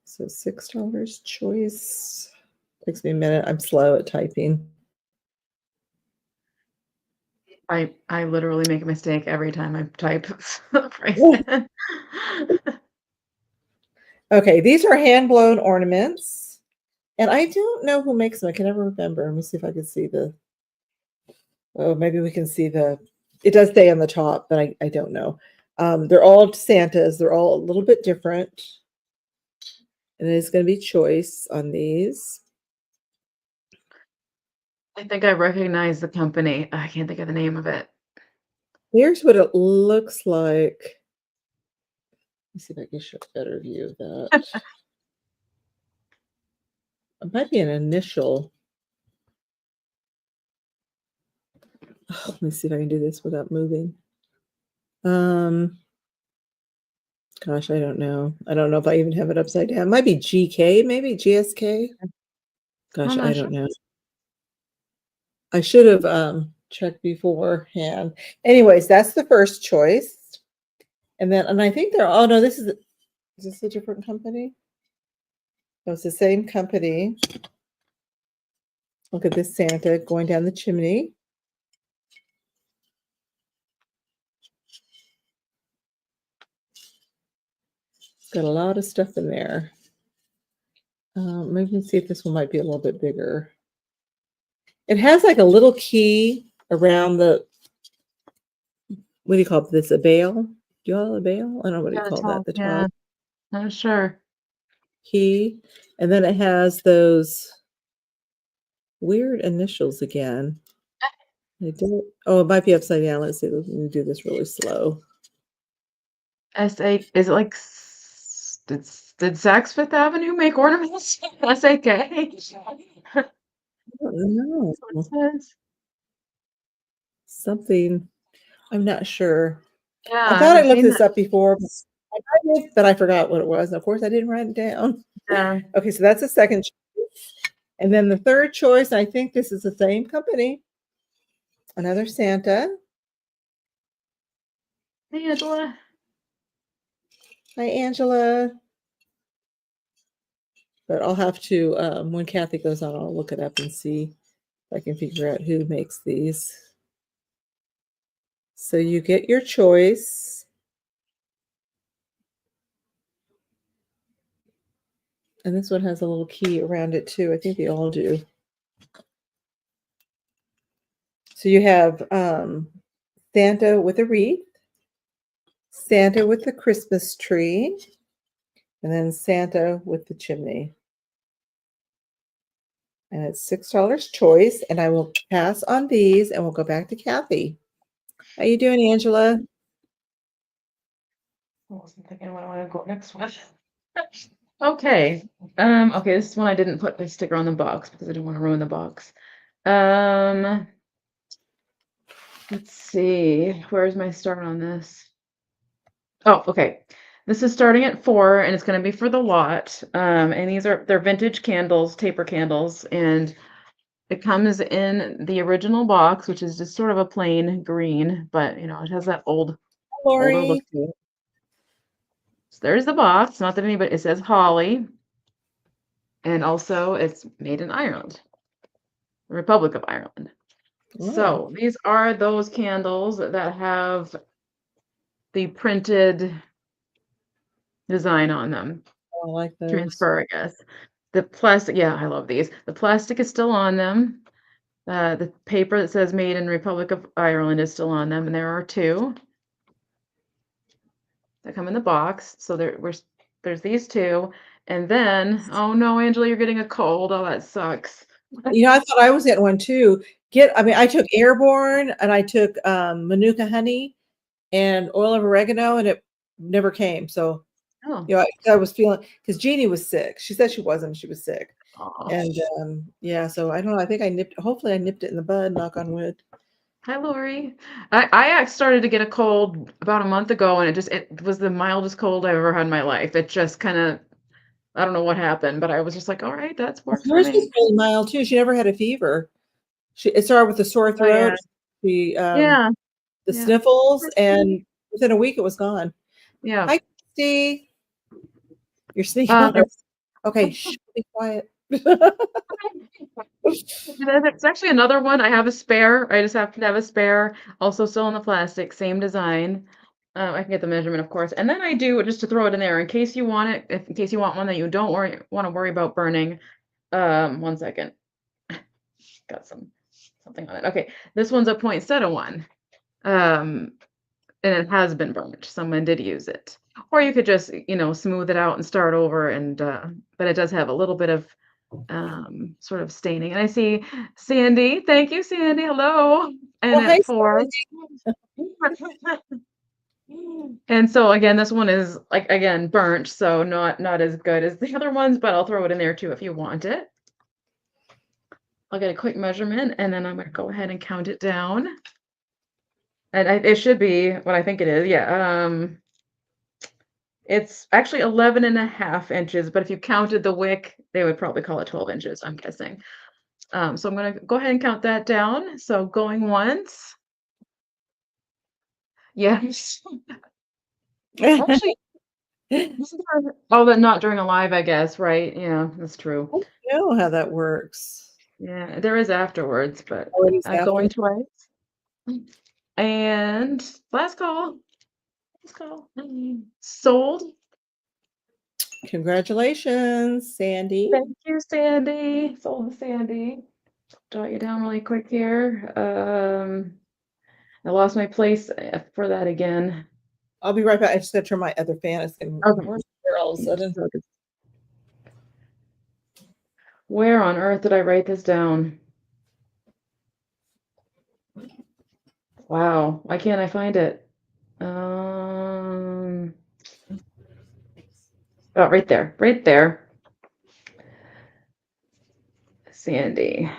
[SPEAKER 1] So $6 choice. Takes me a minute. I'm slow at typing.
[SPEAKER 2] I literally make a mistake every time I type the price in.
[SPEAKER 1] Okay, these are hand-blown ornaments. And I don't know who makes them. I can never remember. Let me see if I can see the. Oh, maybe we can see the. It does say on the top, but I don't know. They're all Santas. They're all a little bit different. And it's going to be choice on these.
[SPEAKER 2] I think I recognize the company. I can't think of the name of it.
[SPEAKER 1] Here's what it looks like. Let me see if I can show a better view of that. It might be an initial. Oh, let me see if I can do this without moving. Gosh, I don't know. I don't know if I even have it upside down. It might be GK, maybe GSK. Gosh,
[SPEAKER 2] I'm
[SPEAKER 1] I
[SPEAKER 2] not
[SPEAKER 1] don't
[SPEAKER 2] sure.
[SPEAKER 1] know. I should have checked beforehand. Anyways, that's the first choice. And I think they're, oh no, is this a different company? No, it's the same company. Look at this Santa going down the chimney. It's got a lot of stuff in there. Maybe we can see if this one might be a little bit bigger. It has like a little key around the, what do you call this? A bail? Do you call it a bail? I don't know what do you
[SPEAKER 2] Yeah, the
[SPEAKER 1] call that.
[SPEAKER 2] top.
[SPEAKER 1] The
[SPEAKER 2] Yeah,
[SPEAKER 1] top
[SPEAKER 2] not sure.
[SPEAKER 1] key. And then it has those weird initials again. I don't. Oh, it might be upside down. Let's see. Let me do this really slow.
[SPEAKER 2] S.A. Is it like did Saks Fifth Avenue make ornaments? S.A.K.
[SPEAKER 1] I don't know.
[SPEAKER 2] That's what it says.
[SPEAKER 1] Something. I'm not sure.
[SPEAKER 2] Yeah,
[SPEAKER 1] I
[SPEAKER 2] I
[SPEAKER 1] thought I
[SPEAKER 2] haven't
[SPEAKER 1] looked
[SPEAKER 2] seen
[SPEAKER 1] this
[SPEAKER 2] that.
[SPEAKER 1] up before, but I forgot what it was. Of course, I didn't write it down.
[SPEAKER 2] Yeah.
[SPEAKER 1] Okay, so that's the second choice. And then the third choice, I think this is the same company. Another Santa.
[SPEAKER 2] Hey, Angela.
[SPEAKER 1] Hi, Angela. But I'll have to, when Cathy goes on, I'll look it up and see if I can figure out who makes these. So you get your choice. And this one has a little key around it too. I think they all do. So you have Santa with a wreath, Santa with the Christmas tree, and then Santa with the chimney. And it's $6 choice. And I will pass on these and we'll go back to Cathy. How you doing, Angela?
[SPEAKER 2] I wasn't thinking what I want to go next with. Okay. Okay, this one I didn't put the sticker on the box because I didn't want to ruin the box. Let's see. Where's my start on this? Oh, okay. This is starting at 4 and it's going to be for the lot. And they're vintage candles, taper candles, and it comes in the original box, which is just sort of a plain green, but it has that older look
[SPEAKER 1] Lori.
[SPEAKER 2] to it. So there's the box. Not that anybody, it says Holly. And also it's made in Ireland, the Republic of Ireland.
[SPEAKER 1] Oh,
[SPEAKER 2] So these are those candles that have the printed design on them.
[SPEAKER 1] I like those.
[SPEAKER 2] Transfer, I guess. The plastic, yeah, I love these. The plastic is still on them. The paper that says "Made in Republic of Ireland" is still on them, and there are 2 that come in the box. So there's these 2, and then oh no, Angela, you're getting a cold. Oh, that sucks.
[SPEAKER 1] I thought I was getting one too. I mean, I took Airborne and I took Manuka honey and oil of oregano, and it never came. So,
[SPEAKER 2] Oh,
[SPEAKER 1] I was feeling because Jeannie was sick. She said she wasn't. She was sick,
[SPEAKER 2] aw.
[SPEAKER 1] and yeah. So I don't know. I think I nipped. Hopefully, I nipped it in the bud. Knock on wood.
[SPEAKER 2] Hi, Lori. I started to get a cold about a month ago, and it was the mildest cold I've ever had in my life. It just kind of I don't know what happened, but I was just like, all right, that's works for
[SPEAKER 1] Hers was
[SPEAKER 2] me.
[SPEAKER 1] really mild too. She never had a fever. It started with a sore
[SPEAKER 2] Oh
[SPEAKER 1] throat.
[SPEAKER 2] yeah,
[SPEAKER 1] She
[SPEAKER 2] yeah,
[SPEAKER 1] the
[SPEAKER 2] yeah.
[SPEAKER 1] sniffles,
[SPEAKER 2] Poor
[SPEAKER 1] and
[SPEAKER 2] thing.
[SPEAKER 1] within a week it was gone.
[SPEAKER 2] Yeah.
[SPEAKER 1] Hi, Christy. You're sneaking on her.
[SPEAKER 2] It's
[SPEAKER 1] Okay, shh, be quiet.
[SPEAKER 2] It's actually another one. I have a spare. I just happen to have a spare. Also still in the plastic, same design. I can get the measurement, of course. And then I do just to throw it in there in case you want it, in case you want one that you don't want to worry about burning. One second. Got something on it. Okay, this one's a poinsettia one. Um, and it has been burnt. Someone did use it. Or you could just, smooth it out and start over and but it does have a little bit of sort of staining. And I see Sandy. Thank you, Sandy. Hello. And
[SPEAKER 1] Oh, hi,
[SPEAKER 2] at 4. And so again, this one is like again burnt, so not as good as the other ones, but I'll throw it in there too if you want it. I'll get a quick measurement and then I'm gonna go ahead and count it down. And it should be what I think it is. Yeah. It's actually 11.5 inches, but if you counted the wick, they would probably call it 12 inches, I'm guessing. So I'm gonna go ahead and count that down. So going once. Yes.
[SPEAKER 1] Sandy.
[SPEAKER 2] Actually, oh, but not during a live, I guess, right? Yeah, that's
[SPEAKER 1] I
[SPEAKER 2] true.
[SPEAKER 1] don't know how that works.
[SPEAKER 2] Yeah, there is afterwards, but
[SPEAKER 1] Oh, it is after.
[SPEAKER 2] going twice. And last call. Last call. Sold.
[SPEAKER 1] Congratulations, Sandy.
[SPEAKER 2] Thank you, Sandy. Sold to Sandy. Jot you down really quick here. I lost my place for that again.
[SPEAKER 1] I'll be right back. I just got to turn my other fan. It's getting
[SPEAKER 2] Okay.
[SPEAKER 1] worse here all of a sudden.
[SPEAKER 2] Where on earth did I write this down? Wow, why can't I find it? Oh, right there, right there. Sandy.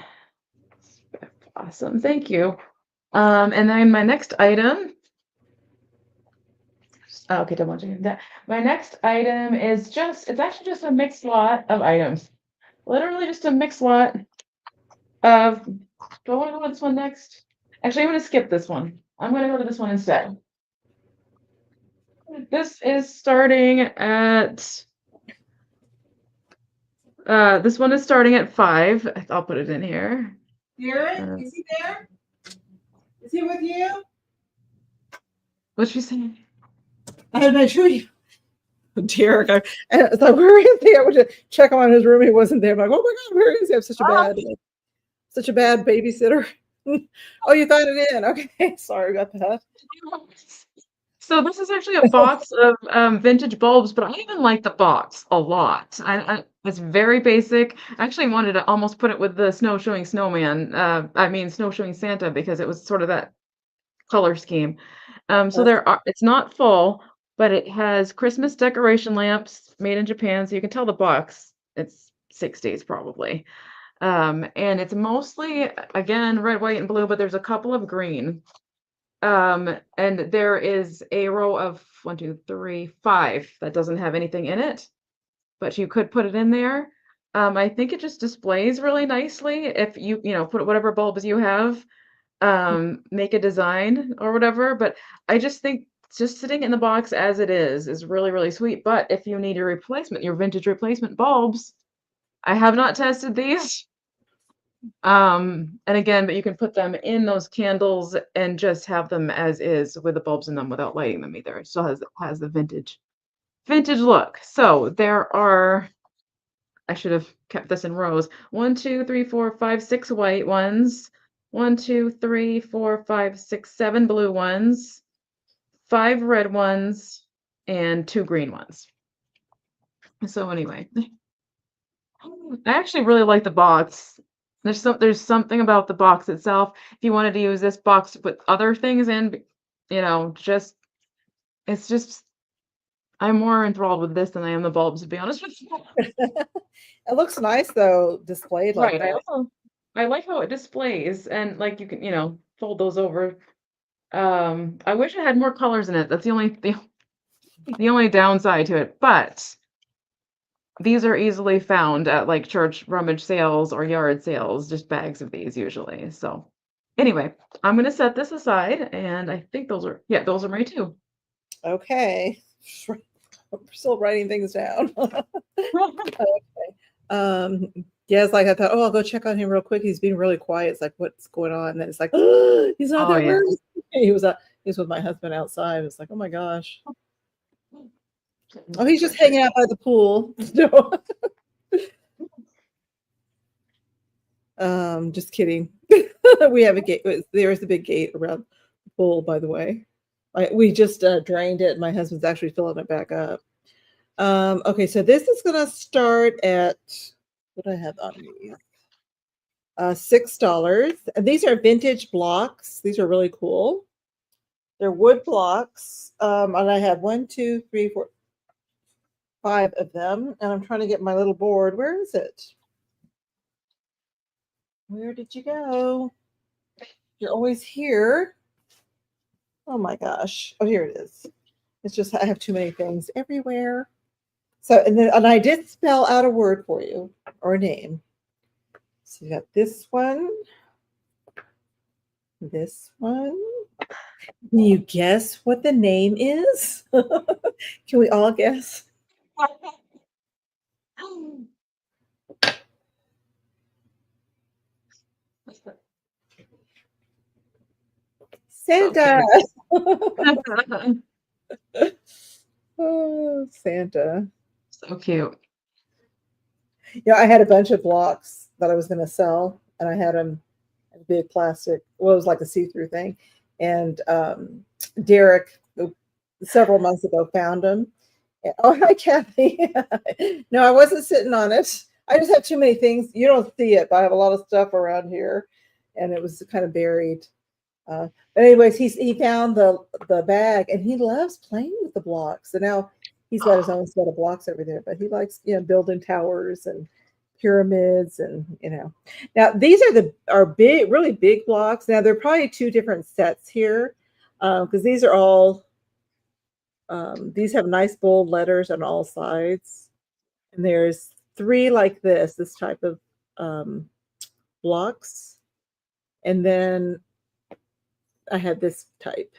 [SPEAKER 2] Awesome, thank you. And then my next item. Oh, okay, don't want to do that. My next item is it's actually just a mixed lot of items. Literally just a mixed lot of, do I want to go to this one next? Actually, I'm going to skip this one. I'm going to go to this one instead. This is starting at, this one is starting at 5. I'll put it in here.
[SPEAKER 1] Garrett, is he there? Is he with you?
[SPEAKER 2] What's she saying?
[SPEAKER 1] I had my tree. Derek, I thought, where is he? I went to check him on his room. He wasn't there. I'm like, oh my God, where is he? I have such a bad babysitter. Oh, you thought it in. Okay. Sorry about that.
[SPEAKER 2] So this is actually a box of vintage bulbs, but I even like the box a lot. It's very basic. I actually wanted to almost put it with the snowshoeing snowman. I mean snowshoeing Santa because it was sort of that color scheme. So it's not full, but it has Christmas decoration lamps made in Japan. So you can tell the box. It's 60s probably. And it's mostly again red, white, and blue, but there's a couple of green. And there is a row of 1, 2, 3, 5 that doesn't have anything in it, but you could put it in there. I think it just displays really nicely if put whatever bulbs you have, make a design or whatever. But I just think just sitting in the box as it is really, really sweet. But if you need your vintage replacement bulbs, I have not tested these. And again, but you can put them in those candles and just have them as is with the bulbs in them without lighting them either. It still has the vintage look. So there are I should have kept this in rows. 1, 2, 3, 4, 5, 6 white ones. 1, 2, 3, 4, 5, 6, 7 blue ones. 5 red ones and 2 green ones. So anyway, I actually really like the box. There's something about the box itself. If you wanted to use this box to put other things in, just it's just I'm more enthralled with this than I am the bulbs, to be honest with you.
[SPEAKER 1] It looks nice though, displayed like
[SPEAKER 2] Right.
[SPEAKER 1] that.
[SPEAKER 2] I like how it displays and like you can, fold those over. I wish it had more colors in it. That's the only downside to it. But these are easily found at like church rummage sales or yard sales, just bags of these usually. So anyway, I'm gonna set this aside and I think those are my two.
[SPEAKER 1] Okay. I'm still writing things down. Yeah, it's like I thought, oh, I'll go check on him real quick. He's being really quiet. It's like, what's going on? And then it's like, oh, he's not
[SPEAKER 2] Oh
[SPEAKER 1] there.
[SPEAKER 2] yeah.
[SPEAKER 1] Where is he? He was with my husband outside. It's like, oh my gosh. Oh, he's just hanging out by the pool. Just kidding. We have a gate. There is a big gate around the pool, by the way. We just drained it. My husband's actually filling it back up. Okay, so this is going to start at, what do I have on these? $6. And these are vintage blocks. These are really cool. They're wood blocks. And I have 1, 2, 3, 4, 5 of them. And I'm trying to get my little board. Where is it? Where did you go? You're always here. Oh my gosh. Oh, here it is. It's just I have too many things everywhere. So and I did spell out a word for you or a name. So you got this one. This one. Can you guess what the name is? Can we all guess? Santa. Oh, Santa.
[SPEAKER 2] So cute.
[SPEAKER 1] Yeah, I had a bunch of blocks that I was going to sell, and I had them in a big plastic. Well, it was like a see-through thing, and Derek, several months ago, found them. Oh, hi, Cathy. No, I wasn't sitting on it. I just have too many things. You don't see it, but I have a lot of stuff around here, and it was kind of buried. But anyways, he found the bag, and he loves playing with the blocks. So now he's got his own set of blocks over there, but he likes building towers and pyramids and Now these are big, really big blocks. Now they're probably two different sets here because these are all these have nice bold letters on all sides, and there's 3 like this type of blocks, and then I had this type,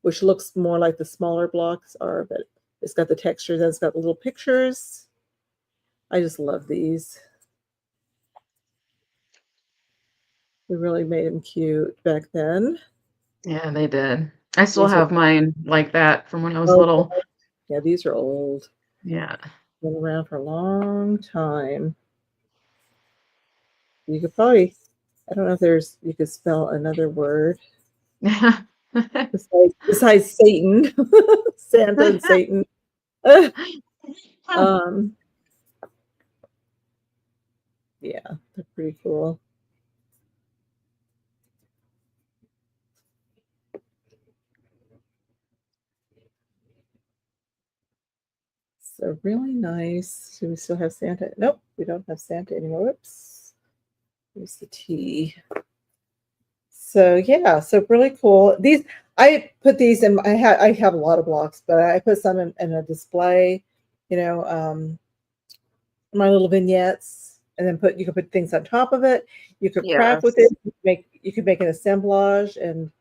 [SPEAKER 1] which looks more like the smaller blocks are, but it's got the textures and it's got the little pictures. I just love these. We really made them cute back then.
[SPEAKER 2] Yeah, they did. I still
[SPEAKER 1] These are,
[SPEAKER 2] have mine like that from when I was
[SPEAKER 1] oh,
[SPEAKER 2] little.
[SPEAKER 1] yeah, these are old.
[SPEAKER 2] Yeah.
[SPEAKER 1] Been around for a long time. You could probably, I don't know if you could spell another word
[SPEAKER 2] Yeah.
[SPEAKER 1] besides Satan, Santa and Satan. um, yeah, they're pretty cool. So really nice. Do we still have Santa? Nope, we don't have Santa anymore. Whoops. Here's the T. So yeah, so really cool. These I put these in. I have a lot of blocks, but I put some in a display. My little vignettes, and then you could put things on top of it. You could craft with it.
[SPEAKER 2] Yes.
[SPEAKER 1] You could make an assemblage and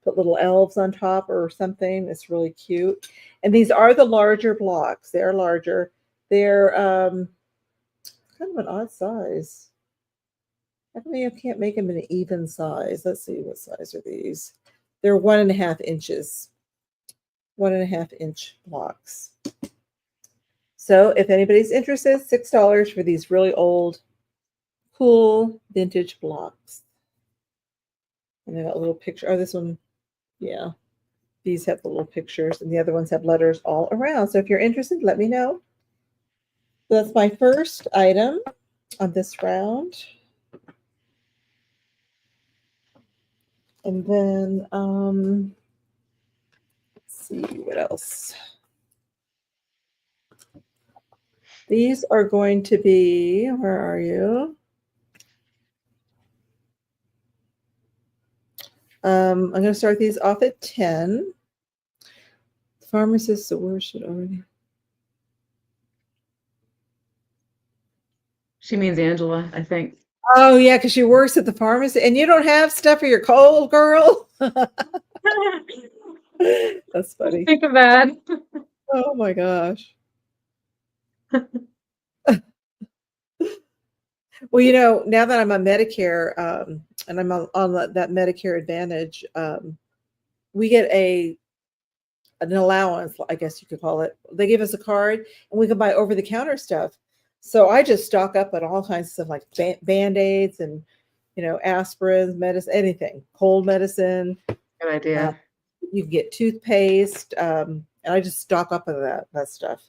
[SPEAKER 1] put little elves on top or something. It's really cute. And these are the larger blocks. They're larger. They're kind of an odd size. I mean, you can't make them an even size. Let's see, what size are these? They're 1.5 inches. 1.5 inch blocks. So if anybody's interested, $6 for these really old, cool vintage blocks. And they got a little picture. Oh, this one, yeah. These have the little pictures, and the other ones have letters all around. So if you're interested, let me know. So that's my first item on this round. And then let's see what else. These are going to be, where are you? I'm going to start these off at 10. The pharmacist, so where should already?
[SPEAKER 2] She means Angela, I think.
[SPEAKER 1] Oh, yeah, because she works at the pharmacy. And you don't have stuff for your cold, girl? That's funny.
[SPEAKER 2] Think of that.
[SPEAKER 1] Oh, my gosh. Well, now that I'm on Medicare and I'm on that Medicare Advantage, we get an allowance, I guess you could call it. They give us a card and we can buy over-the-counter stuff. So I just stock up on all kinds of stuff like Band-Aids and, aspirins, medicine, anything, cold medicine.
[SPEAKER 2] Good idea.
[SPEAKER 1] You can get toothpaste, and I just stock up on that stuff.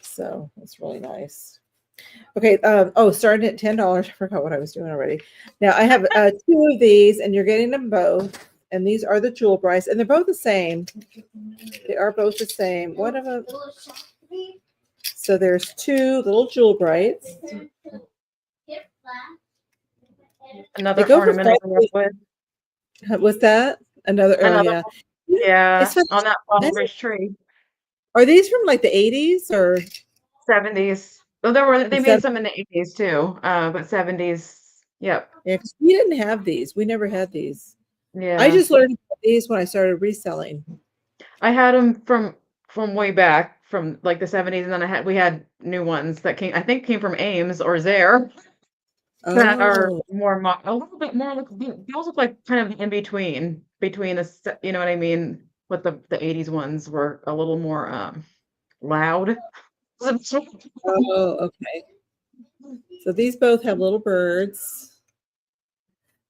[SPEAKER 1] So it's really nice. Okay. Starting at $10. I forgot what I was doing already. Now I have 2 of these, and you're getting them both. And these are the Jewel Brights, and they're both the same. They are both the same. One of them. So there's 2 little Jewel Brights.
[SPEAKER 2] Another
[SPEAKER 1] go for
[SPEAKER 2] ornament I grew up with.
[SPEAKER 1] What's that? Another. Oh
[SPEAKER 2] Another
[SPEAKER 1] yeah.
[SPEAKER 2] Yeah, on that Walrus tree.
[SPEAKER 1] Are these from like the 80s or
[SPEAKER 2] 70s? Well, they made some in the 80s too, but 70s. Yep.
[SPEAKER 1] Yeah, because we didn't have these. We never had these.
[SPEAKER 2] Yeah.
[SPEAKER 1] I just learned about these when I started reselling.
[SPEAKER 2] I had them from way back from like the 70s, and then we had new ones that came from Ames or Zare that are
[SPEAKER 1] Oh,
[SPEAKER 2] a little bit more like those look like kind of in between the you know what I mean? But the 80s ones were a little more loud.
[SPEAKER 1] oh, okay. So these both have little birds.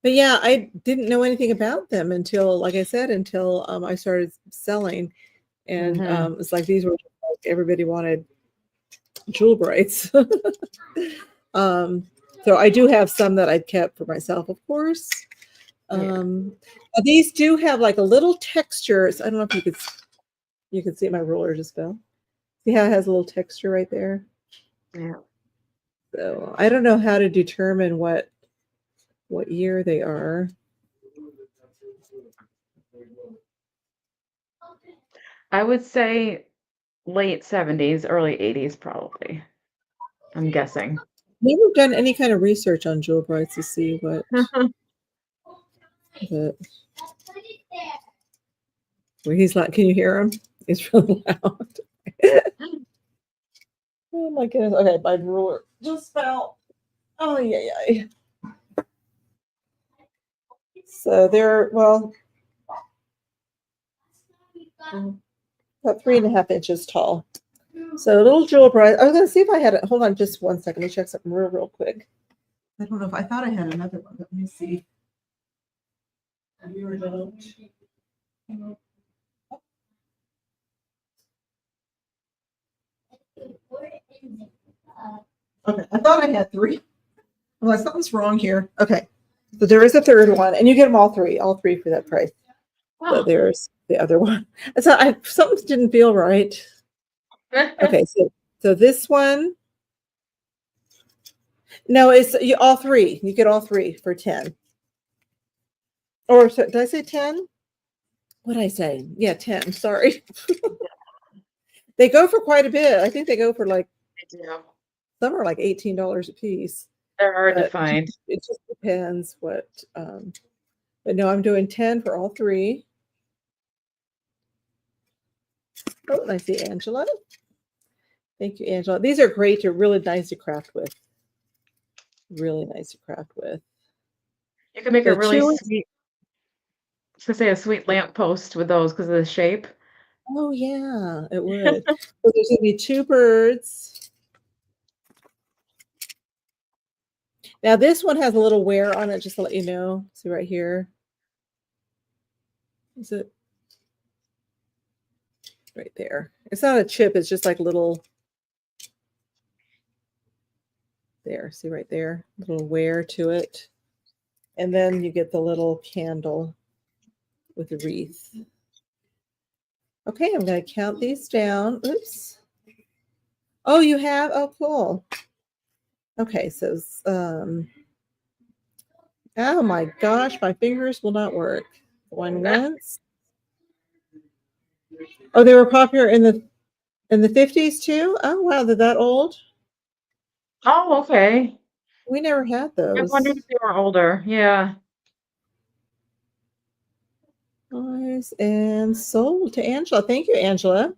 [SPEAKER 1] But yeah, I didn't know anything about them until, like I said, I started selling. And it's like these were like everybody wanted Jewel Brights. So I do have some that I've kept for myself, of course. These do have like a little texture. So I don't know if you can see my ruler just fell. See how it has a little texture right there?
[SPEAKER 2] Yeah.
[SPEAKER 1] So I don't know how to determine what year they are.
[SPEAKER 2] I would say late 70s, early 80s, probably. I'm guessing.
[SPEAKER 1] Never done any kind of research on Jewel Brights to see what. But well, he's like, can you hear him? He's really loud. Oh my goodness. Okay, my ruler just fell. Oh yeah. So they're about 3.5 inches tall. So little Jewel Bright. I was gonna see if I had it. Hold on just one second. Let me check something real quick. I don't know if I thought I had another one, but let me see. Okay, I thought I had 3. Well, something's wrong here. Okay, so there is a third one, and you get them all three for that price. So there's the other one. Something didn't feel right. Okay, so this one. No, it's all 3. You get all 3 for 10. Or did I say 10? What did I say? Yeah, 10. Sorry. They go for quite a bit. I think they go for like. Some are like $18 a piece.
[SPEAKER 2] They're hard to find.
[SPEAKER 1] It just depends what. But no, I'm doing 10 for all 3. Oh, and I see Angela. Thank you, Angela. These are great. They're really nice to craft with. Really nice to craft with.
[SPEAKER 2] You can make a really sweet. I was gonna say a sweet lamp post with those because of the shape.
[SPEAKER 1] Oh yeah, it would. So there's gonna be two birds. Now this one has a little wear on it, just to let you know. See right here. Is it right there? It's not a chip, it's just like little there. See right there? Little wear to it. And then you get the little candle with the wreath. Okay, I'm gonna count these down. Oops. Oh, you have? Oh, cool. Okay, so oh my gosh, my fingers will not work. Going once. Oh, they were popular in the 50s too? Oh wow, they're that old?
[SPEAKER 2] Oh, okay.
[SPEAKER 1] We never had
[SPEAKER 2] I wondered
[SPEAKER 1] those.
[SPEAKER 2] if they were older. Yeah.
[SPEAKER 1] Nice and sold to Angela. Thank you, Angela.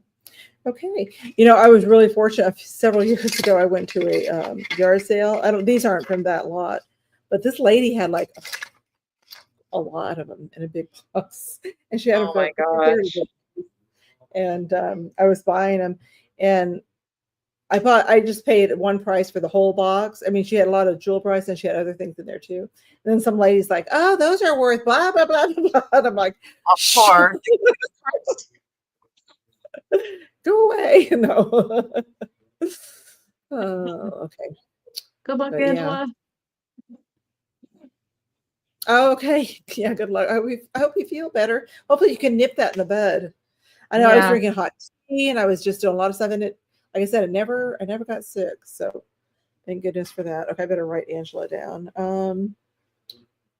[SPEAKER 1] Okay. I was really fortunate. Several years ago, I went to a yard sale. These aren't from that lot, but this lady had like a lot of them in a big box, and she had them
[SPEAKER 2] Oh my
[SPEAKER 1] for 30
[SPEAKER 2] gosh.
[SPEAKER 1] bucks. And I was buying them, and I just paid one price for the whole box. I mean, she had a lot of jewel price, and she had other things in there too. And then some lady's like, "Oh, those are worth blah blah blah blah blah." And I'm like,
[SPEAKER 2] Of
[SPEAKER 1] "Shh,
[SPEAKER 2] course.
[SPEAKER 1] go away!" No. Oh, okay.
[SPEAKER 2] Good luck,
[SPEAKER 1] But yeah.
[SPEAKER 2] Angela.
[SPEAKER 1] Oh, okay. Yeah, good luck. I hope you feel better. Hopefully you can nip that in the bud. I know I was
[SPEAKER 2] Yeah.
[SPEAKER 1] drinking hot tea and I was just doing a lot of stuff in it. Like I said, I never got sick. So thank goodness for that. Okay, I better write Angela down.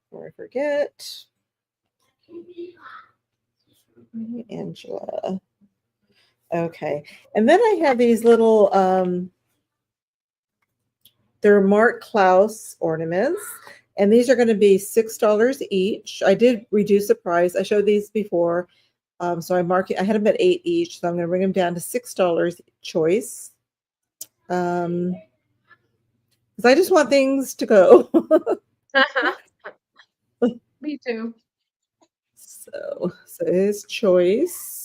[SPEAKER 1] Before I forget. Angela. Okay. And then I have these little they're Mark Klaus ornaments. And these are going to be $6 each. I did reduce the price. I showed these before. So I had them at 8 each. So I'm going to bring them down to $6 choice. Because I just want things to go.
[SPEAKER 2] Me too.
[SPEAKER 1] So it's choice.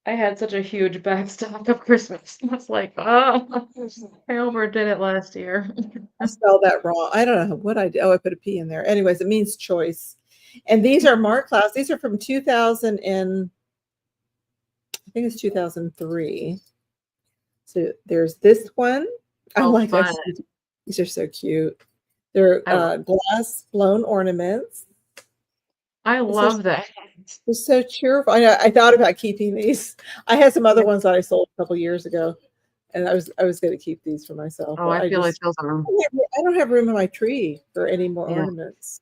[SPEAKER 2] I had such a huge backstock of Christmas. I was like, oh, I overdid it last year.
[SPEAKER 1] I spelled that wrong. I don't know what I did. Oh, I put a P in there. Anyways, it means choice. And these are Mark Klaus. These are from 2000 and I think it's 2003. So there's this one. I'm
[SPEAKER 2] Oh,
[SPEAKER 1] like,
[SPEAKER 2] fun.
[SPEAKER 1] these are so cute. They're
[SPEAKER 2] I love,
[SPEAKER 1] glass blown ornaments.
[SPEAKER 2] I
[SPEAKER 1] These are
[SPEAKER 2] love that.
[SPEAKER 1] they're so cheerful. I thought about keeping these. I had some other
[SPEAKER 2] Yeah.
[SPEAKER 1] ones that I sold a couple years ago, and I was going to keep these for myself,
[SPEAKER 2] Oh,
[SPEAKER 1] but
[SPEAKER 2] I feel like those are,
[SPEAKER 1] I don't have room in my tree for any more
[SPEAKER 2] yeah,
[SPEAKER 1] ornaments.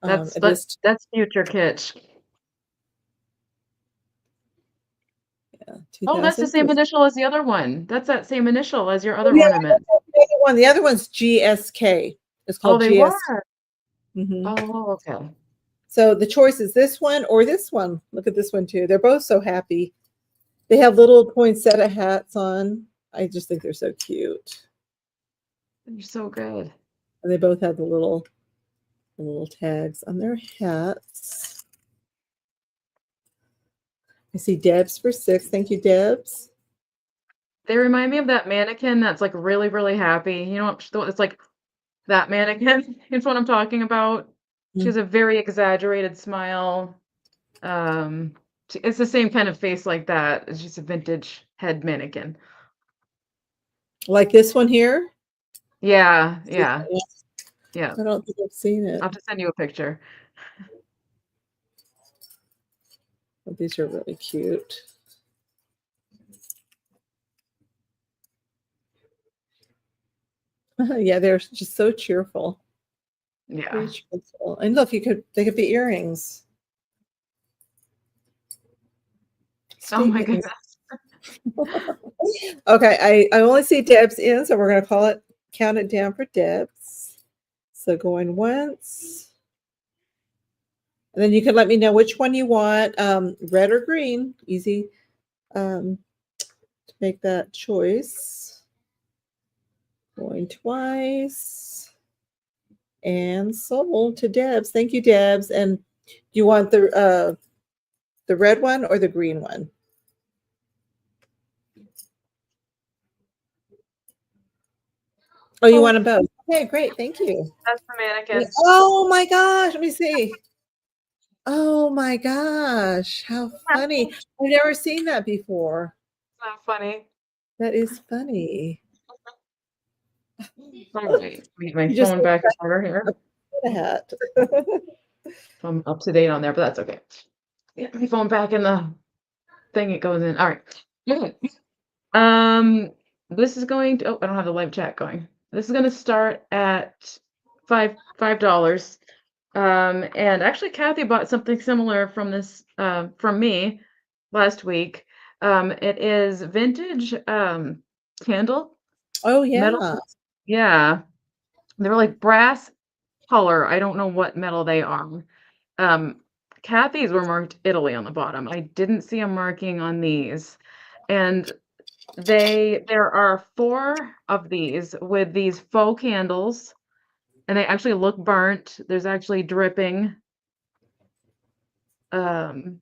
[SPEAKER 2] that's,
[SPEAKER 1] It is
[SPEAKER 2] that's future kitsch. Oh, that's the same
[SPEAKER 1] 2003.
[SPEAKER 2] initial as the other one. That's that same initial as your
[SPEAKER 1] Oh,
[SPEAKER 2] other
[SPEAKER 1] yeah, I don't
[SPEAKER 2] ornament.
[SPEAKER 1] have the other one. The other one's GSK. It's
[SPEAKER 2] Oh,
[SPEAKER 1] called
[SPEAKER 2] they were.
[SPEAKER 1] GS. Mhm.
[SPEAKER 2] Oh, okay.
[SPEAKER 1] So the choice is this one or this one. Look at this one too. They're both so happy. They have little poinsettia hats on. I just think they're so cute.
[SPEAKER 2] You're so good.
[SPEAKER 1] And they both have the little tags on their hats. I see Debs for 6. Thank you, Debs.
[SPEAKER 2] They remind me of that mannequin that's like really, really happy. You know, it's like that mannequin. It's what I'm talking about. She
[SPEAKER 1] Mm.
[SPEAKER 2] has a very exaggerated smile. It's the same kind of face like that. It's just a vintage head mannequin.
[SPEAKER 1] Like this one here.
[SPEAKER 2] Yeah, yeah, yeah.
[SPEAKER 1] I don't think I've seen
[SPEAKER 2] I'll
[SPEAKER 1] it.
[SPEAKER 2] have to send you a picture.
[SPEAKER 1] But these are really cute. Yeah, they're just so cheerful. Very
[SPEAKER 2] Yeah.
[SPEAKER 1] cheerful. And look, they could be earrings.
[SPEAKER 2] Oh my
[SPEAKER 1] Speaking.
[SPEAKER 2] goodness.
[SPEAKER 1] Okay, I only see Debs in, so we're gonna count it down for Debs. So going once. And then you can let me know which one you want, red or green. Easy to make that choice. Going twice. And sold to Debs. Thank you, Debs. And you want The red one or the green one? Oh, you want them both? Okay, great. Thank you.
[SPEAKER 2] That's the mannequin.
[SPEAKER 1] Oh my gosh. Let me see. Oh my gosh. How funny. I've never seen that before.
[SPEAKER 2] So funny.
[SPEAKER 1] That is funny.
[SPEAKER 2] Wait, my
[SPEAKER 1] You just
[SPEAKER 2] phone back in order here.
[SPEAKER 1] a hat.
[SPEAKER 2] So I'm up to date on there, but that's okay. Get my phone back in the thing it goes in. All right. Okay. This is going to, oh, I don't have the live chat going. This is going to start at $5. And actually Kathy bought something similar from this from me last week. It is vintage candle
[SPEAKER 1] Oh
[SPEAKER 2] metal.
[SPEAKER 1] yeah.
[SPEAKER 2] Yeah. They're like brass color. I don't know what metal they are. Kathy's were marked Italy on the bottom. I didn't see a marking on these. And there are 4 of these with these faux candles, and they actually look burnt. There's actually dripping, um,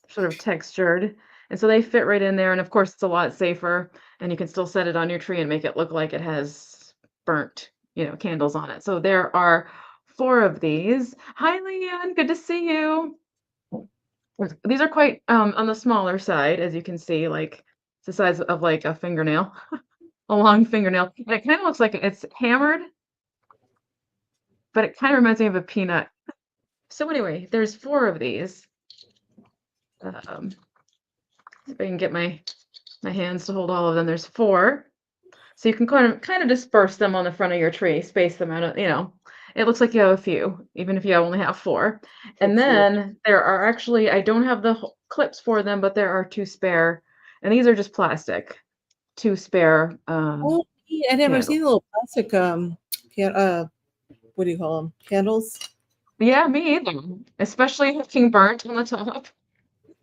[SPEAKER 2] sort of textured, and so they fit right in there, and of course, it's a lot safer, and you can still set it on your tree and make it look like it has burnt, candles on it. So there are 4 of these. Hi, Leanne, good to see you. These are quite, on the smaller side, as you can see, like, it's the size of, like, a fingernail. A long fingernail, and it kinda looks like it's hammered, but it kinda reminds me of a peanut. So anyway, there's 4 of these. See if I can get my hands to hold all of them. There's 4. So you can kind of disperse them on the front of your tree, space them out, it looks like you have a few, even if you only have 4.
[SPEAKER 1] So
[SPEAKER 2] And
[SPEAKER 1] cute.
[SPEAKER 2] then there are actually, I don't have the clips for them, but there are 2 spare, and these are just plastic, 2 spare,
[SPEAKER 1] Oh, neat. I never
[SPEAKER 2] candles.
[SPEAKER 1] seen the little plastic what do you call them? Candles.
[SPEAKER 2] Yeah, me either, especially looking burnt on the top.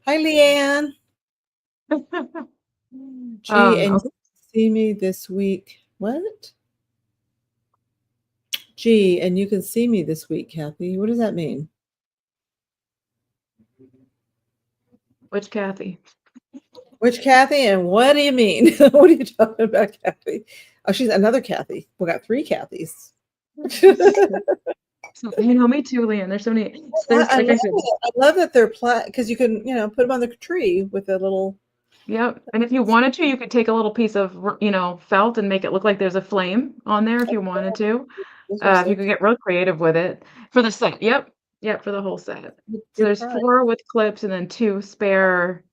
[SPEAKER 1] Hi, Leanne. Gee, and
[SPEAKER 2] Okay.
[SPEAKER 1] you see me this week. What? Gee, and you can see me this week, Kathy. What does that mean?
[SPEAKER 2] Which Kathy?
[SPEAKER 1] Which Kathy and what do you mean? What are you talking about, Kathy? Oh, she's another Kathy. We got 3 Kathys.
[SPEAKER 2] So, me too, Leanne. There's so many. So there's,
[SPEAKER 1] I
[SPEAKER 2] like I
[SPEAKER 1] love
[SPEAKER 2] said,
[SPEAKER 1] it. I love that they're because you can, put them on the tree with a little.
[SPEAKER 2] yep. And if you wanted to, you could take a little piece of, felt and make it look like there's a flame on there if you wanted to.
[SPEAKER 1] Those are
[SPEAKER 2] If you
[SPEAKER 1] so
[SPEAKER 2] could
[SPEAKER 1] cute.
[SPEAKER 2] get real creative with it for the set. Yep. Yep. For the whole set. So
[SPEAKER 1] Good
[SPEAKER 2] there's
[SPEAKER 1] price.
[SPEAKER 2] 4 with clips and then 2 spare.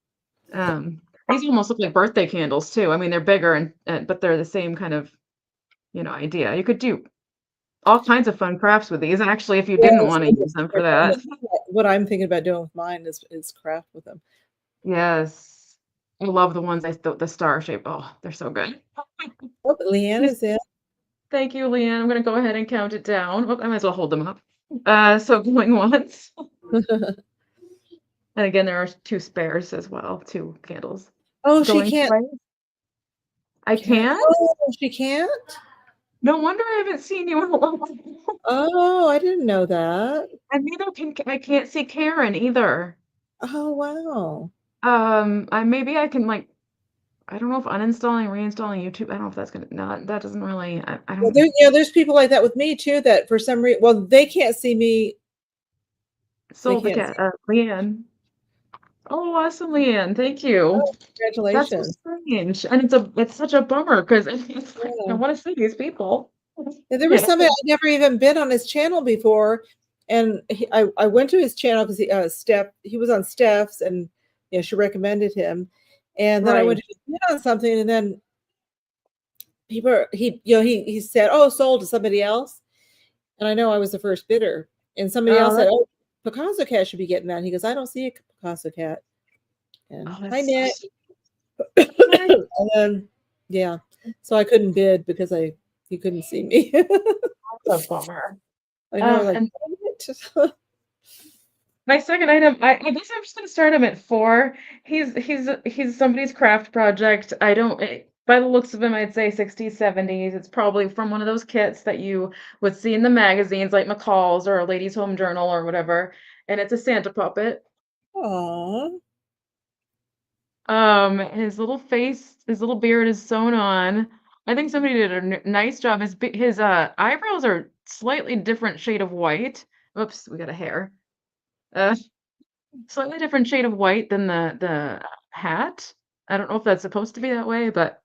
[SPEAKER 2] These almost look like birthday candles too. I mean, they're bigger and but they're the same kind of, idea. You could do all kinds of fun crafts with these, actually, if you didn't
[SPEAKER 1] Yes,
[SPEAKER 2] want to use them for that.
[SPEAKER 1] what I'm thinking about doing with mine is craft with them.
[SPEAKER 2] Yes. I love the ones the star shape. Oh, they're so good.
[SPEAKER 1] Oh, Leanne
[SPEAKER 2] Just
[SPEAKER 1] is in.
[SPEAKER 2] thank you, Leanne. I'm gonna go ahead and count it down. Oh, I might as well hold them up. So going once. And again, there are 2 spares as well, 2 candles.
[SPEAKER 1] Oh, she
[SPEAKER 2] Going
[SPEAKER 1] can't.
[SPEAKER 2] twice. I can't?
[SPEAKER 1] Oh, she can't.
[SPEAKER 2] No wonder I haven't seen you in a while.
[SPEAKER 1] Oh, I didn't know that.
[SPEAKER 2] And neither can I can't see Karen either.
[SPEAKER 1] Oh, wow.
[SPEAKER 2] Maybe I can, like, I don't know if uninstalling, reinstalling YouTube, I don't know if that's gonna no, that doesn't really I
[SPEAKER 1] Well,
[SPEAKER 2] don't
[SPEAKER 1] there's people like that with me too. That for some reason, well, they can't see me. They
[SPEAKER 2] sold the
[SPEAKER 1] can't
[SPEAKER 2] cat
[SPEAKER 1] see.
[SPEAKER 2] Leanne. Oh, awesome, Leanne. Thank you.
[SPEAKER 1] Oh,
[SPEAKER 2] That's so
[SPEAKER 1] congratulations.
[SPEAKER 2] strange. And it's such a bummer because it's like I
[SPEAKER 1] Yeah.
[SPEAKER 2] want to see these people.
[SPEAKER 1] And there was
[SPEAKER 2] Yeah.
[SPEAKER 1] somebody I'd never even been on his channel before, and I went to his channel because he was on Steph's, and she recommended him, and then I
[SPEAKER 2] Right.
[SPEAKER 1] went to bid on something, and then he said, "Oh, sold to somebody else," and I know I was the first bidder, and somebody else said,
[SPEAKER 2] That's
[SPEAKER 1] "Oh, Picasso Cat should be getting that." He goes, "I don't see a Picasso Cat." And hi,
[SPEAKER 2] that's so
[SPEAKER 1] Nick.
[SPEAKER 2] sweet.
[SPEAKER 1] And then yeah, so I couldn't bid because he couldn't see me.
[SPEAKER 2] That's a bummer.
[SPEAKER 1] I know, like,
[SPEAKER 2] And
[SPEAKER 1] dang it.
[SPEAKER 2] my second item, I guess I'm just gonna start him at 4. He's somebody's craft project. I don't by the looks of him, I'd say 60s, 70s. It's probably from one of those kits that you would see in the magazines like McCall's or a Ladies' Home Journal or whatever. And it's a Santa puppet.
[SPEAKER 1] Aw.
[SPEAKER 2] His little face, his little beard is sewn on. I think somebody did a nice job. His eyebrows are slightly different shade of white. Oops, we got a hair. Uh, Slightly different shade of white than the hat. I don't know if that's supposed to be that way, but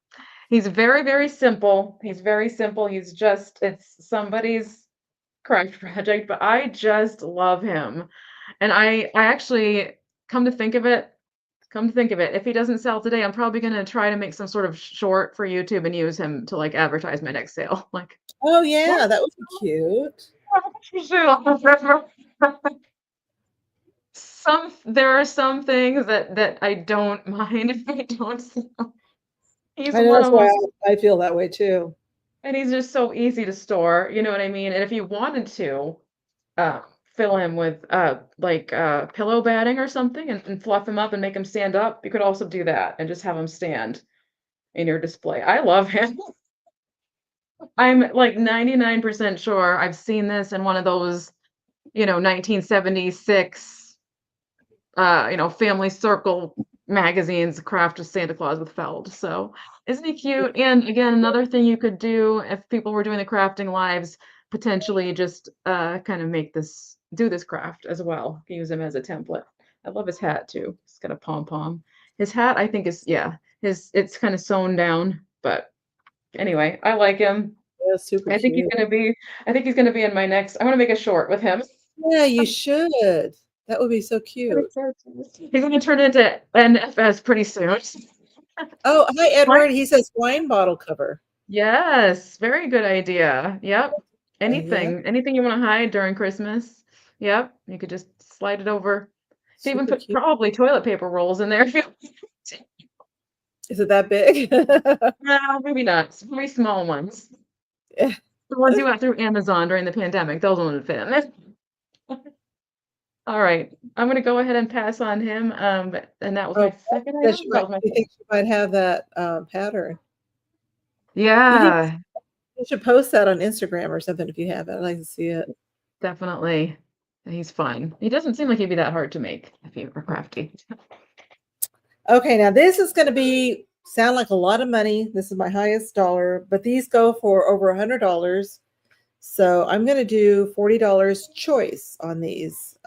[SPEAKER 2] he's very, very simple. He's very simple. He's just it's somebody's craft project, but I just love him. And I actually come to think of it, if he doesn't sell today, I'm probably gonna try to make some sort of short for YouTube and use him to like advertise my next sale. Like,
[SPEAKER 1] Oh
[SPEAKER 2] what?
[SPEAKER 1] yeah, that would be cute.
[SPEAKER 2] There are some things that I don't mind if I don't sell. He's
[SPEAKER 1] I know
[SPEAKER 2] one
[SPEAKER 1] that's
[SPEAKER 2] of
[SPEAKER 1] why
[SPEAKER 2] them.
[SPEAKER 1] I feel that way too.
[SPEAKER 2] And he's just so easy to store, you know what I mean? And if you wanted to, uh, fill him with, pillow batting or something and fluff him up and make him stand up, you could also do that and just have him stand in your display. I love him. I'm, like, 99% sure I've seen this in one of those, 1976, family circle magazines, Craft of Santa Claus with Feld. So, isn't he cute? And again, another thing you could do if people were doing the crafting lives, potentially just kind of do this craft as well. Use him as a template. I love his hat too. He's got a pom pom. His hat, I think, is yeah. It's kind of sewn down, but anyway, I like him.
[SPEAKER 1] Yeah, super
[SPEAKER 2] I think he's
[SPEAKER 1] cute.
[SPEAKER 2] gonna be. I think he's gonna be in my next. I want to make a short with him.
[SPEAKER 1] Yeah, you should. That would be so
[SPEAKER 2] I'm
[SPEAKER 1] cute.
[SPEAKER 2] excited. He's gonna turn into NFS pretty soon.
[SPEAKER 1] Oh, hi,
[SPEAKER 2] What?
[SPEAKER 1] Edward. He says wine bottle cover.
[SPEAKER 2] Yes, very good idea. Yep.
[SPEAKER 1] Yeah,
[SPEAKER 2] Anything you want to hide during Christmas. Yep. You could just slide it over. You could even
[SPEAKER 1] super
[SPEAKER 2] put
[SPEAKER 1] cute.
[SPEAKER 2] probably toilet paper rolls in there if you.
[SPEAKER 1] Is it that big?
[SPEAKER 2] No, maybe not. Very small ones.
[SPEAKER 1] Yeah.
[SPEAKER 2] The ones you got through Amazon during the pandemic. Those ones would fit in there. All right. I'm gonna go ahead and pass on him. And that was
[SPEAKER 1] Oh,
[SPEAKER 2] my second
[SPEAKER 1] that
[SPEAKER 2] item.
[SPEAKER 1] she
[SPEAKER 2] That
[SPEAKER 1] might,
[SPEAKER 2] was my
[SPEAKER 1] you think she might have that pattern? You think
[SPEAKER 2] yeah,
[SPEAKER 1] you should post that on Instagram or something if you have it? I'd like to see it.
[SPEAKER 2] definitely. He's fun. He doesn't seem like he'd be that hard to make if you were crafty.
[SPEAKER 1] Okay, now this is going to be sound like a lot of money. This is my highest dollar, but these go for over $100. So I'm going to do $40 choice on these.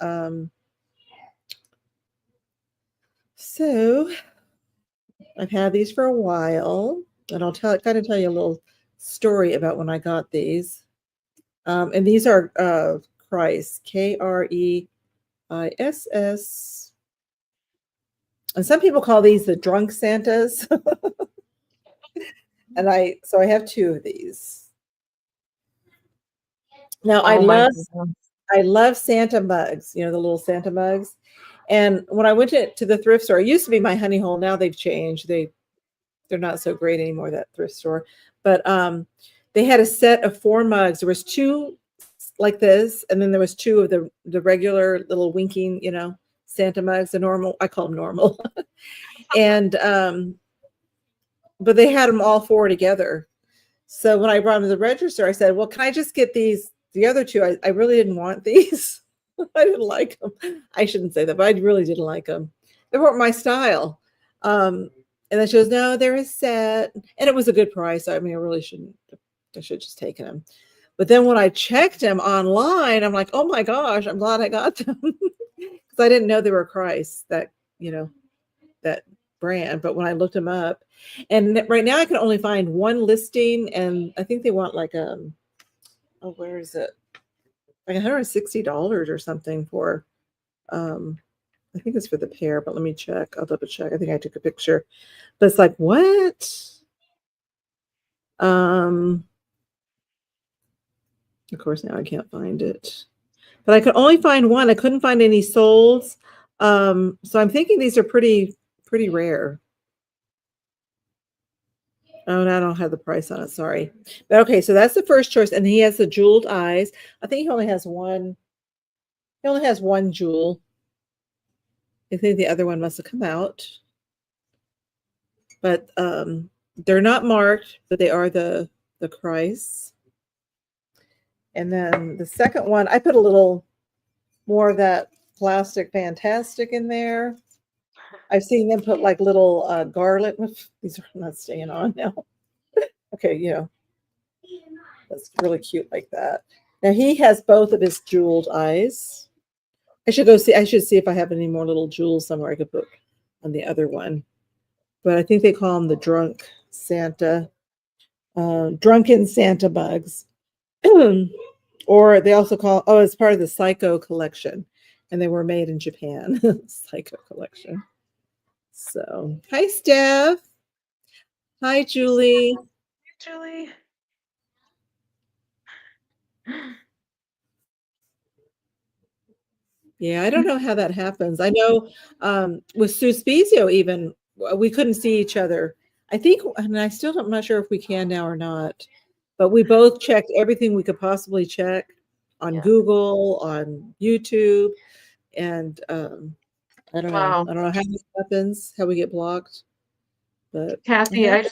[SPEAKER 1] So I've had these for a while, and I'll kind of tell you a little story about when I got these. And these are Kreis, Kreiss. And some people call these the drunk Santas. And I have two of these. Now
[SPEAKER 2] Oh my goodness.
[SPEAKER 1] I love Santa mugs, the little Santa mugs. And when I went to the thrift store, it used to be my honey hole. Now they've changed. They're not so great anymore, that thrift store. But they had a set of 4 mugs. There was 2 like this, and then there was 2 of the regular little winking, Santa mugs, the normal. I call them normal. And but they had them all 4 together. So when I brought them to the register, I said, "Well, can I just get the other 2? I really didn't want these. I didn't like them. I shouldn't say that, but I really didn't like them. They weren't my style." And then she goes, "No, they're a set," and it was a good price. I mean, I really shouldn't. I should have just taken them. But then when I checked them online, I'm like, "Oh my gosh, I'm glad I got them," because I didn't know they were Christ, you know that brand. But when I looked them up, and right now I can only find one listing, and I think they want like oh, where is it? Like $160 or something for I think it's for the pair, but let me check. I'll double check. I think I took a picture. But it's like, what? Um, of course now I can't find it. But I could only find one. I couldn't find any solds. So I'm thinking these are pretty rare. Oh, no, I don't have the price on it. Sorry. But okay, so that's the first choice. And he has the jeweled eyes. I think he only has one. He only has one jewel. I think the other one must have come out. But they're not marked, but they are the Christ. And then the second one, I put a little more of that plastic fantastic in there. I've seen them put like little garland. These are not staying on now. Okay, that's really cute like that. Now he has both of his jeweled eyes. I should go see. I should see if I have any more little jewels somewhere I could put on the other one. But I think they call him the drunk Santa, drunken Santa bugs, or they also call. Oh, it's part of the Psycho collection, and they were made in Japan. Psycho collection. So, hi, Steph. Hi, Julie.
[SPEAKER 2] Julie.
[SPEAKER 1] Yeah, I don't know how that happens. I know with Suspizio, even we couldn't see each other. I think, and I still don't, I'm not sure if we can now or not, but we both checked everything we could possibly check on
[SPEAKER 2] Yeah.
[SPEAKER 1] Google, on YouTube, and I don't know.
[SPEAKER 2] Wow.
[SPEAKER 1] I don't know how this happens, how we get blocked, but it
[SPEAKER 2] Cathy,
[SPEAKER 1] happens.
[SPEAKER 2] I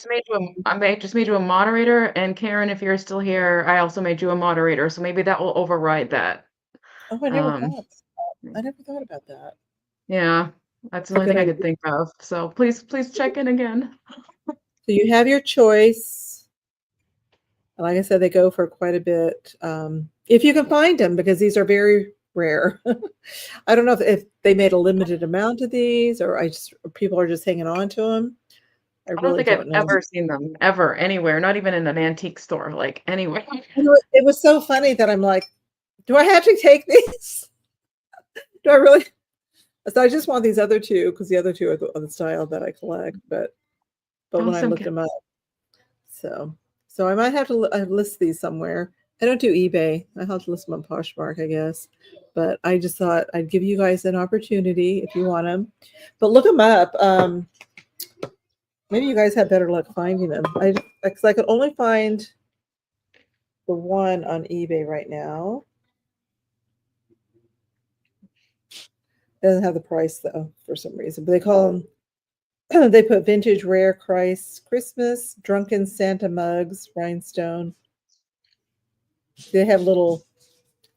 [SPEAKER 2] just made you a moderator, and Karen, if you're still here, I also made you a moderator, so maybe that will override that.
[SPEAKER 1] Oh,
[SPEAKER 2] Um,
[SPEAKER 1] I never thought about that.
[SPEAKER 2] yeah, that's the
[SPEAKER 1] A
[SPEAKER 2] only
[SPEAKER 1] good
[SPEAKER 2] thing I could
[SPEAKER 1] idea.
[SPEAKER 2] think of. So please check in again.
[SPEAKER 1] So you have your choice. Like I said, they go for quite a bit. If you can find them, because these are very rare. I don't know if they made a limited amount of these, or people are just hanging on to them. I
[SPEAKER 2] I don't
[SPEAKER 1] really
[SPEAKER 2] think I've
[SPEAKER 1] don't know.
[SPEAKER 2] ever seen them, ever, anywhere, not even in an antique store, like, anywhere.
[SPEAKER 1] It was so funny that I'm like, do I have to take these? Do I really? So I just want these other two because the other two are the style that I collect. But when I
[SPEAKER 2] Awesome.
[SPEAKER 1] looked them up, so I might have to list these somewhere. I don't do eBay. I have to list them on Poshmark, I guess. But I just thought I'd give you guys an opportunity if you want them. But look them up. Maybe you guys have better luck finding them. Because I could only find the one on eBay right now. It doesn't have the price though for some reason. But they call them. They put vintage rare Christmas drunken Santa mugs rhinestone. They have little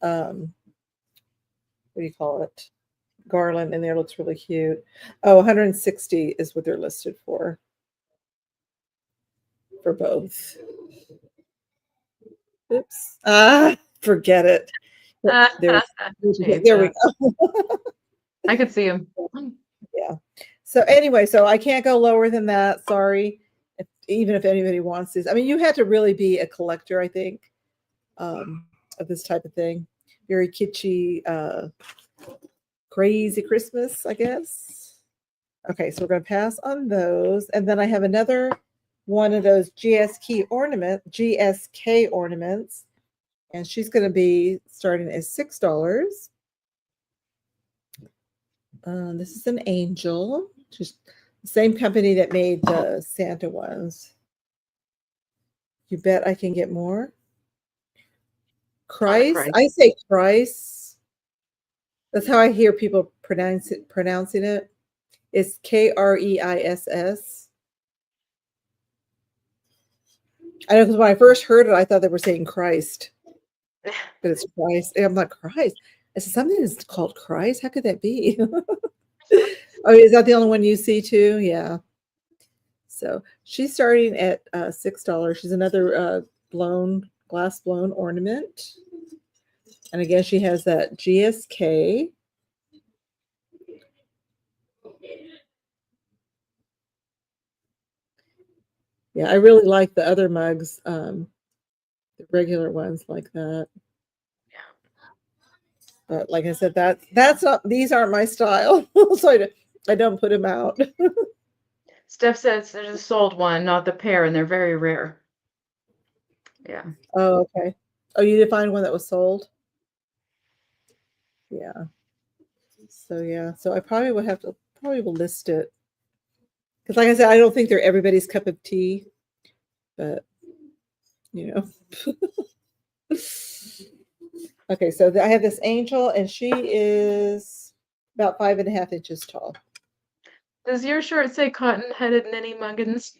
[SPEAKER 1] what do you call it? Garland in there. Looks really cute. Oh, 160 is what they're listed for both. Oops. Forget it. There, there we go.
[SPEAKER 2] I could see him.
[SPEAKER 1] Yeah. So anyway, so I can't go lower than that. Sorry. Even if anybody wants this. I mean, you had to really be a collector, I think, of this type of thing. Very kitschy, crazy Christmas, I guess. Okay, so we're going to pass on those. And then I have another one of those GSK ornaments. And she's going to be starting at $6. This is an angel. Just the same company that made the Santa ones. You bet I can get more. Christ. I say Christ. That's how I hear people pronouncing it. It's Kreiss. I know because when I first heard it, I thought they were saying Christ, but it's Christ. I'm not Christ. I said something is called Christ. How could that be? Oh, is that the only one you see too? Yeah. So she's starting at $6. She's another glass blown ornament, and again she has that GSK. Yeah, I really like the other mugs, the regular ones like that. But like I said, that's not, these aren't my style, so I don't put them out.
[SPEAKER 2] Steph says there's a sold one, not the pair, and they're very rare. Yeah.
[SPEAKER 1] Oh, okay. Oh, you did find one that was sold? Yeah. So I probably will list it. Because like I said, I don't think they're everybody's cup of tea, but you know. Okay, so I have this angel, and she is about 5.5 inches tall.
[SPEAKER 2] Does your shirt say cotton-headed Ninny Muggins?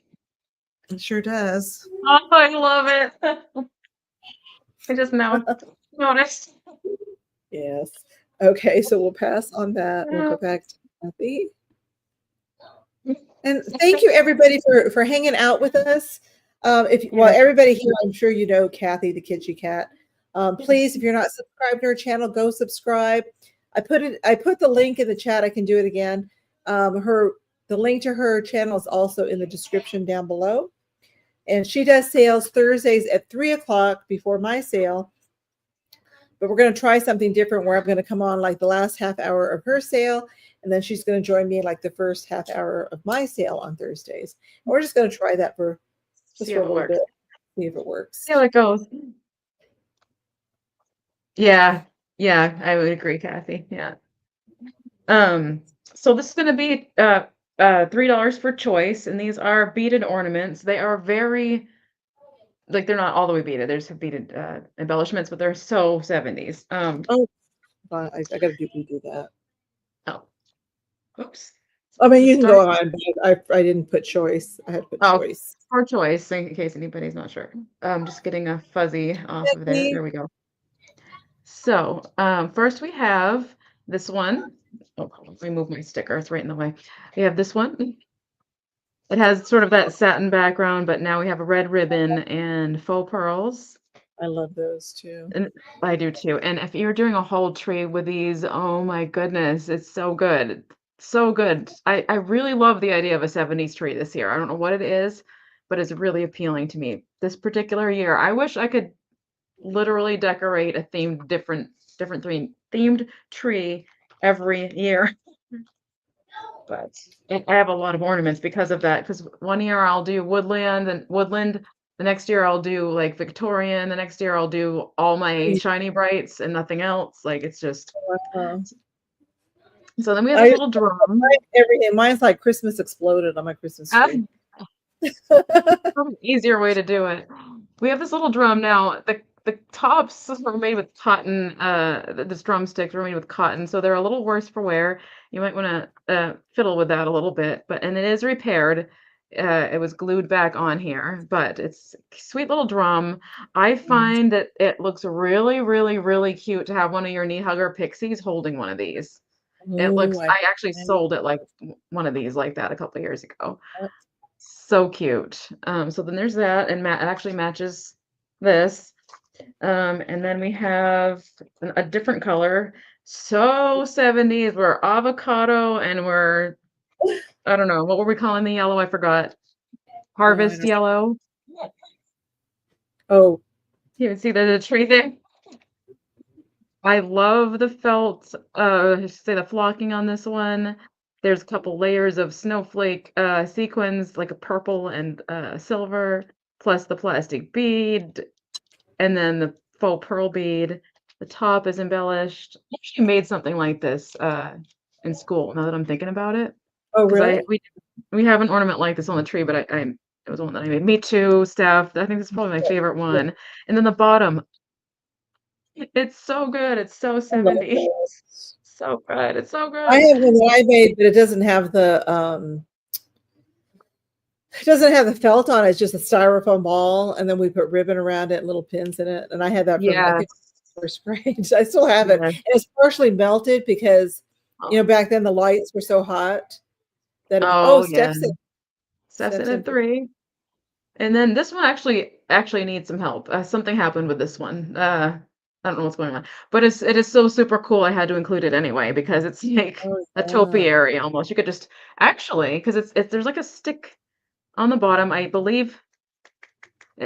[SPEAKER 1] It sure does.
[SPEAKER 2] Oh, I love it. I just now noticed.
[SPEAKER 1] Yes. Okay, so we'll pass on that. We'll
[SPEAKER 2] Yeah.
[SPEAKER 1] go back to Cathy. And thank you everybody for hanging out with us.
[SPEAKER 2] Yeah.
[SPEAKER 1] Everybody here, I'm sure you know Cathy the Kitschy cat. Please, if you're not subscribed to her channel, go subscribe. I put the link in the chat. I can do it again. The link to her channel is also in the description down below. And she does sales Thursdays at 3 o'clock before my sale. But we're going to try something different where I'm going to come on like the last half hour of her sale, and then she's going to join me like the first half hour of my sale on Thursdays. And we're just going to try that for just
[SPEAKER 2] See
[SPEAKER 1] for
[SPEAKER 2] how
[SPEAKER 1] a
[SPEAKER 2] it
[SPEAKER 1] little
[SPEAKER 2] works.
[SPEAKER 1] bit, see if it works.
[SPEAKER 2] See how it goes. Yeah. Yeah, I would agree, Kathy. Yeah. So this is going to be $3 for choice, and these are beaded ornaments. They are very like they're not all the way beaded. There's some beaded embellishments, but they're so 70s.
[SPEAKER 1] Oh, I got to redo that.
[SPEAKER 2] Oh, oops.
[SPEAKER 1] I mean,
[SPEAKER 2] The
[SPEAKER 1] you can
[SPEAKER 2] start.
[SPEAKER 1] go on, but I didn't put choice. I had to put
[SPEAKER 2] Oh,
[SPEAKER 1] choice.
[SPEAKER 2] for choice, in case anybody's not sure. Just getting a fuzzy off of there.
[SPEAKER 1] Becky,
[SPEAKER 2] There we go. So, first we have this one. Oh, hold on, let me move my sticker. It's right in the way. We have this one. It has sort of that satin background, but now we have a red ribbon and faux pearls.
[SPEAKER 1] I love those too.
[SPEAKER 2] And I do too. And if you're doing a whole tree with these, oh my goodness, it's so good. So good. I really love the idea of a 70s tree this year. I don't know what it is, but it's really appealing to me this particular year. I wish I could literally decorate a different themed tree every year. But I have a lot of ornaments because of that. Because one year I'll do woodland. The next year I'll do like Victorian. The next year I'll do all my shiny brights and nothing else. Like it's just
[SPEAKER 1] Uh,
[SPEAKER 2] so then we have this
[SPEAKER 1] I
[SPEAKER 2] little drum.
[SPEAKER 1] everything. Mine's like Christmas exploded on my Christmas
[SPEAKER 2] Ah,
[SPEAKER 1] tree.
[SPEAKER 2] probably easier way to do it. We have this little drum now. The tops were made with cotton. The drumsticks were made with cotton, so they're a little worse for wear. You might want to fiddle with that a little bit, and it is repaired. It was glued back on here, but it's a sweet little drum. I find that it looks really, really, really cute to have one of your knee hugger pixies holding one of these. It
[SPEAKER 1] Oh,
[SPEAKER 2] looks. I actually sold it like one of these like that a couple years ago. So cute. So then there's that, and it actually matches this. And then we have a different color. So 70s. We're avocado, and I don't know, what were we calling the yellow? I forgot.
[SPEAKER 1] oh, I
[SPEAKER 2] Harvest
[SPEAKER 1] don't.
[SPEAKER 2] yellow.
[SPEAKER 1] Oh,
[SPEAKER 2] You can see there's a tree there. I love the felt, say the flocking on this one. There's a couple layers of snowflake sequins, like a purple and silver, plus the plastic bead, and then the faux pearl bead. The top is embellished. I actually made something like this in school. Now that I'm thinking about it,
[SPEAKER 1] oh,
[SPEAKER 2] because
[SPEAKER 1] really?
[SPEAKER 2] we have an ornament like this on the tree, but it was one that I made. Me too, Steph. I think this is probably my favorite
[SPEAKER 1] Yeah,
[SPEAKER 2] one. And then the bottom, it's so good. It's so
[SPEAKER 1] I love
[SPEAKER 2] 70.
[SPEAKER 1] those.
[SPEAKER 2] So good. It's so
[SPEAKER 1] I
[SPEAKER 2] good.
[SPEAKER 1] have one that I made, but it doesn't have the felt on it. It's just a styrofoam ball, and then we put ribbon around it and little pins in it. And I had that from I
[SPEAKER 2] Yes.
[SPEAKER 1] think first grade. I still have it.
[SPEAKER 2] Yes.
[SPEAKER 1] And it's partially melted because
[SPEAKER 2] Oh,
[SPEAKER 1] back then the lights were so hot that
[SPEAKER 2] oh yeah. Steph's in
[SPEAKER 1] Steps in
[SPEAKER 2] at 3. And then this one actually needs some help. Something happened with this one. I don't know what's going on, but it is so super cool. I had to include it anyway because it's like
[SPEAKER 1] oh
[SPEAKER 2] a
[SPEAKER 1] yeah.
[SPEAKER 2] topiary almost. You could just actually because it's there's like a stick on the bottom, I believe.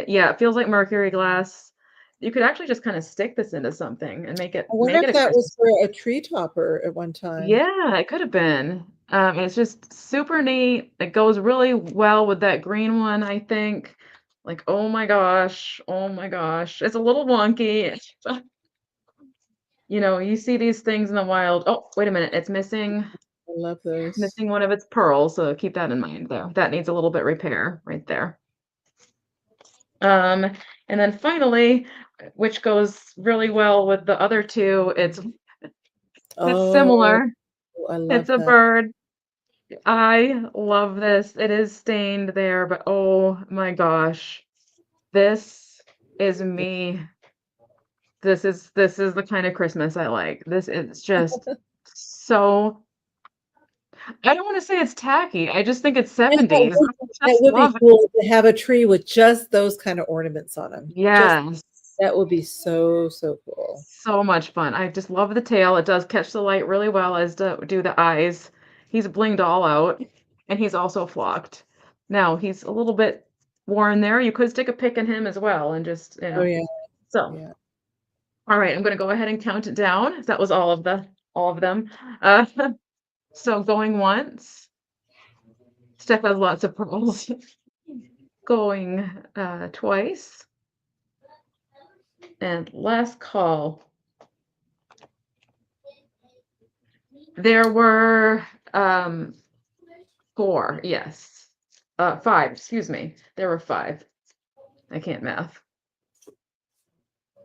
[SPEAKER 2] Yeah, it feels like mercury glass. You could actually just kind of stick this into something and
[SPEAKER 1] I wonder
[SPEAKER 2] make it
[SPEAKER 1] if
[SPEAKER 2] a
[SPEAKER 1] that was
[SPEAKER 2] Christmas.
[SPEAKER 1] for a tree topper at one time.
[SPEAKER 2] Yeah, it could have been. It's just super neat. It goes really well with that green one, I think. Like, oh my gosh, oh my gosh. It's a little wonky. You know, you see these things in the wild. Oh, wait a minute.
[SPEAKER 1] I love those.
[SPEAKER 2] Missing one of its pearls, so keep that in mind there. That needs a little bit repair right there. Um, and then finally, which goes really well with the other two, it's
[SPEAKER 1] Oh,
[SPEAKER 2] similar.
[SPEAKER 1] I
[SPEAKER 2] It's
[SPEAKER 1] love
[SPEAKER 2] a
[SPEAKER 1] that.
[SPEAKER 2] bird. I love this. It is stained there, but oh my gosh. This is me. This is the kind of Christmas I like. This is just so I don't wanna say it's tacky, I just think it's
[SPEAKER 1] Yeah,
[SPEAKER 2] 70s. I
[SPEAKER 1] that
[SPEAKER 2] just
[SPEAKER 1] would be
[SPEAKER 2] love it.
[SPEAKER 1] cool to have a tree with just those kind of ornaments on them. Just
[SPEAKER 2] Yes.
[SPEAKER 1] that would be so, so cool.
[SPEAKER 2] So much fun. I just love the tail. It does catch the light really well, as do the eyes. He's blinged all out, and he's also flocked. Now, he's a little bit worn there. You could stick a pick in him as well and just,
[SPEAKER 1] Oh, yeah,
[SPEAKER 2] so,
[SPEAKER 1] yeah.
[SPEAKER 2] all right, I'm gonna go ahead and count it down. That was all of them. So going once. Steph has lots of pearls. Going twice. And last call. There were 4, yes. 5, excuse me. There were 5. I can't math.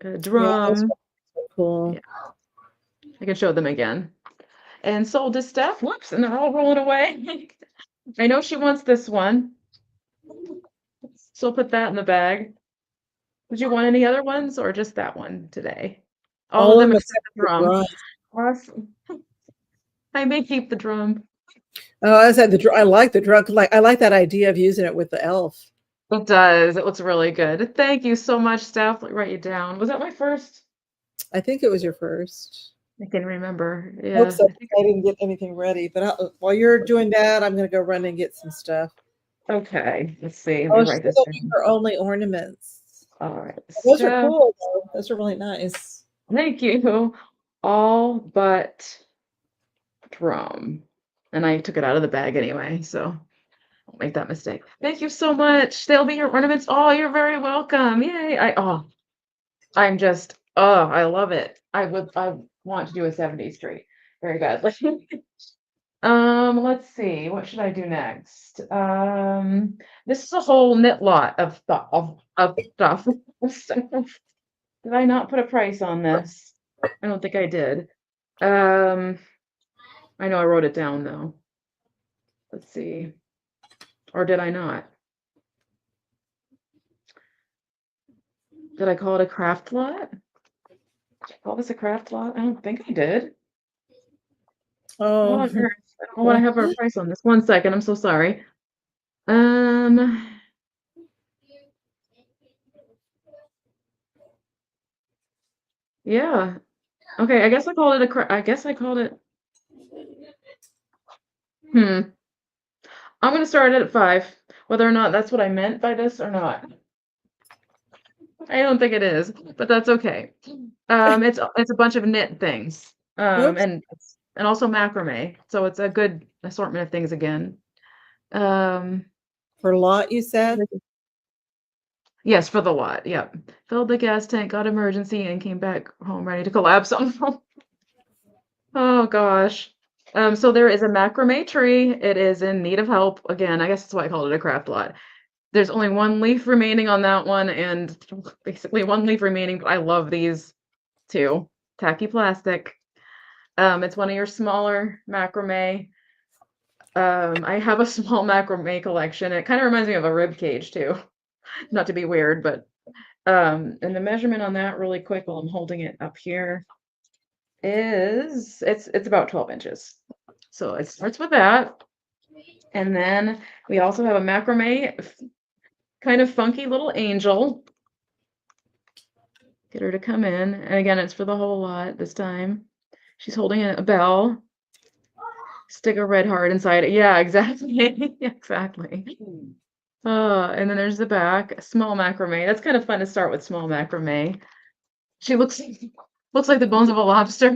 [SPEAKER 2] A
[SPEAKER 1] Yeah, that's
[SPEAKER 2] drum.
[SPEAKER 1] so cool.
[SPEAKER 2] Yeah, I can show them again. And sold to Steph. Whoops, and they're all rolling away. I know she wants this one, so I'll put that in the bag. Would you want any other ones or just that one today? All of
[SPEAKER 1] All of
[SPEAKER 2] them
[SPEAKER 1] them
[SPEAKER 2] except
[SPEAKER 1] except
[SPEAKER 2] the
[SPEAKER 1] for the
[SPEAKER 2] drum.
[SPEAKER 1] drum.
[SPEAKER 2] Awesome. I may keep the drum.
[SPEAKER 1] Oh, I said I like the drum. Like I like that idea of using it with the elf.
[SPEAKER 2] It does. It looks really good. Thank you so much, Steph. Let me write you down. Was that my first?
[SPEAKER 1] I think it was your first.
[SPEAKER 2] I can remember.
[SPEAKER 1] Hope
[SPEAKER 2] Yeah,
[SPEAKER 1] so.
[SPEAKER 2] I think.
[SPEAKER 1] I didn't get anything ready, but while you're doing that, I'm gonna go run and get some stuff.
[SPEAKER 2] Okay, let's see. Let me
[SPEAKER 1] Oh, she
[SPEAKER 2] write
[SPEAKER 1] said
[SPEAKER 2] this
[SPEAKER 1] they'll be
[SPEAKER 2] down.
[SPEAKER 1] her only ornaments.
[SPEAKER 2] All right,
[SPEAKER 1] Those are
[SPEAKER 2] Steph.
[SPEAKER 1] cool, though. Those are really nice.
[SPEAKER 2] Thank you. All but drum. And I took it out of the bag anyway, so don't make that mistake. Thank you so much. They'll be your ornaments. Oh, you're very welcome. Yay. I'm just, I love it. I want to do a 70s tree very badly. Let's see, what should I do next? This is a whole knit lot of stuff of stuff. Did I not put a price on this? I don't think I did. Um, I know I wrote it down though. Let's see. Or did I not? Did I call it a craft lot? Did I call this a craft lot? I don't think I did. What
[SPEAKER 1] Oh,
[SPEAKER 2] on earth? I don't know what I
[SPEAKER 1] well,
[SPEAKER 2] have for a price on this. One second, I'm so sorry. Um, yeah. Okay, I guess I called it I guess I called it. Hmm. I'm gonna start it at 5, whether or not that's what I meant by this or not. I don't think it is, but that's okay. It's a bunch of knit things,
[SPEAKER 1] whoops.
[SPEAKER 2] and also macrame, so it's a good assortment of things again. Um,
[SPEAKER 1] For lot, you said?
[SPEAKER 2] yes, for the lot, yep. Filled the gas tank, got emergency, and came back home ready to collapse on oh gosh. So there is a macrame tree. It is in need of help. Again, I guess that's why I called it a craft lot. There's only 1 leaf remaining on that one and basically 1 leaf remaining, but I love these 2. Tacky plastic. It's one of your smaller macrame. I have a small macrame collection. It kind of reminds me of a rib cage too. Not to be weird, but and the measurement on that really quick while I'm holding it up here is it's about 12 inches. So it starts with that. And then we also have a macrame kind of funky little angel. Get her to come in. And again, it's for the whole lot this time. She's holding a bell. Stick a red heart inside it. Yeah, exactly. Exactly. And then there's the back, small macrame. That's kind of fun to start with small macrame. She looks like the bones of a lobster.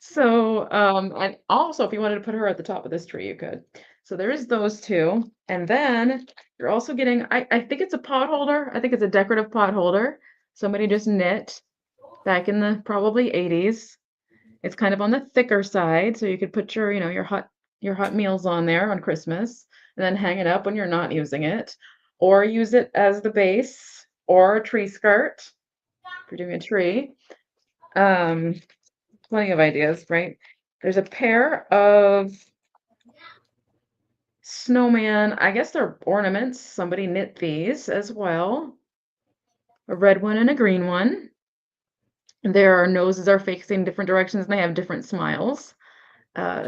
[SPEAKER 2] So, and also if you wanted to put her at the top of this tree, you could. So there is those 2. And then you're also getting, I think it's a pot holder. I think it's a decorative pot holder. Somebody just knit back in the probably 80s. It's kind of on the thicker side, so you could put your, your hot meals on there on Christmas and then hang it up when you're not using it, or use it as the base or a tree skirt if you're doing a tree. Um, Plenty of ideas, right? There's a pair of snowman, I guess they're ornaments. Somebody knit these as well. A red one and a green one. Their noses are facing different directions and they have different smiles.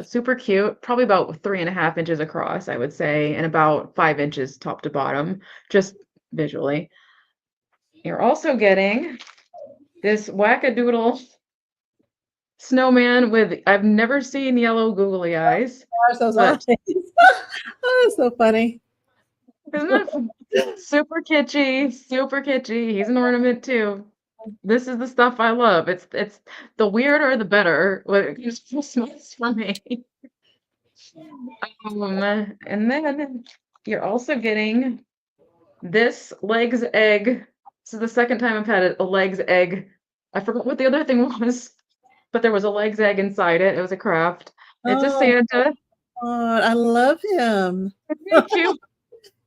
[SPEAKER 2] Super cute, probably about 3.5 inches across, I would say, and about 5 inches top to bottom, just visually. You're also getting this wackadoodle snowman with, I've never seen yellow googly eyes,
[SPEAKER 1] Gosh, those eyes.
[SPEAKER 2] but
[SPEAKER 1] Oh, that's so funny.
[SPEAKER 2] isn't that super kitschy, super kitschy. He's an ornament too. This is the stuff I love. It's the weirder the better when it comes to Christmas for me. And then you're also getting this Leg's egg. This is the second time I've had a Leg's egg. I forgot what the other thing was, but there was a Leg's egg inside it. It was a craft. It's a
[SPEAKER 1] Oh,
[SPEAKER 2] Santa.
[SPEAKER 1] God, I love him.
[SPEAKER 2] Thank you.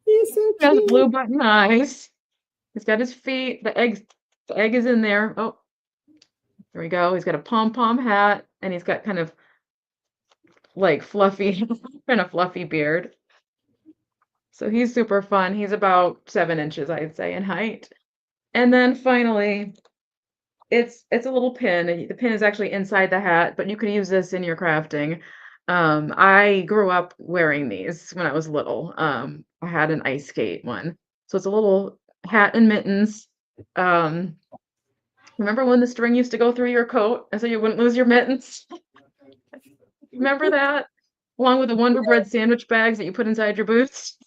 [SPEAKER 1] He's so
[SPEAKER 2] He has blue
[SPEAKER 1] cute.
[SPEAKER 2] button eyes. He's got his feet. The egg is in there. Oh, there we go. He's got a pom-pom hat, and he's got kind of like fluffy, kind of fluffy beard. So he's super fun. He's about 7 inches, I'd say, in height. And then finally, it's a little pin. The pin is actually inside the hat, but you could use this in your crafting. I grew up wearing these when I was little. I had an ice skate one. So it's a little hat and mittens. Um, remember when the string used to go through your coat and so you wouldn't lose your mittens? Remember that? Along with the Wonder Bread sandwich bags that you put inside your boots.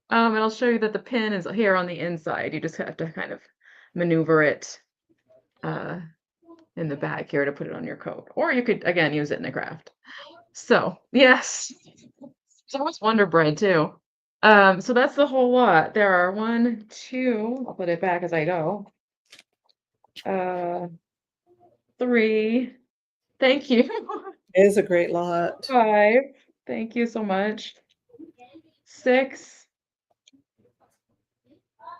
[SPEAKER 2] And I'll show you that the pin is here on the inside. You just have to kind of maneuver it uh, in the back here to put it on your coat. Or you could, again, use it in a craft. So, yes. So much Wonder Bread, too. So that's the whole lot. There are 1, 2, I'll put it back as I go. 3, thank you.
[SPEAKER 1] It is a great lot.
[SPEAKER 2] 5, thank you so much. 6,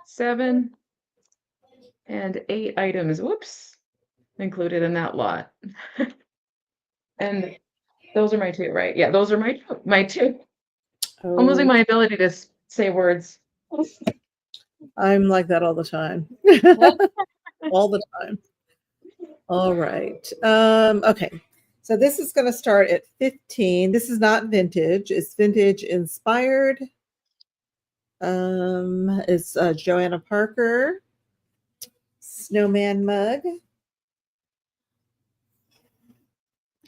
[SPEAKER 2] 7, and 8 items, whoops, included in that lot. And those are my 2, right? Yeah, those are my 2. I'm losing
[SPEAKER 1] Oh,
[SPEAKER 2] my ability to say words.
[SPEAKER 1] I'm like that all the time. All the time. All right. Okay. So this is going to start at 15. This is not vintage. It's vintage inspired. It's Joanna Parker snowman mug.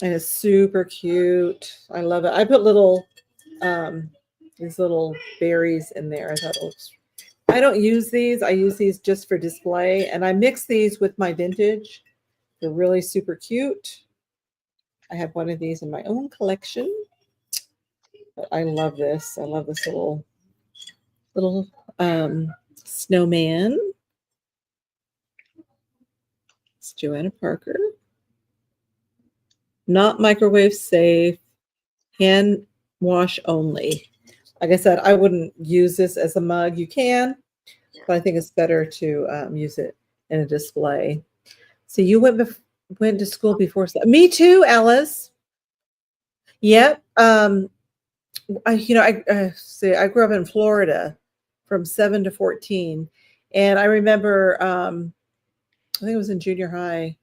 [SPEAKER 1] And it's super cute. I love it. I put these little berries in there. I thought it looks. I don't use these. I use these just for display, and I mix these with my vintage. They're really super cute. I have one of these in my own collection. But I love this. I love this little snowman. It's Joanna Parker. Not microwave safe. Hand wash only. Like I said, I wouldn't use this as a mug. You can, but I think it's better to use it in a display. So you went to school before. Me too, Alice. Yep. I grew up in Florida from 7 to 14, and I remember I think it was in junior high.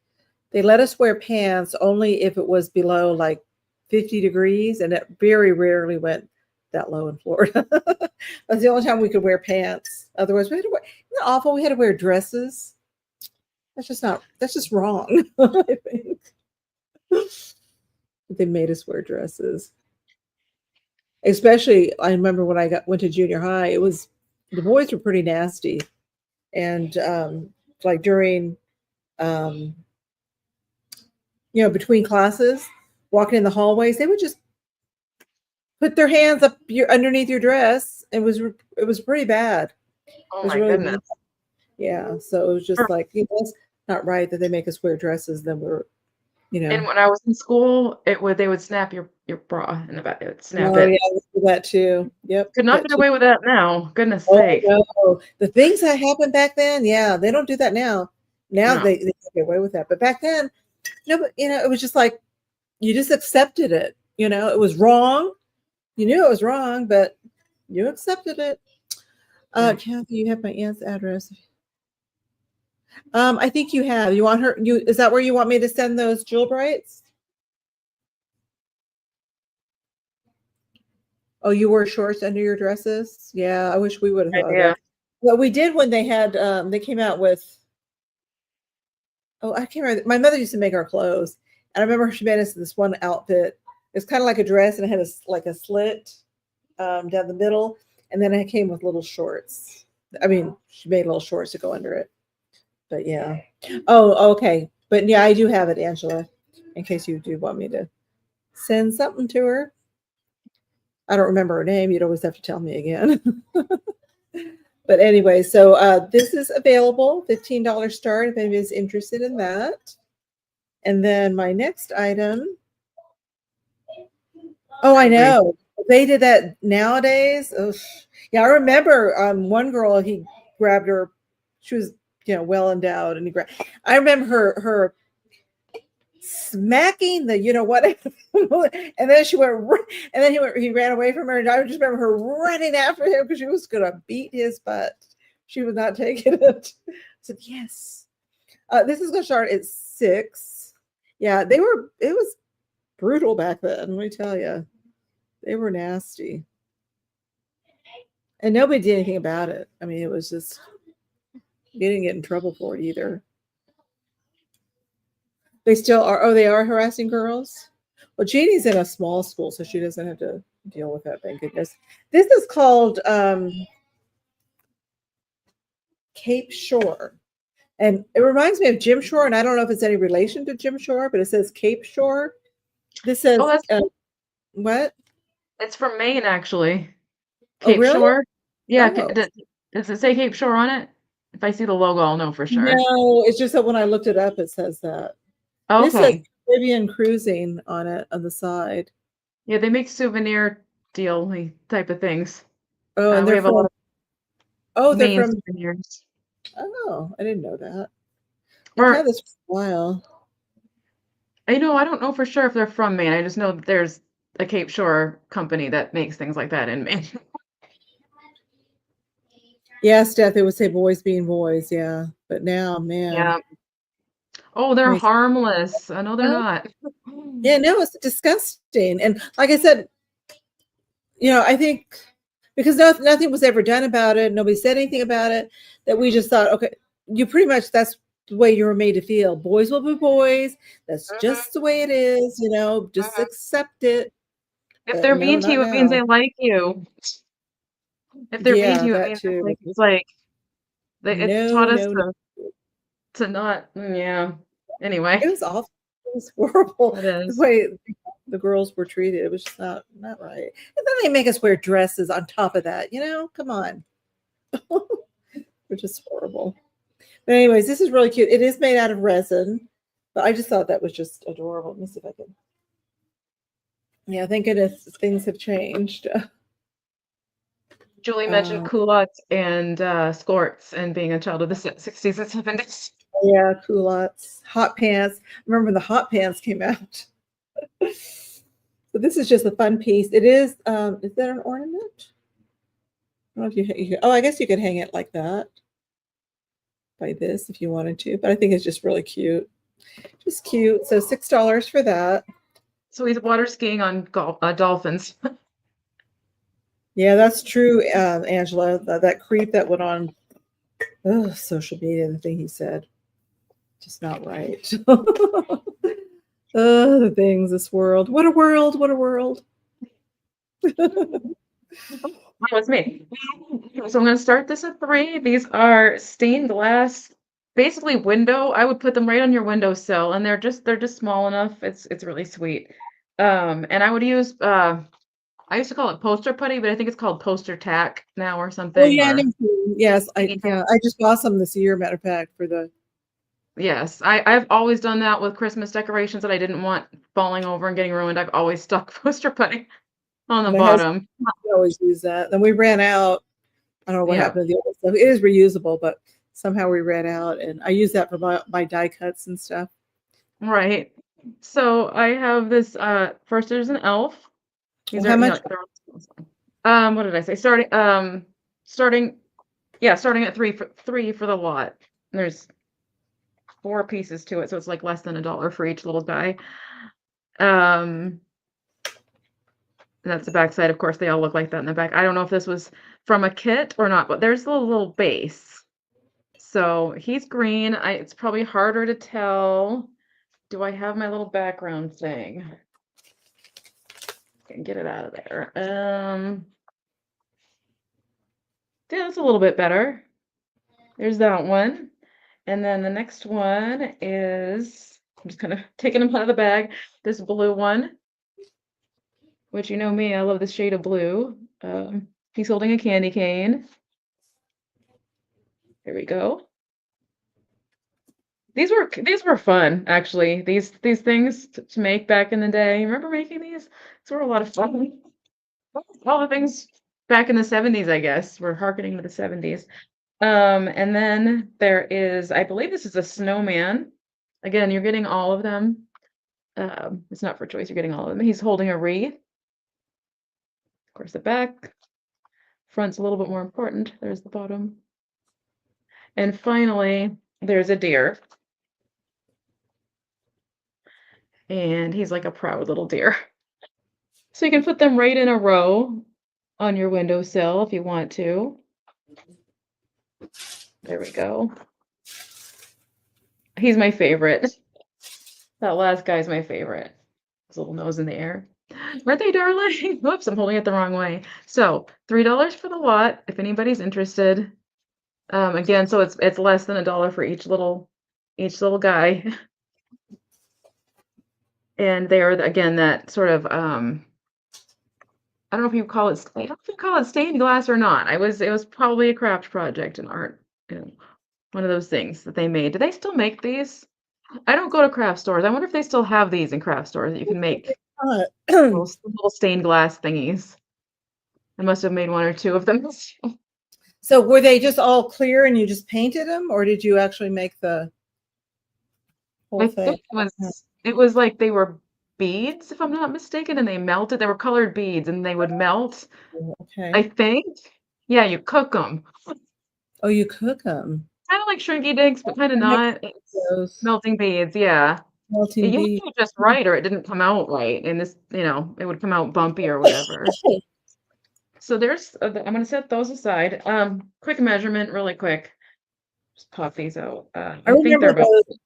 [SPEAKER 1] They let us wear pants only if it was below like 50 degrees, and it very rarely went that low in Florida. That's the only time we could wear pants. Otherwise, we had to wear. Isn't that awful? We had to wear dresses. That's just not. That's just wrong. I think they made us wear dresses. Especially, I remember when I went to junior high. It was the boys were pretty nasty, and like during between classes, walking in the hallways, they would just put their hands up underneath your dress. It was pretty bad.
[SPEAKER 2] Oh
[SPEAKER 1] It was
[SPEAKER 2] my
[SPEAKER 1] really
[SPEAKER 2] goodness.
[SPEAKER 1] bad. Yeah. So it was just like, it's not right that they make us wear dresses. Then
[SPEAKER 2] And when I was in school, they would snap your bra in the back. It would snap
[SPEAKER 1] oh
[SPEAKER 2] it.
[SPEAKER 1] yeah, we do that too. Yep.
[SPEAKER 2] Could not
[SPEAKER 1] That
[SPEAKER 2] get
[SPEAKER 1] too.
[SPEAKER 2] away with that now. Goodness
[SPEAKER 1] Oh
[SPEAKER 2] sake.
[SPEAKER 1] no, the things that happened back then, yeah, they don't do that now. Now
[SPEAKER 2] No.
[SPEAKER 1] they get away with that, but back then, no, but it was just like you just accepted it. It was wrong. You knew it was wrong, but you accepted it.
[SPEAKER 2] Yeah.
[SPEAKER 1] Kathy, you have my aunt's address. I think you have. You want her? Is that where you want me to send those jewel brights? Oh, you wore shorts under your dresses? Yeah, I wish we would have thought of
[SPEAKER 2] idea.
[SPEAKER 1] that. Well, we did when they had they came out with oh, I can't remember. My mother used to make our clothes. And I remember she made us this one outfit. It's kind of like a dress and it had like a slit down the middle. And then it came with little shorts. I mean, she made little shorts to go under it. But yeah. Oh, okay. But yeah, I do have it, Angela, in case you do want me to send something to her. I don't remember her name. You'd always have to tell me again. But anyway, so this is available, $15 start if anybody's interested in that. And then my next item. Oh, I know. They did that nowadays. Ugh. Yeah, I remember one girl, he grabbed her. She was, well endowed, and I remember her smacking the, what, and then she went, and then he ran away from her, and I just remember her running after him because she was gonna beat his butt. She was not taking it. I said yes. This is gonna start at 6. Yeah, it was brutal back then. Let me tell you, they were nasty, and nobody did anything about it. I mean, it was just you didn't get in trouble for it either. They still are. Oh, they are harassing girls. Well, Jeannie's in a small school, so she doesn't have to deal with that. Thank goodness. This is called Cape Shore, and it reminds me of Jim Shore. And I don't know if it's any relation to Jim Shore, but it says Cape Shore. This says
[SPEAKER 2] Oh, that's
[SPEAKER 1] what?
[SPEAKER 2] it's from Maine, actually.
[SPEAKER 1] Oh,
[SPEAKER 2] Cape
[SPEAKER 1] really?
[SPEAKER 2] Shore. Yeah,
[SPEAKER 1] Oh,
[SPEAKER 2] does it say Cape Shore on it? If I see the logo, I'll know for sure.
[SPEAKER 1] no. It's just that when I looked it up, it says that. This says
[SPEAKER 2] Okay.
[SPEAKER 1] Caribbean cruising on it on the side.
[SPEAKER 2] Yeah, they make souvenir deal type of things.
[SPEAKER 1] Oh, and
[SPEAKER 2] We
[SPEAKER 1] they're
[SPEAKER 2] have a lot
[SPEAKER 1] from.
[SPEAKER 2] of
[SPEAKER 1] Oh, they're
[SPEAKER 2] Maine
[SPEAKER 1] from.
[SPEAKER 2] souvenirs.
[SPEAKER 1] Oh, I didn't know that. I've had
[SPEAKER 2] Or
[SPEAKER 1] this for a while.
[SPEAKER 2] I don't know for sure if they're from Maine. I just know that there's a Cape Shore company that makes things like that in Maine.
[SPEAKER 1] Yeah, Steph, they would say boys being boys, yeah. But now, man,
[SPEAKER 2] Yeah. Oh, they're
[SPEAKER 1] makes
[SPEAKER 2] harmless. I know they're not.
[SPEAKER 1] yeah, no, it's disgusting. And like I said, I think because nothing was ever done about it, nobody said anything about it, that we just thought, okay, you pretty much that's the way you were made to feel. Boys will be boys. That's just the way it is, just
[SPEAKER 2] Mhm.
[SPEAKER 1] accept it.
[SPEAKER 2] If
[SPEAKER 1] But
[SPEAKER 2] they're
[SPEAKER 1] no,
[SPEAKER 2] mean to
[SPEAKER 1] not
[SPEAKER 2] you, it means
[SPEAKER 1] now.
[SPEAKER 2] they like you. If they're mean to
[SPEAKER 1] Yeah,
[SPEAKER 2] you, it
[SPEAKER 1] that
[SPEAKER 2] means they
[SPEAKER 1] too.
[SPEAKER 2] like you. It's like it's
[SPEAKER 1] No,
[SPEAKER 2] taught us
[SPEAKER 1] no, no.
[SPEAKER 2] to not. Yeah.
[SPEAKER 1] It
[SPEAKER 2] Anyway,
[SPEAKER 1] was awful. It was horrible
[SPEAKER 2] it
[SPEAKER 1] the
[SPEAKER 2] is.
[SPEAKER 1] way the girls were treated. It was just not right. And then they make us wear dresses on top of that. Come on, which is horrible. But anyways, this is really cute. It is made out of resin, but I just thought that was just adorable. Let me see if I can. Yeah, thank goodness things have changed.
[SPEAKER 2] Julie mentioned
[SPEAKER 1] Uh,
[SPEAKER 2] culottes and skirts and being a child of the 60s and 70s.
[SPEAKER 1] yeah, culottes, hot pants. Remember when the hot pants came out? So this is just a fun piece. It is. Is that an ornament? I don't know if oh, I guess you could hang it like that by this if you wanted to, but I think it's just really cute. Just cute. So $6 for that.
[SPEAKER 2] So he's water skiing on dolphins.
[SPEAKER 1] Yeah, that's true, Angela. That creep that went on social media, the thing he said, just not right. The things, this world. What a world. What a world.
[SPEAKER 2] That was me. So I'm going to start this at 3. These are stained glass, basically window. I would put them right on your windowsill, and they're just small enough. It's really sweet. And I would use I used to call it poster putty, but I think it's called poster tack now or
[SPEAKER 1] Oh
[SPEAKER 2] something,
[SPEAKER 1] yeah,
[SPEAKER 2] or
[SPEAKER 1] yes,
[SPEAKER 2] sticky tack.
[SPEAKER 1] I just bought some this year, matter of fact, for the
[SPEAKER 2] Yes, I've always done that with Christmas decorations that I didn't want falling over and getting ruined. I've always stuck poster putty on the
[SPEAKER 1] my husband
[SPEAKER 2] bottom.
[SPEAKER 1] always use that. Then we ran out. I don't know what
[SPEAKER 2] Yeah,
[SPEAKER 1] happened to the old stuff. It is reusable, but somehow we ran out, and I use that for my die cuts and stuff.
[SPEAKER 2] right. So I have this first there's an elf.
[SPEAKER 1] Well,
[SPEAKER 2] These
[SPEAKER 1] how
[SPEAKER 2] are,
[SPEAKER 1] much?
[SPEAKER 2] what did I say? Starting starting at 3 for the lot. There's 4 pieces to it, so it's like less than $1 for each little guy. Um And that's the back side. Of course, they all look like that in the back. I don't know if this was from a kit or not, but there's a little base. So he's green. It's probably harder to tell. Do I have my little background thing? Can get it out of there. Yeah, that's a little bit better. There's that one. And then the next one is, I'm just kind of taking them out of the bag. This blue one, which you know me, I love this shade of blue. He's holding a candy cane. There we go. These were fun, actually. These things to make back in the day. Remember making these? These were a lot of fun. All the things back in the 70s, I guess. We're harkening to the 70s. And then there is, I believe this is a snowman. Again, you're getting all of them. It's not for choice, you're getting all of them. He's holding a wreath. Of course, the back. Front's a little bit more important. There's the bottom. And finally, there's a deer. And he's like a proud little deer. So you can put them right in a row on your windowsill if you want to. There we go. He's my favorite. That last guy's my favorite. His little nose in the air. Aren't they darling? Whoops, I'm holding it the wrong way. So $3 for the lot if anybody's interested. Again, so it's less than $1 for each little guy. And they are again that sort of I don't know if you call it I don't know if you call it stained glass or not. It was probably a craft project in art. You know, one of those things that they made. Do they still make these? I don't go to craft stores. I wonder if they still have these in craft stores that you can make little stained glass thingies. I must have made one or two of them.
[SPEAKER 1] So were they just all clear and you just painted them, or did you actually make the whole
[SPEAKER 2] I
[SPEAKER 1] thing?
[SPEAKER 2] think it was like they were beads, if I'm not mistaken, and they melted. They were colored beads and they would melt.
[SPEAKER 1] Okay.
[SPEAKER 2] I think. Yeah, you cook them.
[SPEAKER 1] Oh, you cook them.
[SPEAKER 2] Kind of like shrinky dinks, but kind of not. It's
[SPEAKER 1] Those
[SPEAKER 2] melting beads, yeah.
[SPEAKER 1] melting
[SPEAKER 2] You have to
[SPEAKER 1] beads.
[SPEAKER 2] do it just right or it didn't come out right. And this, it would come out bumpy or whatever. So there's, I'm going to set those aside. Quick measurement, really quick. Just pop these out.
[SPEAKER 1] I
[SPEAKER 2] I think they're
[SPEAKER 1] remember
[SPEAKER 2] about.
[SPEAKER 1] those.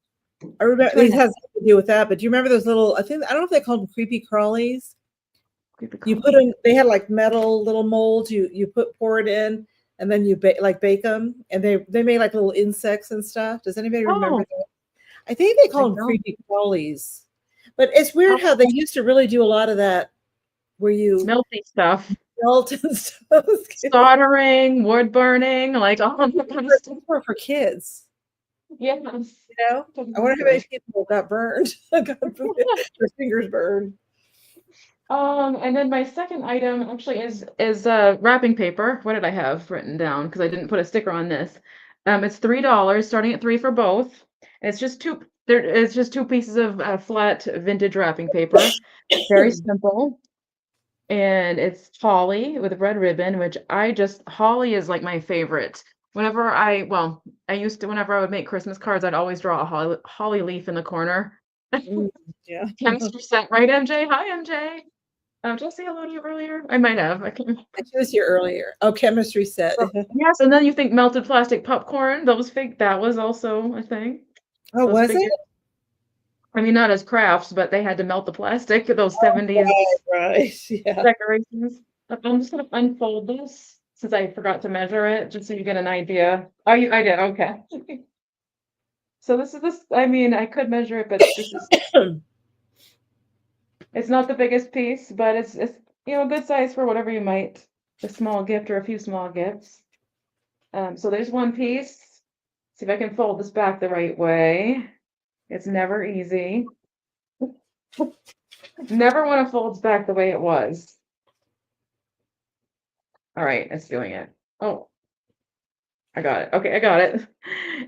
[SPEAKER 1] I remember these has nothing to do with that, but do you remember those little? I don't know if they called them creepy crawlies. You put them. They had like metal little molds. You pour it in, and then you bake them, and they made like little insects and stuff. Does anybody remember that? I think they call them creepy crawlies. But it's weird how they used to really do a lot of that, where you
[SPEAKER 2] melty stuff,
[SPEAKER 1] melt and stuff.
[SPEAKER 2] Soldering, wood burning, like all of that kind of stuff.
[SPEAKER 1] For kids.
[SPEAKER 2] Yes.
[SPEAKER 1] I wonder how many people got burned, got their fingers burned.
[SPEAKER 2] And then my second item actually is wrapping paper. What did I have written down? Because I didn't put a sticker on this. It's $3, starting at 3 for both. And it's just two. It's just two pieces of flat vintage wrapping paper. Very simple. And it's holly with a red ribbon, which holly is like my favorite. Whenever I would make Christmas cards, I'd always draw a holly leaf in the corner.
[SPEAKER 1] Yeah.
[SPEAKER 2] Chemistry set, right, MJ? Hi, MJ. Did I say hello to you earlier? I might have. I
[SPEAKER 1] She was here earlier. Oh, chemistry set.
[SPEAKER 2] Yes, and then you think melted plastic popcorn. That was also a thing.
[SPEAKER 1] Oh, was it?
[SPEAKER 2] I mean, not as crafts, but they had to melt the plastic. Those 70s
[SPEAKER 1] right. Yeah.
[SPEAKER 2] decorations. I'm just gonna unfold this since I forgot to measure it, just so you get an idea. Oh, I did. Okay. So this. I mean, I could measure it, but this is. It's not the biggest piece, but it's a good size for whatever you might, a small gift or a few small gifts. So there's one piece. See if I can fold this back the right way. It's never easy. Never when it folds back the way it was. All right, it's doing it. Oh, I got it. Okay, I got it.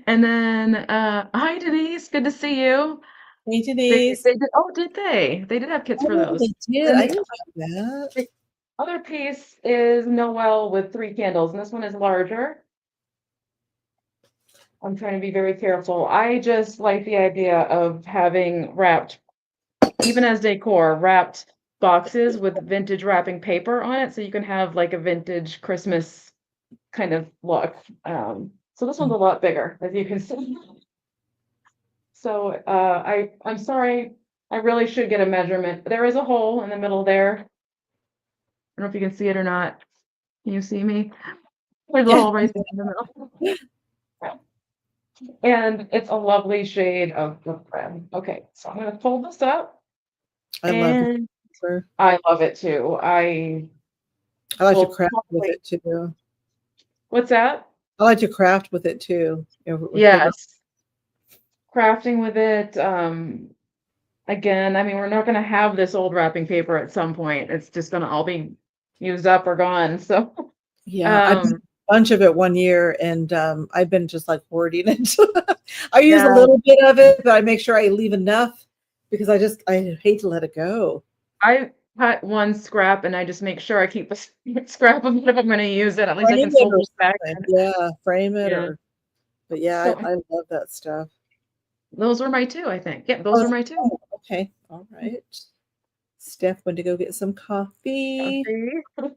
[SPEAKER 2] And then, hi Denise, good to see you.
[SPEAKER 1] Hey Denise.
[SPEAKER 2] Did they? They did have kits for those.
[SPEAKER 1] They did. I didn't know that.
[SPEAKER 2] The other piece is Noel with 3 candles, and this one is larger. I'm trying to be very careful. I just like the idea of having wrapped, even as decor, wrapped boxes with vintage wrapping paper on it, so you can have like a vintage Christmas kind of look. So this one's a lot bigger, as you can see. So I'm sorry, I really should get a measurement. There is a hole in the middle there. I don't know if you can see it or not. Can you see me? There's a
[SPEAKER 1] Yeah,
[SPEAKER 2] hole right there in the middle. And it's a lovely shade of red. Okay, so I'm gonna fold this up,
[SPEAKER 1] I love
[SPEAKER 2] and
[SPEAKER 1] paper.
[SPEAKER 2] I love it too. I
[SPEAKER 1] I like to
[SPEAKER 2] will
[SPEAKER 1] craft with
[SPEAKER 2] probably.
[SPEAKER 1] it too.
[SPEAKER 2] What's that?
[SPEAKER 1] I like to craft with it too, with paper.
[SPEAKER 2] Yes, crafting with it. Again, I mean, we're not gonna have this old wrapping paper at some point. It's just gonna all be used up or gone. So,
[SPEAKER 1] Yeah, I bought
[SPEAKER 2] um,
[SPEAKER 1] a bunch of it one year, and I've been just like hoarding it. I use a
[SPEAKER 2] yeah,
[SPEAKER 1] little bit of it, but I make sure I leave enough because I hate to let it go.
[SPEAKER 2] I cut one scrap and I just make sure I keep a scrap of it if I'm gonna use it. At least I
[SPEAKER 1] Frame
[SPEAKER 2] can
[SPEAKER 1] it
[SPEAKER 2] fold
[SPEAKER 1] or
[SPEAKER 2] this back
[SPEAKER 1] something.
[SPEAKER 2] in.
[SPEAKER 1] Yeah, frame it
[SPEAKER 2] Yeah.
[SPEAKER 1] or. But yeah,
[SPEAKER 2] So
[SPEAKER 1] I love that stuff.
[SPEAKER 2] those were my two, I think. Yeah, those
[SPEAKER 1] Oh,
[SPEAKER 2] were my two.
[SPEAKER 1] oh, okay, all right. Steph went to go get some coffee.
[SPEAKER 2] Okay.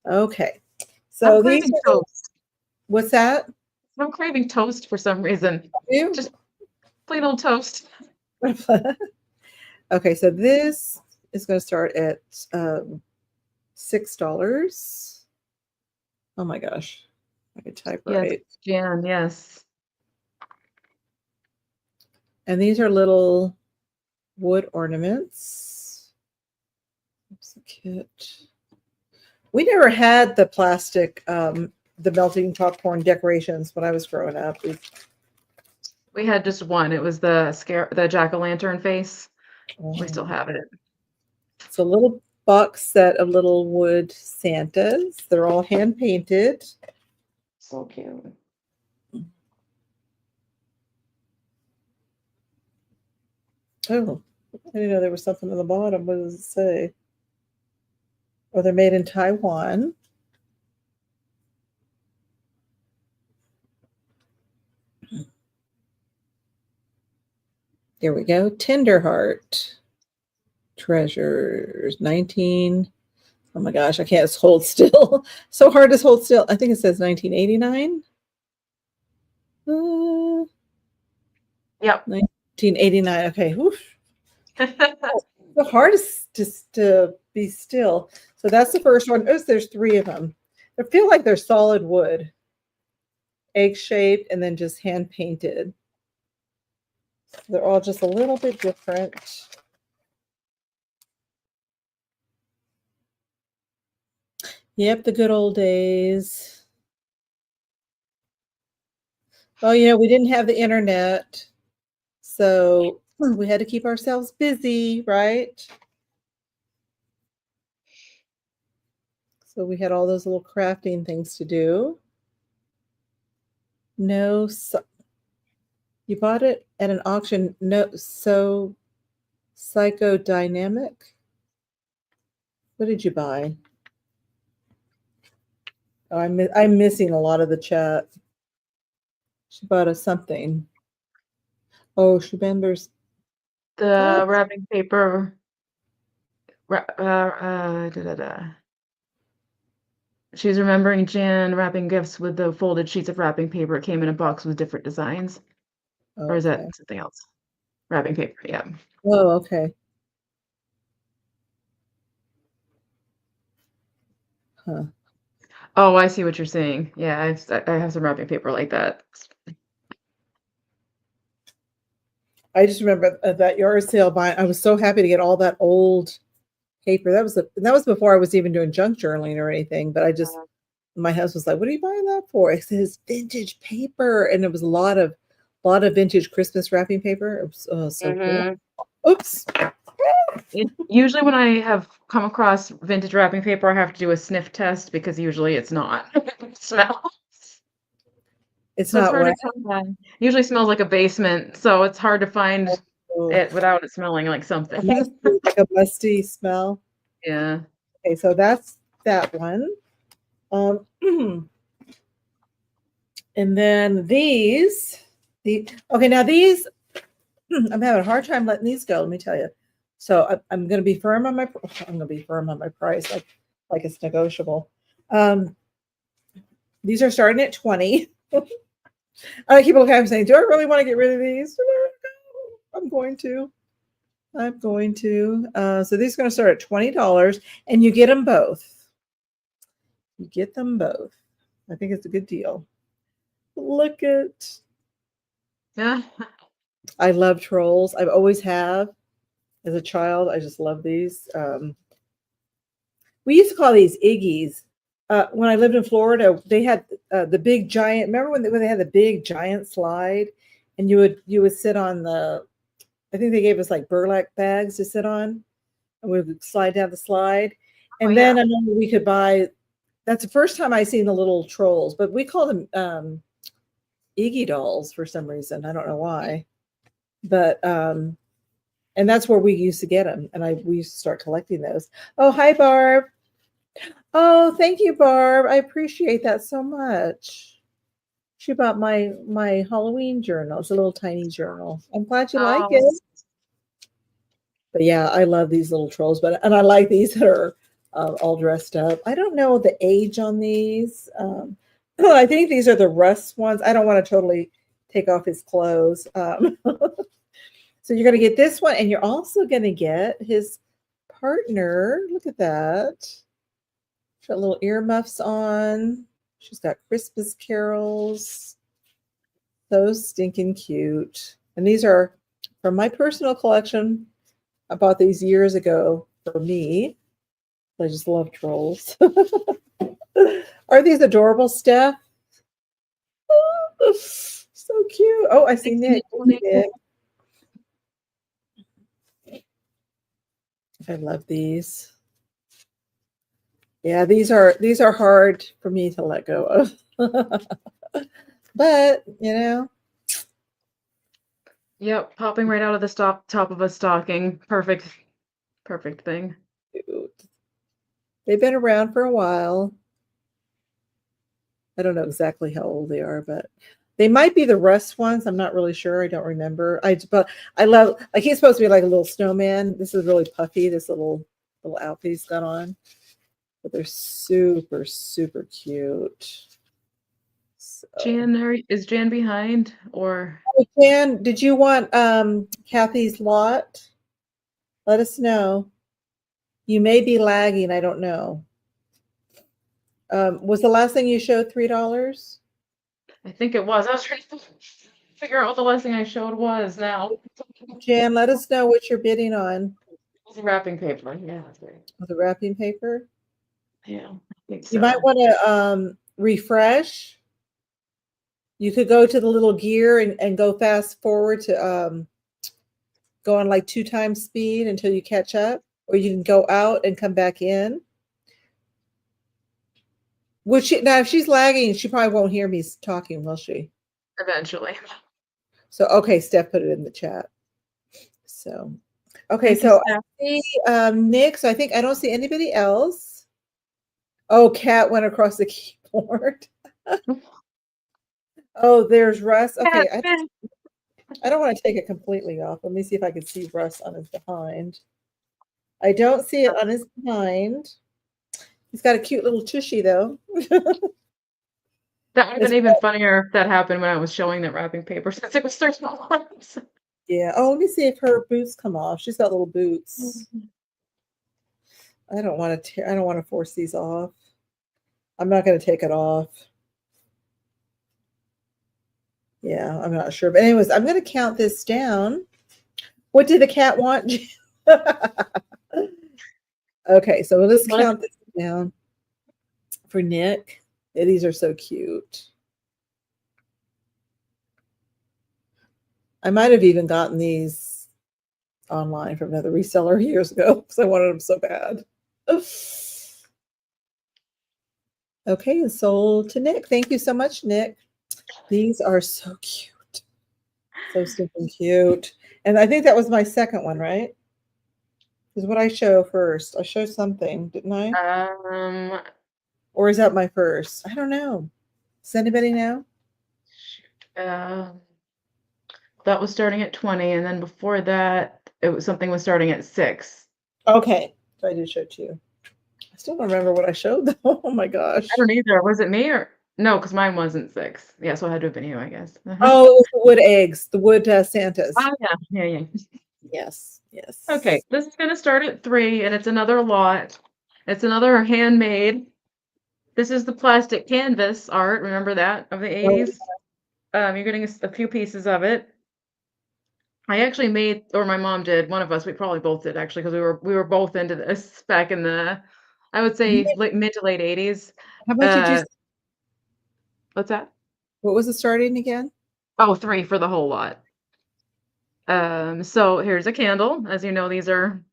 [SPEAKER 1] Okay,
[SPEAKER 2] I'm
[SPEAKER 1] so these
[SPEAKER 2] craving
[SPEAKER 1] are
[SPEAKER 2] toast.
[SPEAKER 1] what's that?
[SPEAKER 2] I'm craving toast for some reason.
[SPEAKER 1] You?
[SPEAKER 2] Just plain old toast.
[SPEAKER 1] Okay, so this is going to start at $6. Oh my gosh, I could type
[SPEAKER 2] Yes,
[SPEAKER 1] right.
[SPEAKER 2] Jan, yes.
[SPEAKER 1] And these are little wood ornaments. Oops, the kit. We never had the plastic, the melting popcorn decorations when I was growing up.
[SPEAKER 2] We had just one. It was the jack-o'-lantern face. We still have it.
[SPEAKER 1] It's a little box set of little wood Santas. They're all hand painted.
[SPEAKER 2] So cute.
[SPEAKER 1] Oh, I didn't know there was something on the bottom. What does it say? Oh, they're made in Taiwan. There we go. Tenderheart treasures 19. Oh my gosh, I can't hold still. So hard to hold still. I think it says 1989.
[SPEAKER 2] Yep.
[SPEAKER 1] 1989. Okay. Oof. The hardest just to be still. So that's the first one. Oh, there's three of them. I feel like they're solid wood, egg shaped, and then just hand painted. They're all just a little bit different. Yep, the good old days. Well, we didn't have the internet, so we had to keep ourselves busy, right? So we had all those little crafting things to do. No, so you bought it at an auction. No, so psychodynamic. What did you buy? Oh, I'm missing a lot of the chat. She bought us something. Oh, she remembers.
[SPEAKER 2] The
[SPEAKER 1] What?
[SPEAKER 2] wrapping paper. Da, da, da. She's remembering Jan wrapping gifts with the folded sheets of wrapping paper. It came in a box with different designs. Or is that
[SPEAKER 1] Okay.
[SPEAKER 2] something else? Wrapping paper, yeah.
[SPEAKER 1] Oh, okay. Huh.
[SPEAKER 2] Oh, I see what you're saying. Yeah, I have some wrapping paper like that.
[SPEAKER 1] I just remember at that yard sale buying. I was so happy to get all that old paper. That was before I was even doing junk journaling or anything. But my husband was like, "What are you buying that for?" I said, "It's vintage paper," and it was a lot of vintage Christmas wrapping paper. It was so cool.
[SPEAKER 2] Mhm.
[SPEAKER 1] Oops,
[SPEAKER 2] Usually when I have come across vintage wrapping paper, I have to do a sniff test because usually it's not. It smells.
[SPEAKER 1] it's
[SPEAKER 2] So it's
[SPEAKER 1] not
[SPEAKER 2] hard
[SPEAKER 1] what.
[SPEAKER 2] to come by. Usually smells like a basement, so it's hard to find
[SPEAKER 1] Oh,
[SPEAKER 2] it without it smelling like something.
[SPEAKER 1] like a musty smell.
[SPEAKER 2] Yeah.
[SPEAKER 1] Okay, so that's that one. Um, and then okay, now these I'm having a hard time letting these go. Let me tell you. So I'm going to be firm on my. I'm going to be firm on my price, like it's negotiable. These are starting at 20. I keep looking at them saying, "Do I really want to get rid of these?" I'm going to. I'm going to. So these are going to start at $20, and you get them both. You get them both. I think it's a good deal. Look at.
[SPEAKER 2] Yeah.
[SPEAKER 1] I love trolls. I've always have. As a child, I just love these. We used to call these Iggies. When I lived in Florida, they had the big giant. Remember when they had the big giant slide, and you would sit on the. I think they gave us like burlap bags to sit on, and we would slide down the slide.
[SPEAKER 2] Oh
[SPEAKER 1] And
[SPEAKER 2] yeah.
[SPEAKER 1] then I remember we could buy. That's the first time I seen the little trolls, but we call them Iggy dolls for some reason. I don't know why, but and that's where we used to get them, and we used to start collecting those. Oh, hi, Barb. Oh, thank you, Barb. I appreciate that so much. She bought my Halloween journal. It's a little tiny journal. I'm glad you like
[SPEAKER 2] Oh,
[SPEAKER 1] it. But yeah, I love these little trolls. And I like these that are all dressed up. I don't know the age on these. I think these are the Russ ones. I don't want to totally take off his clothes. So you're going to get this one, and you're also going to get his partner. Look at that. She's got little earmuffs on. She's got Christmas carols. So stinking cute. And these are from my personal collection. I bought these years ago for me. I just love trolls. Are these adorable, Steph? So cute. Oh, I see Nick. Nick. I love these. Yeah, these are hard for me to let go of. But,
[SPEAKER 2] yep, popping right out of the top of a stocking. Perfect thing.
[SPEAKER 1] cute. They've been around for a while. I don't know exactly how old they are, but they might be the Russ ones. I'm not really sure. I don't remember. But I love, like, he's supposed to be like a little snowman. This is really puffy, this little outfit he's got on. But they're super, super cute. So.
[SPEAKER 2] Jan, is Jan behind or?
[SPEAKER 1] Hey, Jan, did you want Cathy's lot? Let us know. You may be lagging. I don't know. Was the last thing you showed $3?
[SPEAKER 2] I think it was. I was trying to figure out what the last thing I showed was now.
[SPEAKER 1] Jan, let us know what you're bidding on.
[SPEAKER 2] It's wrapping paper. Yeah, that's right.
[SPEAKER 1] The wrapping paper.
[SPEAKER 2] Yeah, I think so.
[SPEAKER 1] You might want to refresh. You could go to the little gear and go fast forward to go on like 2 times speed until you catch up, or you can go out and come back in. Now if she's lagging, she probably won't hear me talking, will she?
[SPEAKER 2] Eventually.
[SPEAKER 1] So okay, Steph put it in the chat. So okay,
[SPEAKER 2] Thank you,
[SPEAKER 1] so
[SPEAKER 2] Steph.
[SPEAKER 1] I see Nick. So I don't see anybody else. Oh, Kat went across the keyboard. Oh, there's Russ. Okay, I don't want to take it completely off. Let me see if I can see Russ on his behind. I don't see it on his behind. He's got a cute little tushy though.
[SPEAKER 2] That would have been even funnier if that happened when I was showing that wrapping paper since it was so small.
[SPEAKER 1] Yeah. Oh, let me see if her boots come off. She's got little boots. I don't want to force these off. I'm not going to take it off. Yeah, I'm not sure. But anyways, I'm going to count this down. What did the cat want? Okay, so let's count this down for Nick. Yeah, these are so cute. I might have even gotten these online from another reseller years ago because I wanted them so bad. Okay, and sold to Nick. Thank you so much, Nick. These are so cute. So stinking cute. And I think that was my second one, right? Is what I show first. I showed something, didn't I? Or is that my first? I don't know. Does anybody know?
[SPEAKER 2] Shoot. That was starting at 20, and then before that, something was starting at 6.
[SPEAKER 1] Okay. So I did show two. I still don't remember what I showed though. Oh my gosh.
[SPEAKER 2] I don't either. Was it me or no? Because mine wasn't 6. Yeah, so it had to have been you, I guess.
[SPEAKER 1] Oh, it was the wood eggs, the wood Santas.
[SPEAKER 2] Oh yeah.
[SPEAKER 1] Yes, yes.
[SPEAKER 2] Okay, this is gonna start at 3, and it's another lot. It's another handmade. This is the plastic canvas art. Remember that of the
[SPEAKER 1] Oh,
[SPEAKER 2] 80s? You're getting a few pieces of it. I actually made, or my mom did. One of us, we probably both did actually, because we were both into this back in the, I would say mid to late 80s.
[SPEAKER 1] how much did you?
[SPEAKER 2] What's that?
[SPEAKER 1] What was the starting again?
[SPEAKER 2] Oh, 3 for the whole lot. So here's a candle. As you know, these are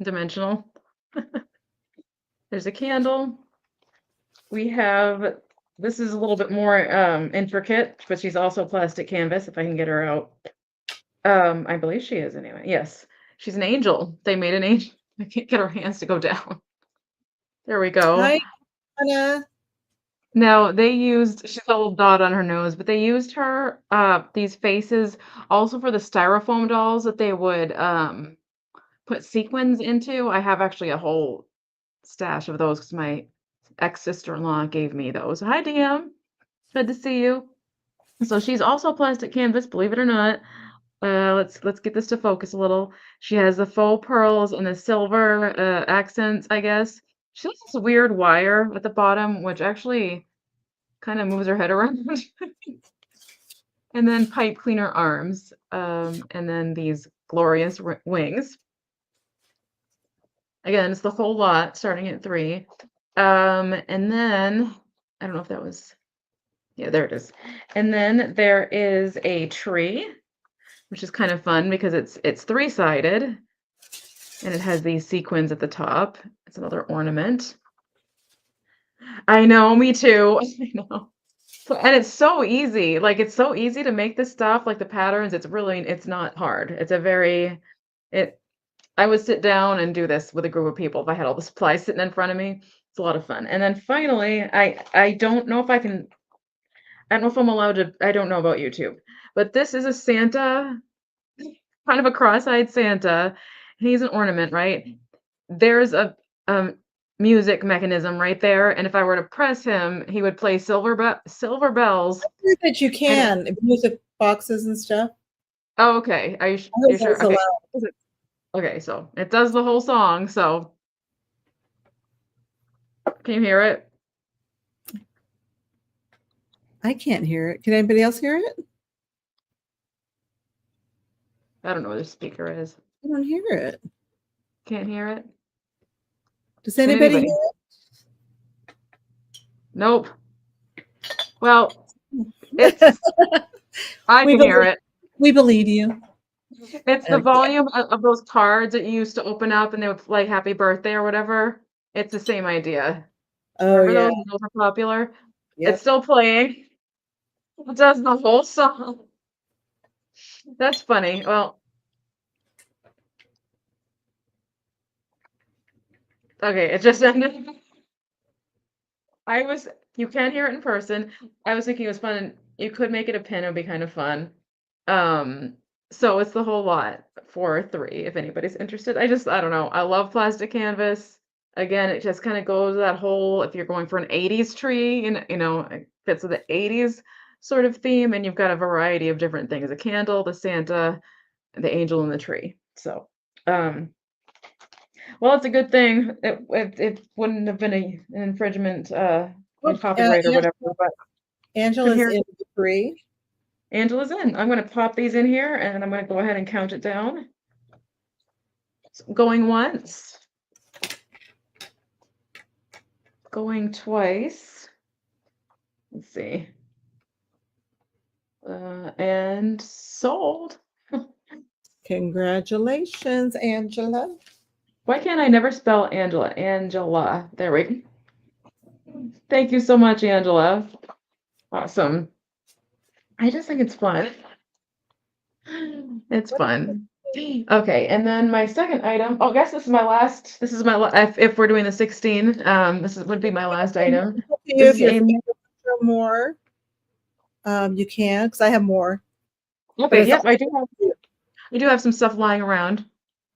[SPEAKER 2] dimensional. There's a candle. We have, this is a little bit more intricate, but she's also plastic canvas, if I can get her out. I believe she is anyway. Yes, she's an angel. They made an angel. I can't get her hands to go down. There we go.
[SPEAKER 1] Hi, Anna.
[SPEAKER 2] Now they used, she's got a little dot on her nose, but they used her these faces also for the styrofoam dolls that they would put sequins into. I have actually a whole stash of those because my ex-sister-in-law gave me those. Hi, DM. Good to see you. So she's also plastic canvas, believe it or not. Let's get this to focus a little. She has the faux pearls and the silver accents, I guess. She has this weird wire at the bottom, which actually kind of moves her head around. And then pipe cleaner arms, and then these glorious wings. Again, it's the whole lot starting at 3. And then I don't know if that was, yeah, there it is. And then there is a tree, which is kind of fun because it's 3-sided and it has these sequins at the top. It's another ornament. I know, me too. I know. So, and it's so easy. Like it's so easy to make this stuff, like the patterns, it's not hard. It's a very I would sit down and do this with a group of people if I had all the supplies sitting in front of me. It's a lot of fun. And then finally, I don't know if I can, I don't know if I'm allowed to, I don't know about YouTube, but this is a Santa, kind of a cross-eyed Santa. He's an ornament, right? There's a music mechanism right there, and if I were to press him, he would play silver bells.
[SPEAKER 1] I heard that you can music boxes and stuff.
[SPEAKER 2] Oh, okay. Are you
[SPEAKER 1] I heard
[SPEAKER 2] sure?
[SPEAKER 1] that's
[SPEAKER 2] Okay.
[SPEAKER 1] allowed.
[SPEAKER 2] Okay, so it does the whole song. So can you hear it?
[SPEAKER 1] I can't hear it. Can anybody else hear it?
[SPEAKER 2] I don't know where the speaker is.
[SPEAKER 1] I don't hear it.
[SPEAKER 2] Can't hear it.
[SPEAKER 1] Does anybody hear it?
[SPEAKER 2] Nope. Well, it's I can hear it.
[SPEAKER 1] We believe you.
[SPEAKER 2] It's the volume of those cards that you used to open up and they would play happy birthday or whatever. It's the same idea.
[SPEAKER 1] Oh,
[SPEAKER 2] Remember
[SPEAKER 1] yeah.
[SPEAKER 2] those are popular?
[SPEAKER 1] Yep.
[SPEAKER 2] It's still playing. It does the whole song. That's funny. Well, okay, it just ended. You can't hear it in person. I was thinking it was fun. You could make it a pin, it would be kind of fun. So it's the whole lot for 3, if anybody's interested. I don't know. I love plastic canvas. Again, it just kind of goes that whole, if you're going for an 80s tree, and it fits with the 80s sort of theme, and you've got a variety of different things, a candle, the Santa, the angel, and the tree. So, well, it's a good thing. It wouldn't have been an infringement on copyright or whatever, but
[SPEAKER 1] Angela's in the tree.
[SPEAKER 2] Angela's in. I'm going to pop these in here and I'm going to go ahead and count it down. Going once. Going twice. Let's see. And sold.
[SPEAKER 1] Congratulations, Angela.
[SPEAKER 2] Why can't I never spell Angela? Angela. There we go. Thank you so much, Angela. Awesome. I just think it's fun. It's fun. Okay, and then my second item. Oh, I guess this is my last. This is my if we're doing the 16. This would be my last item.
[SPEAKER 1] If you're more, you can, because I have more.
[SPEAKER 2] Okay. Yep, I do have some stuff lying around.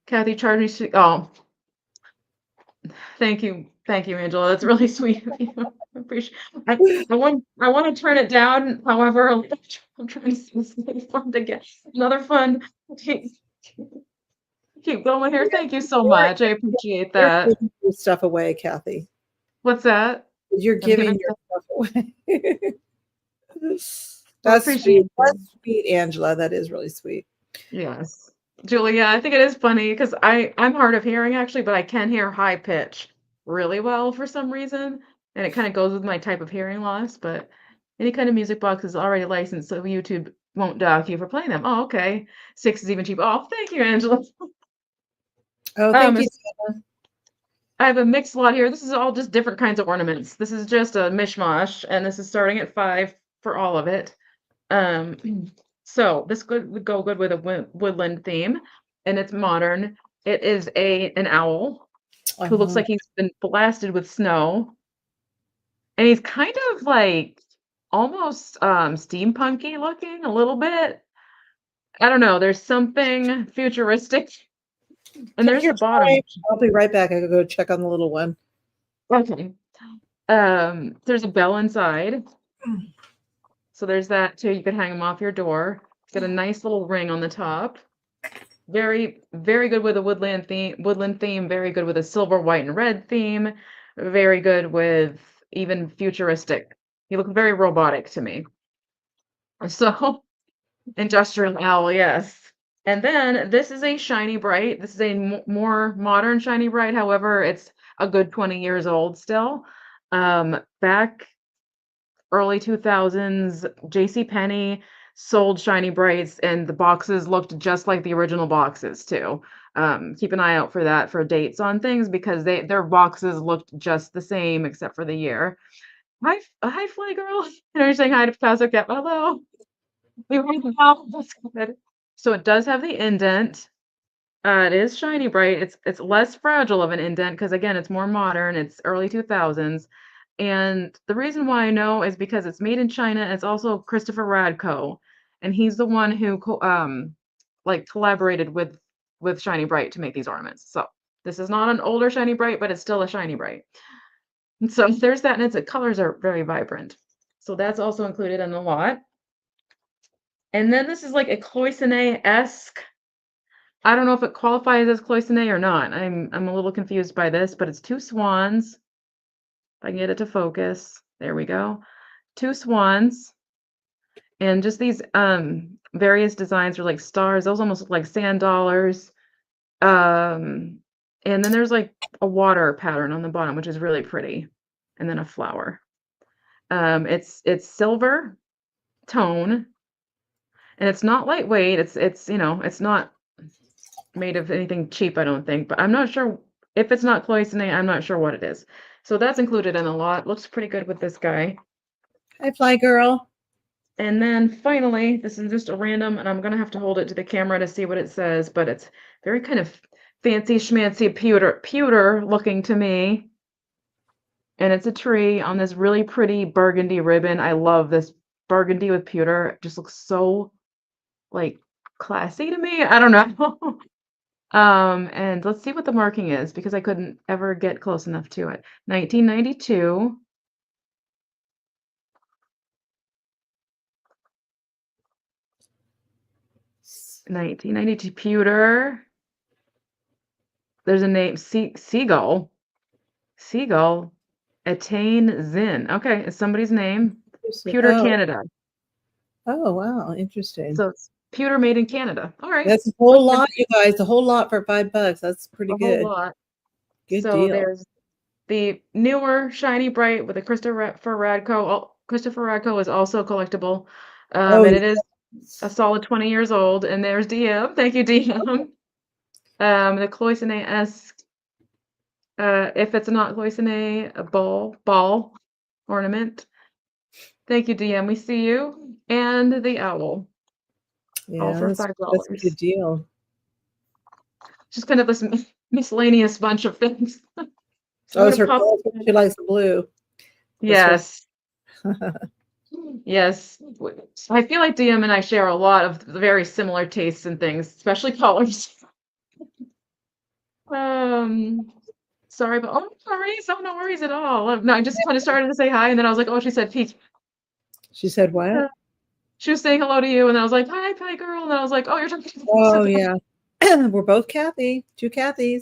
[SPEAKER 2] Kathy charged me. Oh, thank you, Angela. That's really sweet of you. I appreciate. I want to turn it down. However, I'm trying to see this really fun to get another fun. Keep, keep going here. Thank you so
[SPEAKER 1] You're,
[SPEAKER 2] much. I appreciate
[SPEAKER 1] you're
[SPEAKER 2] that.
[SPEAKER 1] giving your stuff away, Kathy.
[SPEAKER 2] What's that?
[SPEAKER 1] You're
[SPEAKER 2] I'm
[SPEAKER 1] giving
[SPEAKER 2] giving.
[SPEAKER 1] your stuff away.
[SPEAKER 2] Well,
[SPEAKER 1] That's sweet.
[SPEAKER 2] appreciate that.
[SPEAKER 1] That's sweet, Angela. That is really sweet.
[SPEAKER 2] Yes. Julia, I think it is funny because I'm hard of hearing actually, but I can hear high pitch really well for some reason, and it kind of goes with my type of hearing loss. But any kind of music box is already licensed, so YouTube won't dock you for playing them. Oh, okay. 6 is even cheaper. Oh, thank you, Angela.
[SPEAKER 1] Oh, thank
[SPEAKER 2] Um,
[SPEAKER 1] you.
[SPEAKER 2] I have a mixed lot here. This is all just different kinds of ornaments. This is just a mishmash, and this is starting at 5 for all of it. Um, so this would go good with a woodland theme, and it's modern. It is an owl who looks
[SPEAKER 1] Uh-huh.
[SPEAKER 2] like he's been blasted with snow, and he's kind of like almost steampunky looking a little bit. I don't know. There's something futuristic, and
[SPEAKER 1] Take
[SPEAKER 2] there's
[SPEAKER 1] your
[SPEAKER 2] the bottom.
[SPEAKER 1] time. I'll be right back. I gotta go check on the little one.
[SPEAKER 2] Okay. There's a bell inside. So there's that too. You could hang them off your door. It's got a nice little ring on the top. Very, very good with a woodland theme, very good with a silver, white, and red theme, very good with even futuristic. You look very robotic to me. So, industrial owl, yes. And then this is a shiny bright. This is a more modern shiny bright. However, it's a good 20 years old still. Back early 2000s, J.C. Penney sold shiny brights, and the boxes looked just like the original boxes too. Keep an eye out for that for dates on things because their boxes looked just the same except for the year. Hi, Fly Girl. And you're saying hi to Picasso Cat. Hello. We heard the bell. That's good. So it does have the indent. It is shiny bright. It's less fragile of an indent because again, it's more modern. It's early 2000s. And the reason why I know is because it's made in China. It's also Christopher Radko, and he's the one who like collaborated with Shiny Bright to make these ornaments. So this is not an older Shiny Bright, but it's still a Shiny Bright. And so there's that, and its colors are very vibrant. So that's also included in the lot. And then this is like a cloisonne-esque. I don't know if it qualifies as cloisonne or not. I'm a little confused by this, but it's 2 swans. If I can get it to focus. There we go. 2 swans and just these various designs are like stars. Those almost look like sand dollars. And then there's like a water pattern on the bottom, which is really pretty. And then a flower. It's silver tone, and it's not lightweight. It's it's not made of anything cheap, I don't think, but I'm not sure if it's not cloisonne, I'm not sure what it is. So that's included in a lot. Looks pretty good with this guy.
[SPEAKER 1] Hi, Fly Girl.
[SPEAKER 2] And then finally, this is just a random, and I'm gonna have to hold it to the camera to see what it says, but it's very kind of fancy schmancy pewter looking to me. And it's a tree on this really pretty burgundy ribbon. I love this burgundy with pewter. It just looks so like classy to me. I don't know. And let's see what the marking is because I couldn't ever get close enough to it. 1992. 1992 pewter. There's a name, Seagull. Seagull. Attain Zin. Okay, it's somebody's name. Pewter
[SPEAKER 1] Oh,
[SPEAKER 2] Canada.
[SPEAKER 1] oh, wow, interesting.
[SPEAKER 2] So it's pewter made in Canada. All right.
[SPEAKER 1] That's a whole lot, you guys. A whole lot for $5. That's pretty
[SPEAKER 2] A whole
[SPEAKER 1] good.
[SPEAKER 2] lot.
[SPEAKER 1] Good
[SPEAKER 2] So
[SPEAKER 1] deal.
[SPEAKER 2] there's the newer shiny bright with a Christopher Radko. Christopher Radko is also collectible.
[SPEAKER 1] Oh,
[SPEAKER 2] And
[SPEAKER 1] yeah.
[SPEAKER 2] it is a solid 20 years old. And there's DM. Thank you, DM. The cloisonne-esque, if it's not cloisonne, a ball ornament. Thank you, DM. We see you. And the owl, all
[SPEAKER 1] Yeah,
[SPEAKER 2] for
[SPEAKER 1] that's a
[SPEAKER 2] $5.
[SPEAKER 1] good deal.
[SPEAKER 2] Just kind of this miscellaneous bunch of things. So
[SPEAKER 1] Oh,
[SPEAKER 2] I'm
[SPEAKER 1] it's
[SPEAKER 2] gonna
[SPEAKER 1] her
[SPEAKER 2] pop.
[SPEAKER 1] color. She likes the blue. That's right.
[SPEAKER 2] Yes, yes. I feel like DM and I share a lot of very similar tastes and things, especially colors. Sorry, but oh, no worries. Oh, no worries at all. No, I just kind of started to say hi, and then I was like, oh, she said Peach.
[SPEAKER 1] She said what?
[SPEAKER 2] She was saying hello to you, and I was like, hi, pie girl. And I was like, oh, you're talking to
[SPEAKER 1] Oh
[SPEAKER 2] me.
[SPEAKER 1] yeah. We're both Kathy, two Kathys.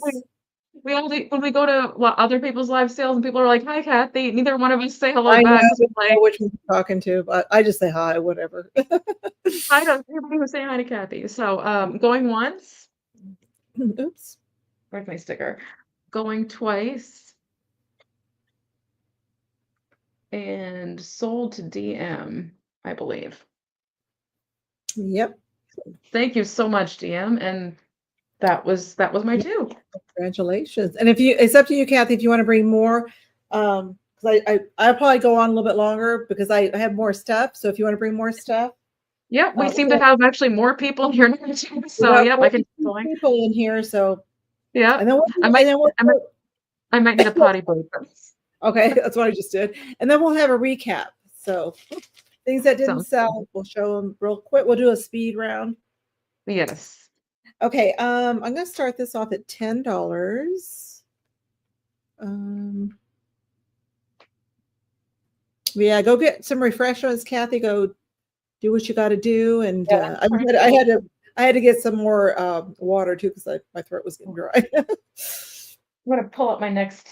[SPEAKER 2] We only when we go to other people's live sales and people are like, "Hi, Cathy." Neither one of us say hello
[SPEAKER 1] I know,
[SPEAKER 2] back because we're
[SPEAKER 1] I know
[SPEAKER 2] like,
[SPEAKER 1] which one you're talking to, but I just say hi, whatever.
[SPEAKER 2] "Hi to everybody who's saying hi to Cathy." So, going once.
[SPEAKER 1] Oops.
[SPEAKER 2] Where's my sticker? Going twice and sold to DM, I believe.
[SPEAKER 1] Yep.
[SPEAKER 2] Thank you so much, DM, and that was my 2.
[SPEAKER 1] Congratulations. And if you, it's up to you, Kathy, if you want to bring more. Because I'll probably go on a little bit longer because I have more stuff. So if you want to bring more stuff,
[SPEAKER 2] Yep, we seem
[SPEAKER 1] we
[SPEAKER 2] to have actually more people here now too. So,
[SPEAKER 1] got
[SPEAKER 2] yep, I can keep
[SPEAKER 1] 40
[SPEAKER 2] going.
[SPEAKER 1] people in here. So and
[SPEAKER 2] Yep.
[SPEAKER 1] then
[SPEAKER 2] I
[SPEAKER 1] and
[SPEAKER 2] might
[SPEAKER 1] then we'll
[SPEAKER 2] I might I might need a potty break.
[SPEAKER 1] okay, that's what I just did. And then we'll have a recap. So things that didn't
[SPEAKER 2] Sounds
[SPEAKER 1] sell, we'll show them real quick. We'll do a speed round.
[SPEAKER 2] yes.
[SPEAKER 1] Okay, I'm gonna start this off at $10. Yeah, go get some refreshments, Kathy. Go do what you got to do. And
[SPEAKER 2] Yeah.
[SPEAKER 1] I had to get some more water too because my throat was getting dry.
[SPEAKER 2] I'm gonna pull up my next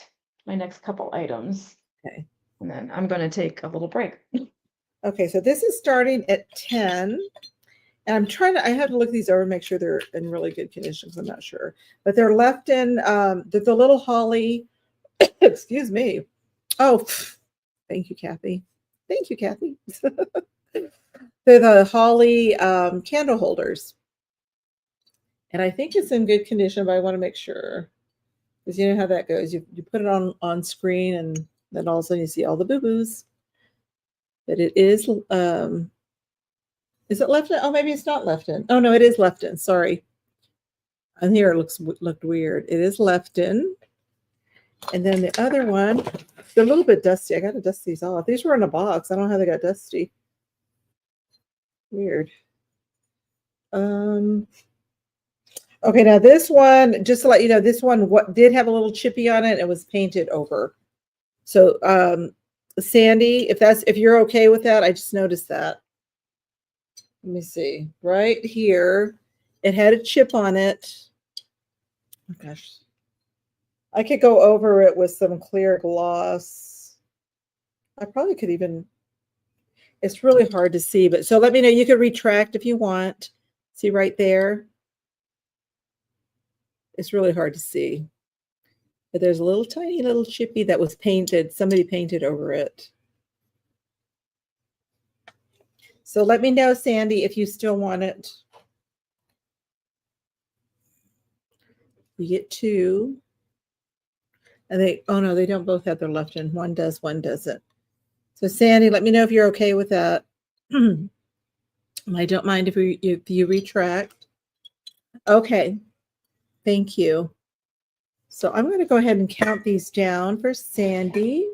[SPEAKER 2] couple items,
[SPEAKER 1] Okay.
[SPEAKER 2] and then I'm gonna take a little break.
[SPEAKER 1] Okay, so this is starting at 10. And I have to look these over and make sure they're in really good condition because I'm not sure. But they're left in, the little holly, excuse me. Oh, thank you, Kathy. Thank you, Kathy. They're the holly candle holders. And I think it's in good condition, but I want to make sure. Because you know how that goes. You put it on screen and then all of a sudden you see all the boo-boos. But it is it left in? Oh, maybe it's not left in. Oh no, it is left in. Sorry. And here it looked weird. It is left in. And then the other one, they're a little bit dusty. I gotta dust these off. These were in a box. I don't know how they got dusty. Weird. Okay, now this one, just to let you know, this one did have a little chippy on it. It was painted over. So Sandy, if you're okay with that, I just noticed that. Let me see. Right here, it had a chip on it. Oh gosh. I could go over it with some clear gloss. I probably could even, it's really hard to see, but so let me know. You can retract if you want. See right there? It's really hard to see. But there's a little tiny little chippy that was painted. Somebody painted over it. So let me know, Sandy, if you still want it. You get 2. And oh no, they don't both have their left in. One does, one doesn't. So Sandy, let me know if you're okay with that. I don't mind if you retract. Okay, thank you. So I'm going to go ahead and count these down for Sandy.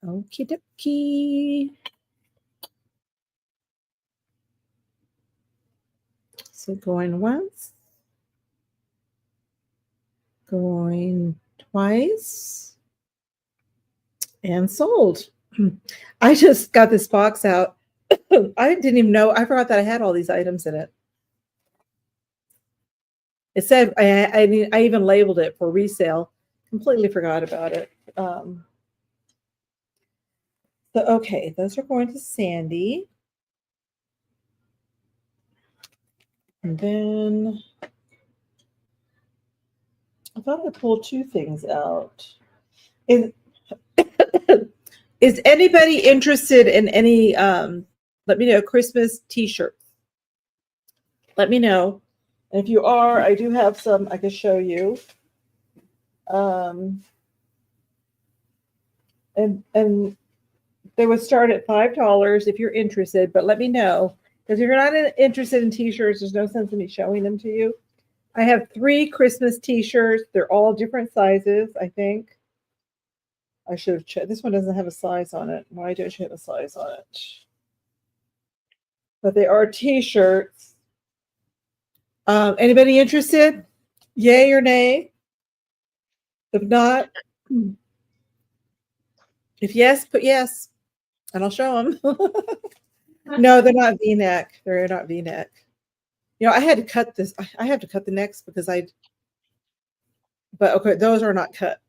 [SPEAKER 1] Okie dokie. So going once, going twice, and sold. I just got this box out. I didn't even know. I forgot that I had all these items in it. It said I even labeled it for resale. Completely forgot about it. So okay, those are going to Sandy. And then I thought I pulled 2 things out. Is anybody interested in any let me know, Christmas t-shirts? Let me know. And if you are, I do have some I can show you. And they would start at $5 if you're interested, but let me know. Because if you're not interested in t-shirts, there's no sense in me showing them to you. I have 3 Christmas t-shirts. They're all different sizes, I think. I should have checked. This one doesn't have a size on it. Why don't you have a size on it? But they are t-shirts. Anybody interested? Yay or nay? If not, if yes, put yes, and I'll show them. No, they're not V-neck. They're not V-neck. You know, I had to cut this. I have to cut the necks because but okay, those are not cut.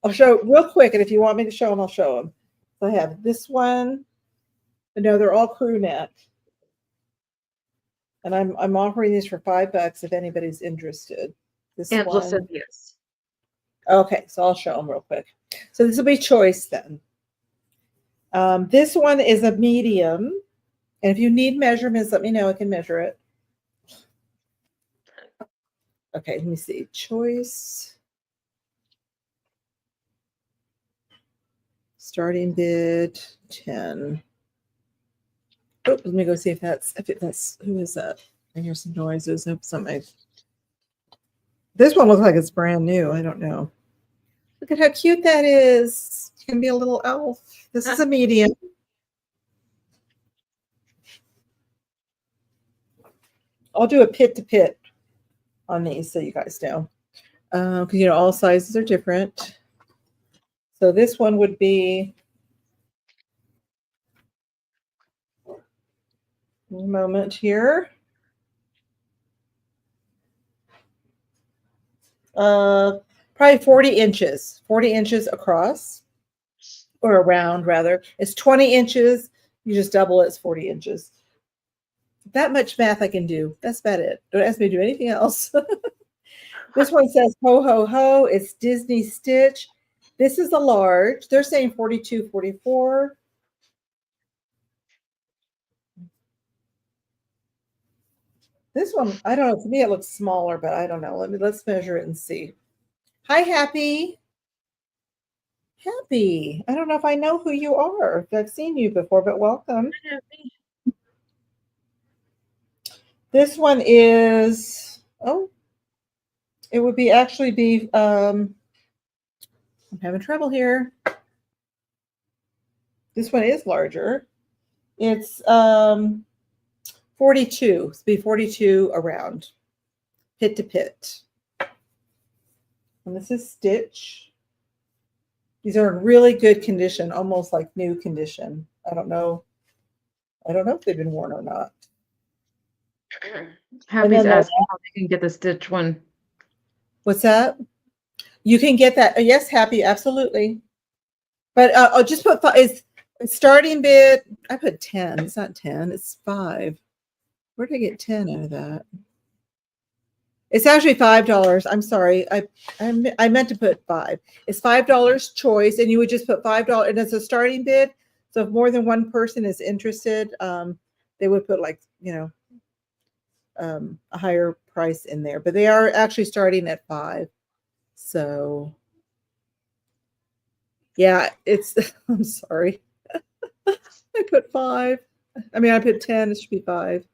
[SPEAKER 1] I'll show real quick, and if you want me to show them, I'll show them. So I have this one. No, they're all crew neck. And I'm offering these for $5 if anybody's interested. This
[SPEAKER 2] Angela said
[SPEAKER 1] one.
[SPEAKER 2] yes.
[SPEAKER 1] Okay, so I'll show them real quick. So this will be choice then. This one is a medium. And if you need measurements, let me know. I can measure it. Okay, let me see. Choice. Starting bid 10. Oh, let me go see if that's who is that? I hear some noises. I hope something. This one looks like it's brand new. I don't know. Look at how cute that is. It's gonna be a little elf. This is a medium. I'll do a pit to pit on these so you guys know. Because you know all sizes are different. So this one would be a moment here. Probably 40 inches. 40 inches across. Or around rather. It's 20 inches. You just double it, it's 40 inches. That much math I can do. That's about it. Don't ask me to do anything else. This one says ho ho ho. It's Disney Stitch. This is a large. They're saying 42, 44. This one, I don't know. To me, it looks smaller, but I don't know. Let's measure it and see. Hi, Happy. Happy. I don't know if I know who you are. I've seen you before, but welcome. This one is, oh, it would be actually be, I'm having trouble here. This one is larger. It's 42. It's be 42 around, pit to pit. And this is Stitch. These are in really good condition, almost like new condition. I don't know if they've been worn or not.
[SPEAKER 2] Happy's asking how they can get the Stitch one.
[SPEAKER 1] What's that? You can get that. Yes, Happy, absolutely. But I'll just put it's starting bid. I put 10. It's not 10. It's 5. Where did I get 10 out of that? It's actually $5. I'm sorry. I meant to put 5. It's $5 choice, and you would just put $5, and it's a starting bid. So if more than one person is interested, they would put like a higher price in there. But they are actually starting at 5. So yeah, it's. I'm sorry. I put 5. I mean, I put 10. It should be 5.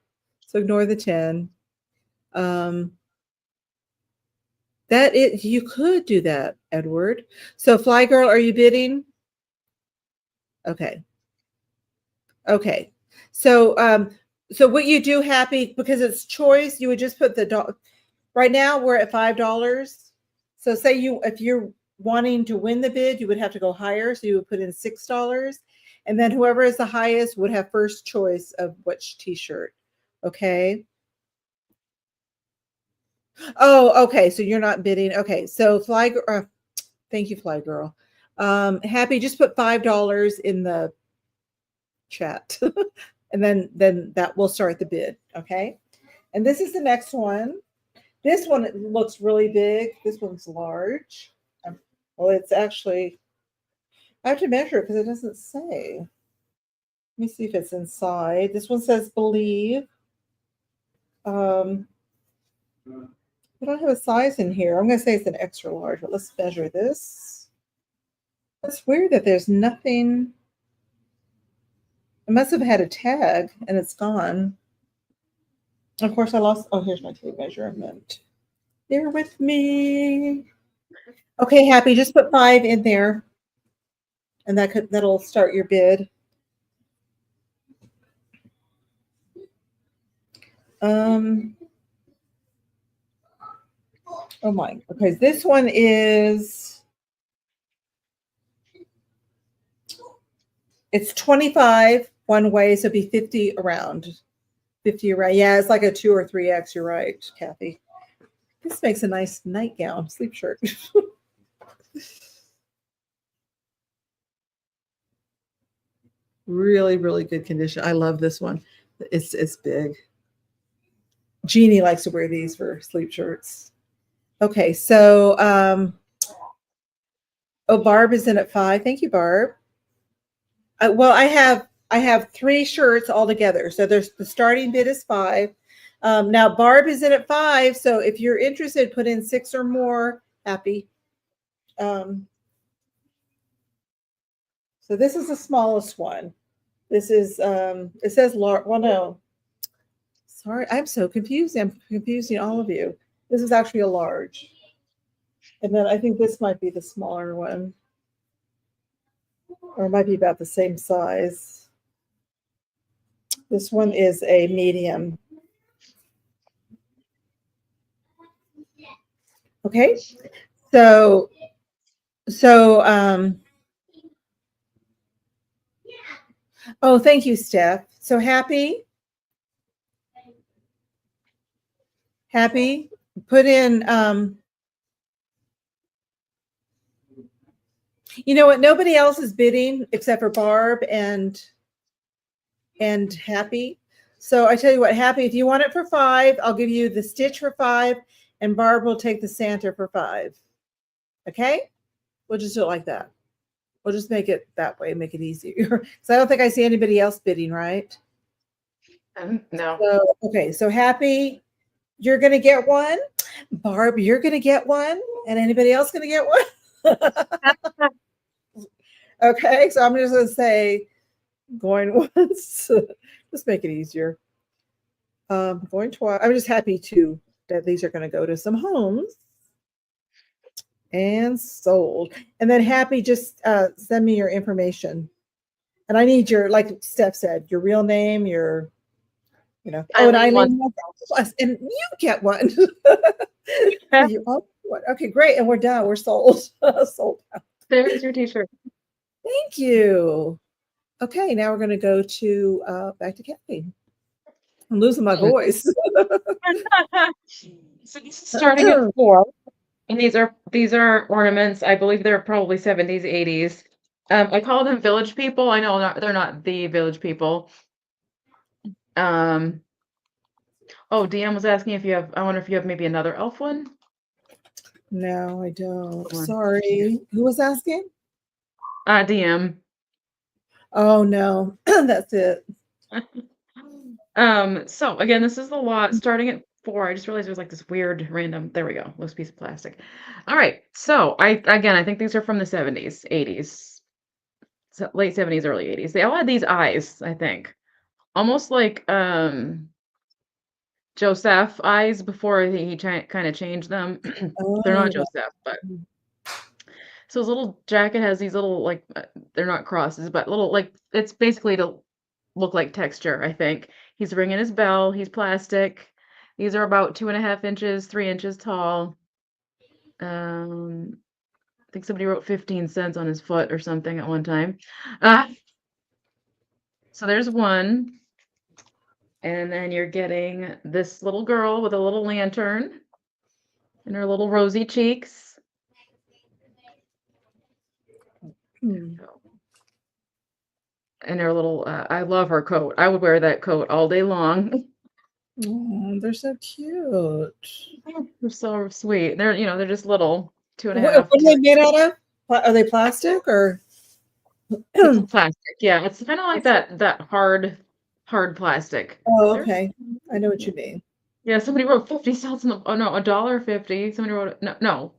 [SPEAKER 1] So ignore the 10. That is, you could do that, Edward. So Fly Girl, are you bidding? Okay. Okay. So so what you do, Happy, because it's choice, you would just put the dog. Right now we're at $5. So say if you're wanting to win the bid, you would have to go higher. So you would put in $6. And then whoever is the highest would have first choice of which t-shirt. Okay. Oh, okay. So you're not bidding. Okay. So Fly Girl, thank you, Fly Girl. Happy, just put $5 in the chat. And then that will start the bid. Okay. And this is the next one. This one looks really big. This one's large. Well, it's actually, I have to measure it because it doesn't say. Let me see if it's inside. This one says believe. I don't have a size in here. I'm going to say it's an extra large, but let's measure this. That's weird that there's nothing. It must have had a tag and it's gone. Of course, I lost. Oh, here's my tape measurement. Bear with me. Okay, Happy, just put 5 in there. And that'll start your bid. Oh my. Okay, this one is it's 25 one way, so it'd be 50 around. 50 around. Yeah, it's like a 2 or 3X. You're right, Kathy. This makes a nice nightgown, sleep shirt. Really, really good condition. I love this one. It's big. Jeannie likes to wear these for sleep shirts. Okay, so oh, Barb is in at 5. Thank you, Barb. Well, I have 3 shirts all together. So there's the starting bid is 5. Now Barb is in at 5. So if you're interested, put in 6 or more. Happy. So this is the smallest one. This is it says large. Well, no. Sorry, I'm so confused. I'm confusing all of you. This is actually a large. And then I think this might be the smaller one. Or it might be about the same size. This one is a medium. Okay. So oh, thank you, Steph. So happy, put in you know what? Nobody else is bidding except for Barb and Happy. So I tell you what, Happy, if you want it for 5, I'll give you the stitch for 5, and Barb will take the Santa for 5. Okay? We'll just do it like that. We'll just make it that way, make it easier. Because I don't think I see anybody else bidding, right?
[SPEAKER 2] No.
[SPEAKER 1] So, okay, so Happy, you're going to get one. Barb, you're going to get one. And anybody else going to get one? Okay, so I'm just going to say going once. Just make it easier. Going twice. I'm just happy too that these are going to go to some homes and sold. And then Happy, just send me your information. And I need your, like Steph said, your real name, your, oh, and Eileen, and you get one. You all one. Okay, great. And we're done. We're sold. Sold out.
[SPEAKER 2] There's your t-shirt.
[SPEAKER 1] Thank you. Okay, now we're going to go to back to Cathy. I'm losing my voice.
[SPEAKER 2] So this is starting at 4. And these are ornaments. I believe they're probably 70s, 80s. I call them village people. I know they're not the village people. Oh, DM was asking if you have, I wonder if you have maybe another elf one.
[SPEAKER 1] No, I don't. Sorry. Who was asking?
[SPEAKER 2] DM.
[SPEAKER 1] Oh no, that's it.
[SPEAKER 2] So again, this is the lot starting at 4. I just realized there's like this weird random, there we go, loose piece of plastic. All right, so I think these are from the 70s, 80s, so late 70s, early 80s. They all had these eyes, I think, almost like Joseph eyes before he kind of changed them. They're not Joseph, but so his little jacket has these little like they're not crosses, but little like it's basically to look like texture, I think. He's ringing his bell. He's plastic. These are about 2.5 inches, 3 inches tall. I think somebody wrote 15 cents on his foot or something at one time. So there's one. And then you're getting this little girl with a little lantern and her little rosy cheeks. And her little, I love her coat. I would wear that coat all day long.
[SPEAKER 1] Oh, they're so cute.
[SPEAKER 2] They're so sweet. They're just little, 2.5.
[SPEAKER 1] What are they made out of? Are they plastic or?
[SPEAKER 2] It's plastic. Yeah, it's kind of like that hard plastic.
[SPEAKER 1] Oh, okay. I know what you mean.
[SPEAKER 2] Yeah, somebody wrote 50 cents on the, oh no, $1.50. Somebody wrote, no.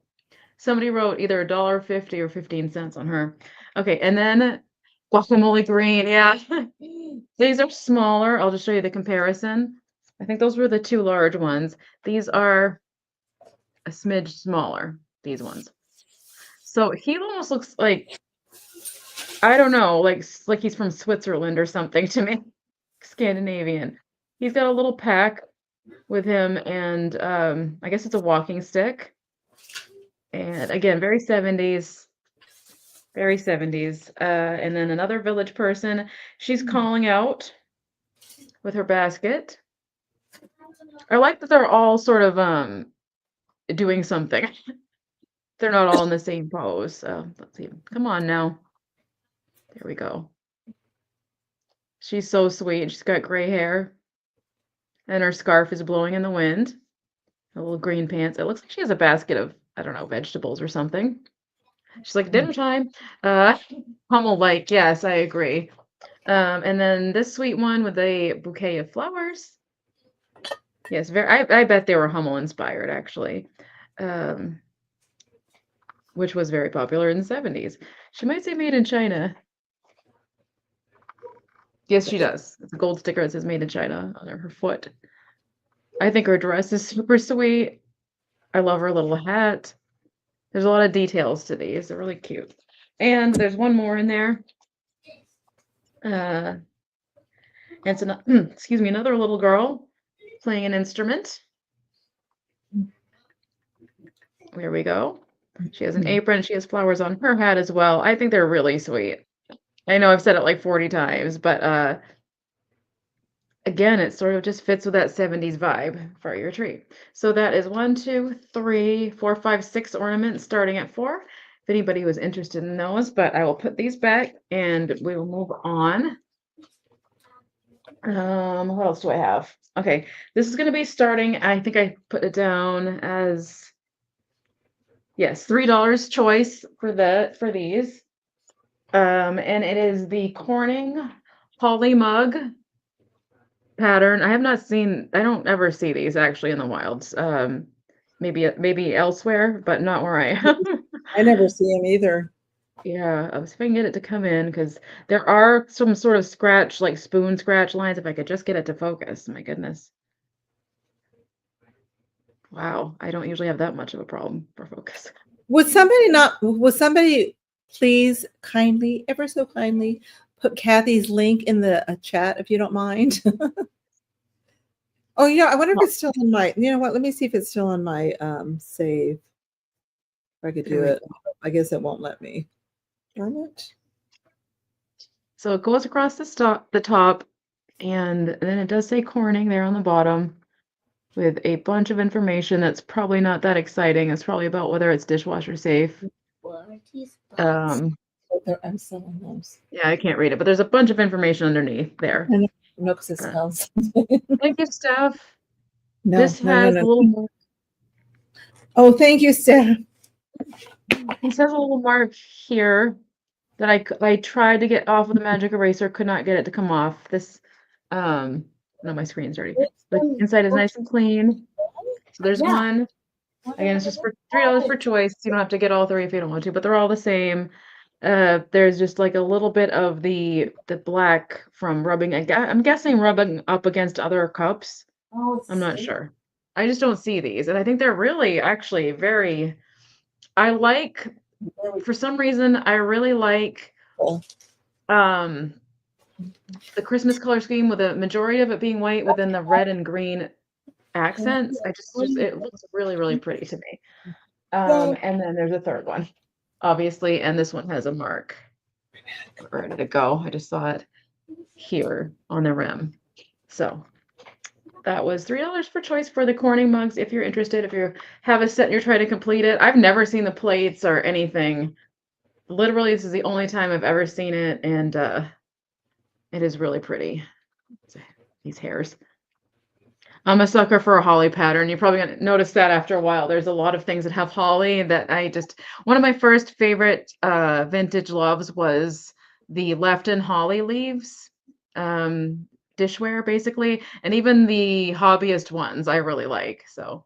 [SPEAKER 2] Somebody wrote either $1.50 or 15 cents on her. Okay, and then guacamole green. Yeah. These are smaller. I'll just show you the comparison. I think those were the 2 large ones. These are a smidge smaller, these ones. So he almost looks like, I don't know, like he's from Switzerland or something to me. Scandinavian. He's got a little pack with him and I guess it's a walking stick. And again, very 70s. Very 70s. And then another village person. She's calling out with her basket. I like that they're all sort of doing something. They're not all in the same pose. So let's see. Come on now. There we go. She's so sweet. She's got gray hair, and her scarf is blowing in the wind. A little green pants. It looks like she has a basket of, I don't know, vegetables or something. She's like, dinner time. Uh, Hummel, like, yes, I agree. And then this sweet one with a bouquet of flowers. Yes, very. I bet they were Hummel inspired, actually, um, which was very popular in the 70s. She might say made in China. Yes, she does. It's a gold sticker that says made in China on her foot. I think her dress is super sweet. I love her little hat. There's a lot of details to these. They're really cute. And there's one more in there. Uh, it's an excuse me, another little girl playing an instrument. There we go. She has an apron. She has flowers on her hat as well. I think they're really sweet. I know I've said it like 40 times, but again, it sort of just fits with that 70s vibe for your tree. So that is 1, 2, 3, 4, 5, 6 ornaments starting at 4. If anybody was interested in those, but I will put these back and we will move on. What else do I have? Okay, this is going to be starting. I think I put it down as yes, $3 choice for these. And it is the Corning Holly mug pattern. I have not seen. I don't ever see these actually in the wilds. Maybe elsewhere, but not where I am.
[SPEAKER 1] I never see him either.
[SPEAKER 2] Yeah, I was if I can get it to come in because there are some sort of scratch, like spoon scratch lines. If I could just get it to focus, my goodness. Wow, I don't usually have that much of a problem for focus.
[SPEAKER 1] Would somebody please kindly, ever so kindly, put Cathy's link in the chat if you don't mind? Oh, yeah, I wonder if it's still in my, you know what, let me see if it's still in my save. If I could do it. I guess it won't let me. Darn it.
[SPEAKER 2] So it goes across the top, and then it does say Corning there on the bottom with a bunch of information that's probably not that exciting. It's probably about whether it's dishwasher safe.
[SPEAKER 1] I'm selling those.
[SPEAKER 2] Yeah, I can't read it, but there's a bunch of information underneath there.
[SPEAKER 1] No, because it smells.
[SPEAKER 2] Thank you, Steph.
[SPEAKER 1] No,
[SPEAKER 2] This has a little more.
[SPEAKER 1] Oh, thank you, Steph.
[SPEAKER 2] This has a little mark here that I tried to get off with a magic eraser, could not get it to come off. This no, my screen's dirty. The inside is nice and clean. So there's one. Again, it's just for $3 per choice. You don't have to get all 3 if you don't want to, but they're all the same. There's just like a little bit of the black from rubbing. I'm guessing rubbing up against other cups. I'm not sure. I just don't see these, and I think they're really actually very. I like, for some reason, I really like the Christmas color scheme with a majority of it being white within the red and green accents. It looks really, really pretty to me. And then there's a third one, obviously, and this one has a mark. Where did it go? I just saw it here on the rim. So that was $3 per choice for the Corning mugs. If you're interested, if you have a set and you're trying to complete it, I've never seen the plates or anything. Literally, this is the only time I've ever seen it, and it is really pretty. These hairs. I'm a sucker for a holly pattern. You're probably gonna notice that after a while. There's a lot of things that have holly that one of my first favorite vintage loves was the Lefton holly leaves, dishware basically, and even the hobbyist ones I really like. So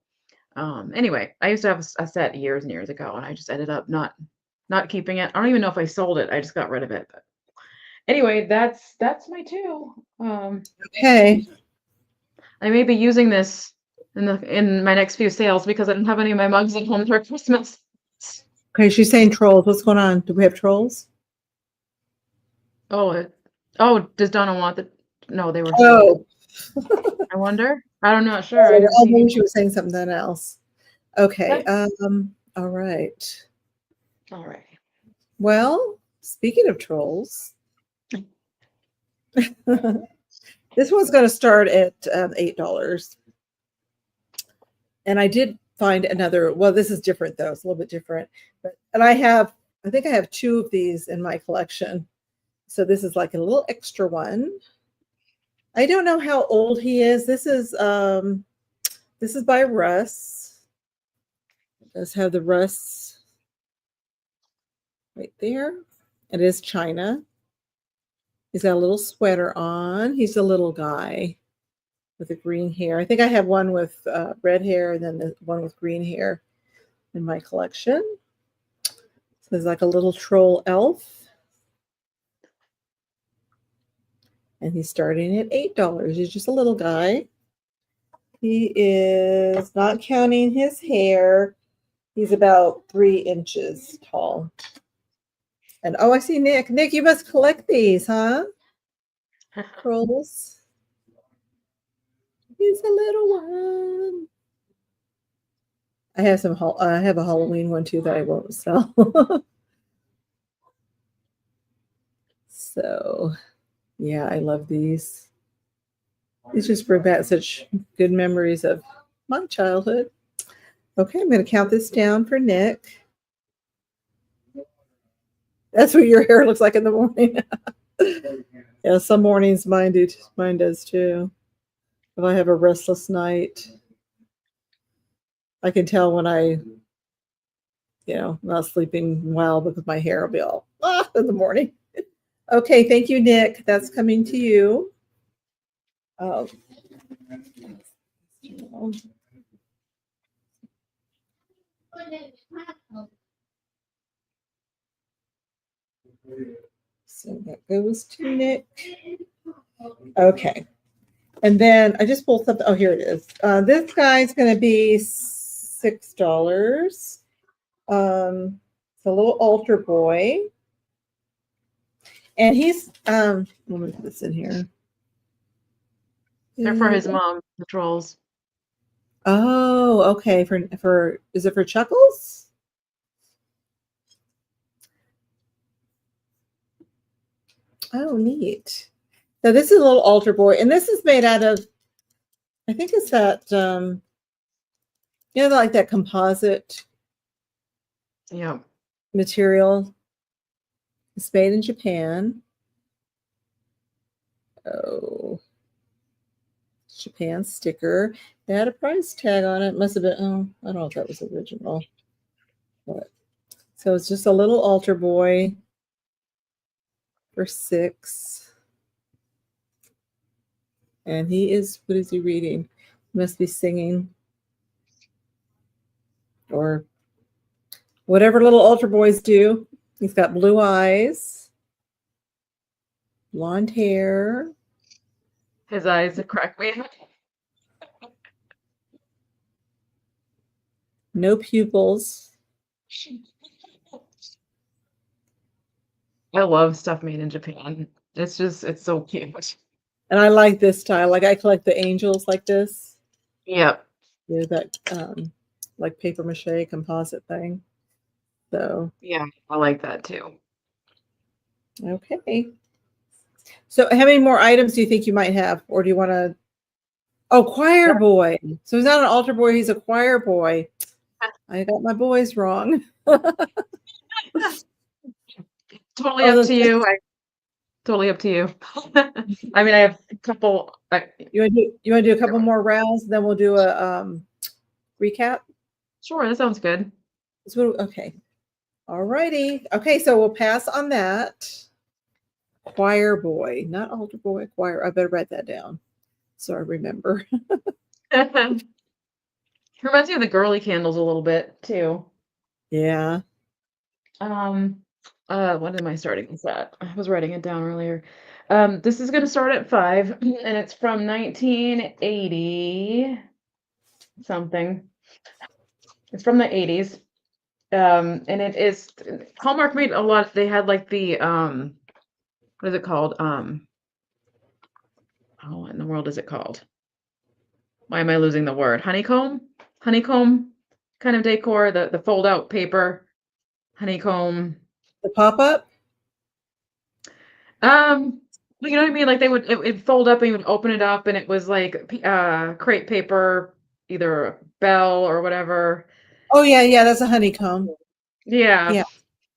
[SPEAKER 2] anyway, I used to have a set years and years ago, and I just ended up not keeping it. I don't even know if I sold it. I just got rid of it. But anyway, that's my 2.
[SPEAKER 1] Okay.
[SPEAKER 2] I may be using this in my next few sales because I didn't have any of my mugs at home for Christmas.
[SPEAKER 1] Okay, she's saying trolls. What's going on? Do we have trolls?
[SPEAKER 2] Oh, does Donna want the? No, they were.
[SPEAKER 1] Oh,
[SPEAKER 2] I wonder. I'm not sure. I didn't see
[SPEAKER 1] maybe she was saying something else. Okay. All right.
[SPEAKER 2] All right.
[SPEAKER 1] Well, speaking of trolls, this one's going to start at $8. And I did find another. Well, this is different though. It's a little bit different. And I think I have 2 of these in my collection. So this is like a little extra one. I don't know how old he is. This is by Russ. It does have the Russ right there. It is China. He's got a little sweater on. He's a little guy with the green hair. I think I have one with red hair and then the one with green hair in my collection. So there's like a little troll elf. And he's starting at $8. He's just a little guy. He is, not counting his hair, he's about 3 inches tall. And oh, I see Nick. Nick, you must collect these, huh? Trolls. He's a little one. I have I have a Halloween one too that I won't sell. So, yeah, I love these. These just bring back such good memories of my childhood. Okay, I'm going to count this down for Nick. That's what your hair looks like in the morning. Yeah, some mornings mine does too. If I have a restless night, I can tell when not sleeping well because my hair will be all in the morning. Okay, thank you, Nick. That's coming to you. Oh. So that goes to Nick. Okay. And then I just pulled something. Oh, here it is. This guy's going to be $6. It's a little altar boy. And he's, let me put this in here.
[SPEAKER 2] They're for his mom, the trolls.
[SPEAKER 1] Oh, okay. Is it for Chuckles? Oh, neat. So this is a little altar boy, and this is made out of, I think it's that, like that composite material. It's made in Japan. Oh, Japan sticker. They had a price tag on it. Must have been, I don't know if that was original. But, so it's just a little altar boy for $6. And what is he reading? He must be singing. Or whatever little altar boys do. He's got blue eyes, blonde hair.
[SPEAKER 2] His eyes crack me.
[SPEAKER 1] No pupils.
[SPEAKER 2] I love stuff made in Japan. It's so cute.
[SPEAKER 1] And I like this style. Like I collect the angels like this.
[SPEAKER 2] Yep.
[SPEAKER 1] Yeah, that like paper mache composite thing. So
[SPEAKER 2] yeah, I like that too.
[SPEAKER 1] Okay. So how many more items do you think you might have? Or do you want to? Oh, choir boy. So he's not an altar boy, he's a choir boy. I got my boys wrong.
[SPEAKER 2] Totally up to you. Totally up to you. I mean, I have a couple.
[SPEAKER 1] You want to do a couple more rounds, then we'll do a recap?
[SPEAKER 2] Sure, that sounds good.
[SPEAKER 1] Okay. All righty. Okay, so we'll pass on that. Choir boy, not altar boy, choir. I better write that down so I remember.
[SPEAKER 2] Reminds me of the girly candles a little bit too.
[SPEAKER 1] Yeah.
[SPEAKER 2] When am I starting this at? I was writing it down earlier. This is gonna start at 5, and it's from 1980 something. It's from the 80s. And it is Hallmark made a lot. They had like the what is it called? Oh, what in the world is it called? Why am I losing the word? Honeycomb kind of decor, the fold out paper, honeycomb.
[SPEAKER 1] The pop-up?
[SPEAKER 2] You know what I mean? Like it'd fold up and you would open it up and it was like crepe paper, either a bell or whatever.
[SPEAKER 1] Oh yeah, yeah, that's a honeycomb.
[SPEAKER 2] Yeah.
[SPEAKER 1] Yeah.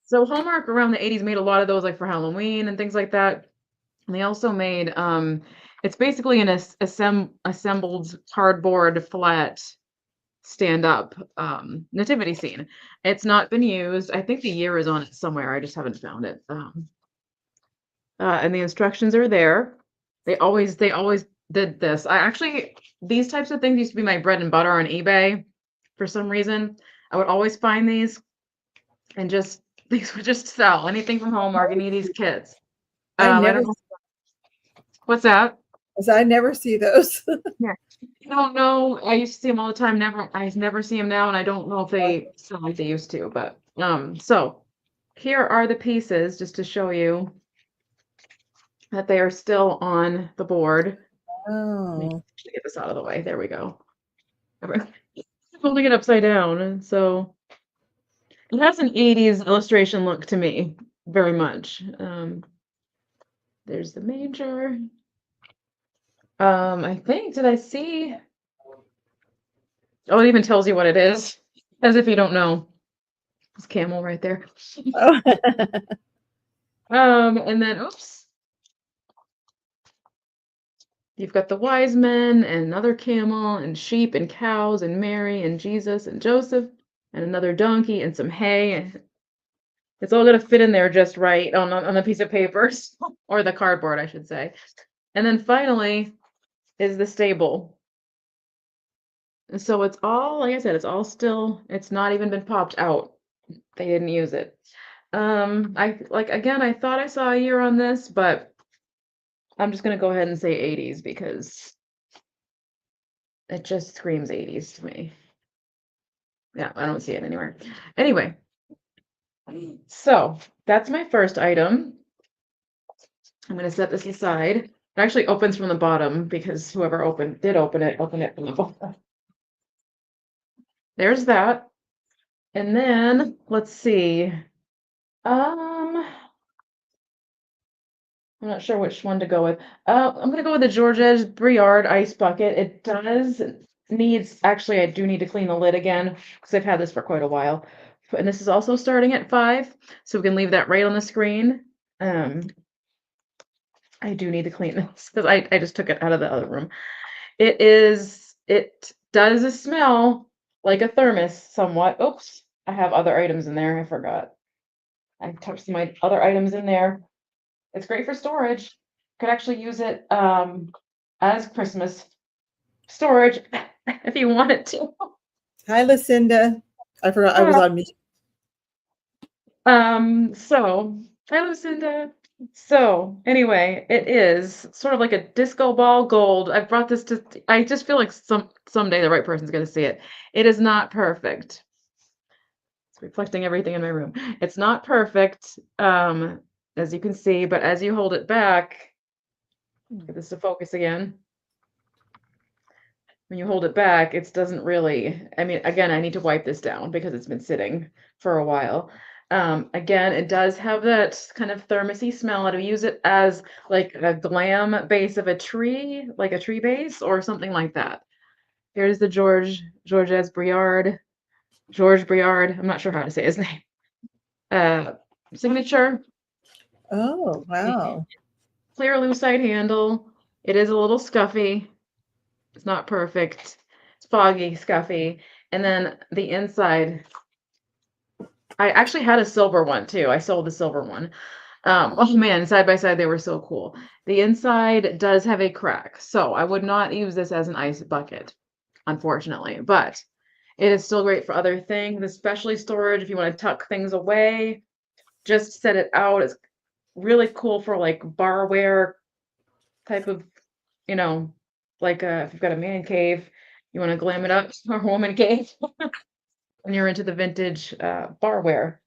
[SPEAKER 2] So Hallmark around the 80s made a lot of those like for Halloween and things like that. And they also made it's basically an assembled cardboard flat stand up nativity scene. It's not been used. I think the year is on it somewhere. I just haven't found it. And the instructions are there. They always did this. I actually these types of things used to be my bread and butter on eBay for some reason. I would always find these and just these would just sell anything from Hallmark, any of these kits.
[SPEAKER 1] I
[SPEAKER 2] I
[SPEAKER 1] never
[SPEAKER 2] don't know what's that.
[SPEAKER 1] I never see those.
[SPEAKER 2] Yeah. I don't know. I used to see them all the time. I never see them now, and I don't know if they sell like they used to. But so here are the pieces just to show you that they are still on the board. Let me
[SPEAKER 1] Oh.
[SPEAKER 2] get this out of the way. There we go. I'm holding it upside down, so it has an 80s illustration look to me, very much. There's the manger. I think, did I see? Oh, it even tells you what it is, as if you don't know. It's camel right there.
[SPEAKER 1] Oh.
[SPEAKER 2] And then, oops, you've got the wise men and another camel and sheep and cows and Mary and Jesus and Joseph and another donkey and some hay. It's all gonna fit in there just right on the piece of paper or the cardboard, I should say. And then finally is the stable. And so it's all, like I said, it's all still, it's not even been popped out. They didn't use it. I like again, I thought I saw a year on this, but I'm just gonna go ahead and say 80s because it just screams 80s to me. Yeah, I don't see it anywhere. Anyway, so that's my first item. I'm gonna set this aside. It actually opens from the bottom because whoever did open it from the bottom. There's that. And then let's see. I'm not sure which one to go with. I'm gonna go with the Georges Briard ice bucket. It does needs actually I do need to clean the lid again because I've had this for quite a while. And this is also starting at 5, so we can leave that right on the screen. I do need to clean this because I just took it out of the other room. It does smell like a thermos somewhat. Oops, I have other items in there. I forgot. I touched my other items in there. It's great for storage. Could actually use it as Christmas storage if you wanted to.
[SPEAKER 1] Hi, Lucinda. I forgot I was on mute.
[SPEAKER 2] So hi Lucinda. So anyway, it is sort of like a disco ball gold. I brought this to I just feel like someday the right person's gonna see it. It is not perfect. It's reflecting everything in my room. It's not perfect, as you can see, but as you hold it back, get this to focus again. When you hold it back, it doesn't really, I mean, again, I need to wipe this down because it's been sitting for a while. Again, it does have that kind of thermosy smell. I'd use it as like a glam base of a tree, like a tree base or something like that. Here's the Georges Briard, George Briard. I'm not sure how to say his name. Signature.
[SPEAKER 1] Oh, wow.
[SPEAKER 2] Clear lucite handle. It is a little scuffy. It's not perfect. It's foggy, scuffy. And then the inside, I actually had a silver one too. I sold the silver one. Oh man, side by side, they were so cool. The inside does have a crack. So I would not use this as an ice bucket, unfortunately, but it is still great for other things, especially storage. If you want to tuck things away, just set it out. It's really cool for like barware type of, you know, like if you've got a man cave, you want to glam it up, or woman cave, and you're into the vintage barware.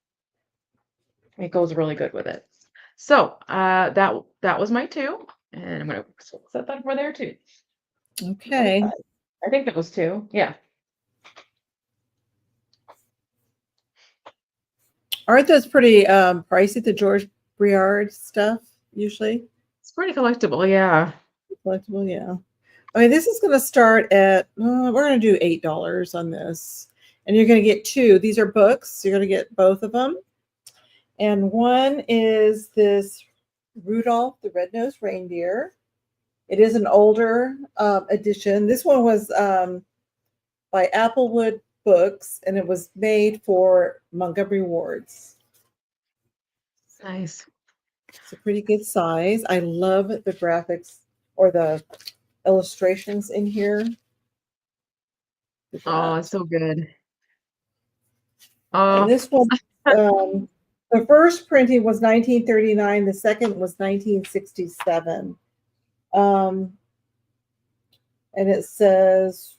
[SPEAKER 2] It goes really good with it. So that was my 2, and I'm gonna set that over there too.
[SPEAKER 1] Okay.
[SPEAKER 2] I think that was 2. Yeah.
[SPEAKER 1] Aren't those pretty pricey, the George Briard stuff, usually?
[SPEAKER 2] It's pretty collectible, yeah.
[SPEAKER 1] Collectible, yeah. Okay, this is going to start at, we're going to do $8 on this. And you're going to get two. These are books. You're going to get both of them. And one is this Rudolph the Red-Nosed Reindeer. It is an older edition. This one was by Applewood Books, and it was made for Montgomery Wards.
[SPEAKER 2] Nice.
[SPEAKER 1] It's a pretty good size. I love the graphics or the illustrations in here.
[SPEAKER 2] Oh, it's so good.
[SPEAKER 1] And
[SPEAKER 2] Oh,
[SPEAKER 1] this one, the first printing was 1939. The second was 1967. And it says,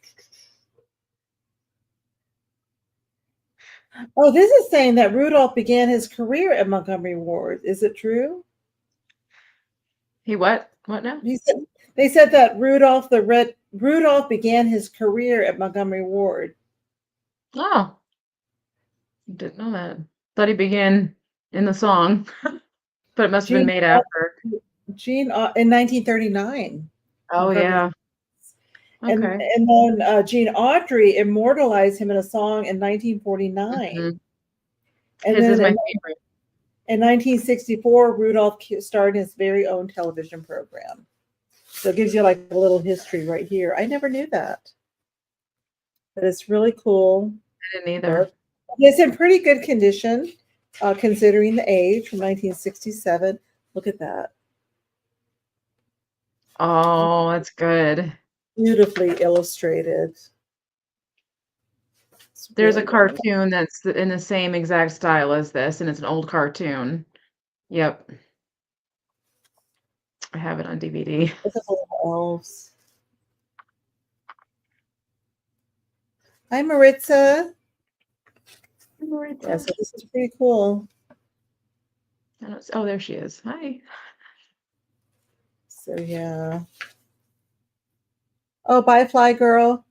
[SPEAKER 1] oh, this is saying that Rudolph began his career at Montgomery Ward. Is it true?
[SPEAKER 2] he what? What now?
[SPEAKER 1] They said that Rudolph began his career at Montgomery Ward.
[SPEAKER 2] Oh, didn't know that. Thought he began in the song, but it must have been made after.
[SPEAKER 1] In 1939.
[SPEAKER 2] Oh,
[SPEAKER 1] Montgomery.
[SPEAKER 2] yeah.
[SPEAKER 1] And
[SPEAKER 2] Okay.
[SPEAKER 1] then Gene Autry immortalized him in a song in 1949.
[SPEAKER 2] Mhm.
[SPEAKER 1] And
[SPEAKER 2] His
[SPEAKER 1] then
[SPEAKER 2] is my favorite.
[SPEAKER 1] in 1964, Rudolph starred in his very own television program. So it gives you like a little history right here. I never knew that. But it's really cool.
[SPEAKER 2] I didn't either.
[SPEAKER 1] It's in pretty good condition, considering the age, from 1967. Look at that.
[SPEAKER 2] Oh, that's good.
[SPEAKER 1] Beautifully illustrated.
[SPEAKER 2] There's
[SPEAKER 1] really
[SPEAKER 2] a cartoon that's in the same exact style as this, and it's an old cartoon. Yep. I have it on DVD.
[SPEAKER 1] Look at the little elves. Hi, Maritza. Yeah, so this is pretty cool.
[SPEAKER 2] Oh, there she is. Hi.
[SPEAKER 1] So, yeah. Oh, bye, Fly Girl.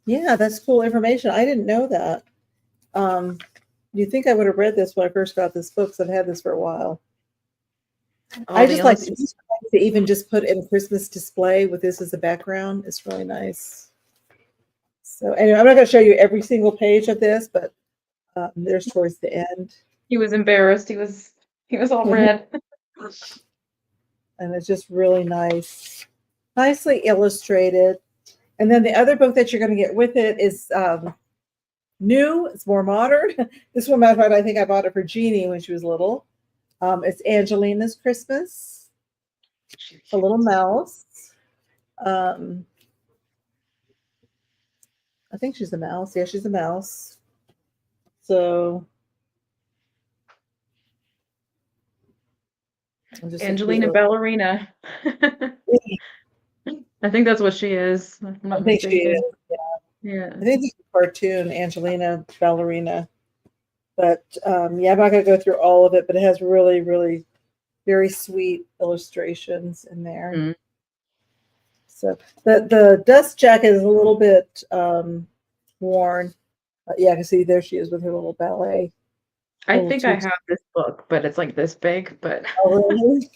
[SPEAKER 1] Yeah, that's cool information. I didn't know that. You think I would have read this when I first got this book, because I've had this for a while. I just like to even just put in a Christmas display with this as a background. It's really nice. So anyway, I'm not going to show you every single page of this, but there's towards the end.
[SPEAKER 2] He was embarrassed. He was all red.
[SPEAKER 1] And it's just really nice, nicely illustrated. And then the other book that you're going to get with it is new. It's more modern. This one, matter of fact, I think I bought it for Jeannie when she was little. It's Angelina's Christmas. A little mouse. I think she's a mouse. Yeah, she's a mouse. So
[SPEAKER 2] Angelina Ballerina. I think that's what she is. If I'm not mistaken.
[SPEAKER 1] She is.
[SPEAKER 2] Yeah.
[SPEAKER 1] I think it's a cartoon, Angelina Ballerina. But yeah, I'm not going to go through all of it, but it has really, really very sweet illustrations in there.
[SPEAKER 2] Mm-hmm.
[SPEAKER 1] So the dust jacket is a little bit worn. Yeah, I can see there she is with her little ballet.
[SPEAKER 2] I think I have this book, but it's like this big. But
[SPEAKER 1] oh, really?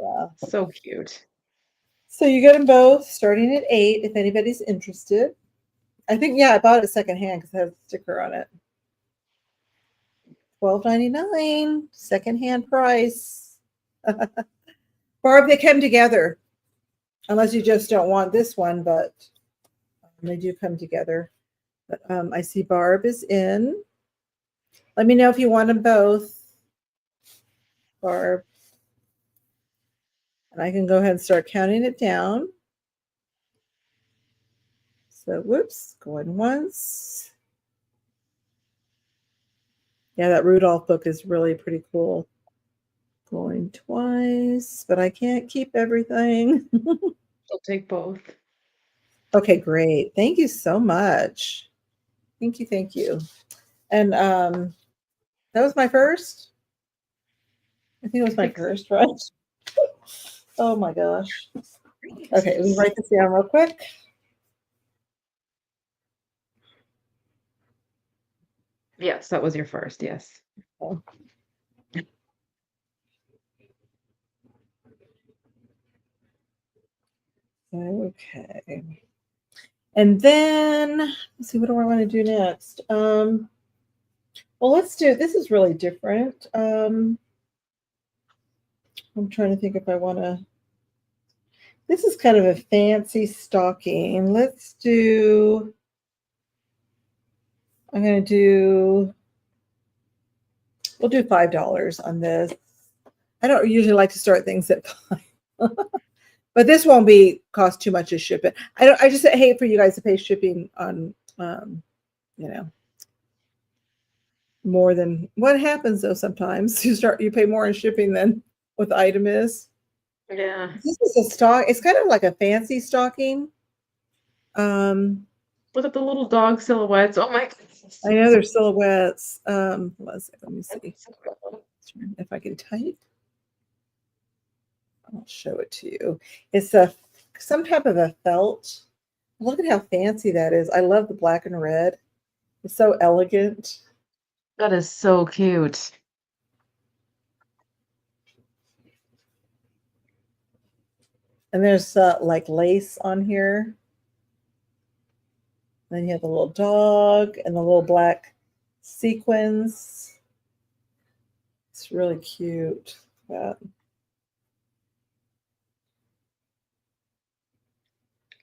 [SPEAKER 1] Yeah,
[SPEAKER 2] so cute.
[SPEAKER 1] So you get them both starting at $8 if anybody's interested. I think, yeah, I bought it secondhand because it has a sticker on it. $12.99 secondhand price. Barb, they come together, unless you just don't want this one, but they do come together. But I see Barb is in. Let me know if you want them both, Barb. And I can go ahead and start counting it down. So, whoops, going once. Yeah, that Rudolph book is really pretty cool. Going twice, but I can't keep everything.
[SPEAKER 2] I'll take both.
[SPEAKER 1] Okay, great. Thank you so much. Thank you, thank you. And that was my first. I think it was my first, right? Oh my gosh. Okay, let me write this down real quick.
[SPEAKER 2] Yes, that was your first, yes.
[SPEAKER 1] Oh, okay. And then let's see, what do I want to do next? Well, let's do this is really different. I'm trying to think if I want to. This is kind of a fancy stocking. Let's do. I'm going to do. We'll do $5 on this. I don't usually like to start things at 5, but this won't be cost too much to ship it. I don't. I just hate for you guys to pay shipping on, you know, more than what happens though. Sometimes you pay more in shipping than what the item is.
[SPEAKER 2] Yeah.
[SPEAKER 1] This is a stock. It's kind of like a fancy stocking. Um,
[SPEAKER 2] Look at the little dog silhouettes. Oh my goodness.
[SPEAKER 1] I know there's silhouettes. Let me see
[SPEAKER 2] That's so cool.
[SPEAKER 1] if I can type. I'll show it to you. It's a some type of a felt. Look at how fancy that is. I love the black and red. It's so elegant.
[SPEAKER 2] That is so cute.
[SPEAKER 1] And there's like lace on here. Then you have the little dog and the little black sequins. It's really cute. Yeah.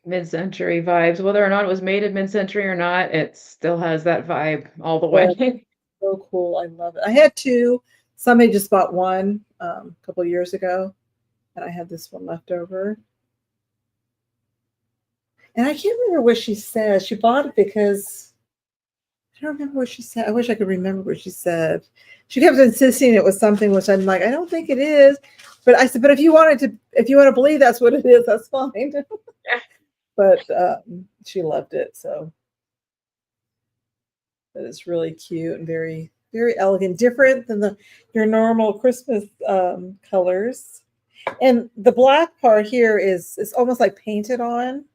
[SPEAKER 2] Mid-century vibes. Whether or not it was made in mid-century or not, it still has that vibe all the
[SPEAKER 1] So,
[SPEAKER 2] way.
[SPEAKER 1] so cool. I love it. I had two. Somebody just bought one a couple of years ago, and I had this one left over. And I can't remember what she said. She bought it because I don't remember what she said. I wish I could remember what she said. She kept insisting it was something which I'm like, I don't think it is. But I said, but if you want to believe that's what it is, that's fine. But she loved it. So but it's really cute and very, very elegant, different than your normal Christmas colors. And the black part here is almost like painted on.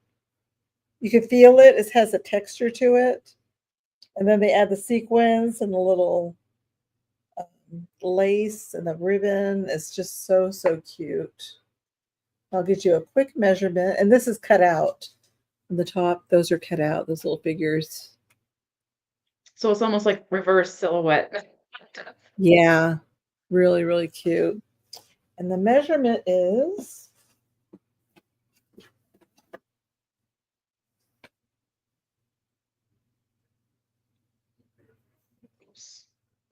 [SPEAKER 1] You can feel it. It has a texture to it. And then they add the sequins and the little lace and the ribbon. It's just so, so cute. I'll get you a quick measurement. And this is cut out on the top. Those are cut out, those little figures.
[SPEAKER 2] So it's almost like reverse silhouette.
[SPEAKER 1] Yeah, really, really cute. And the measurement is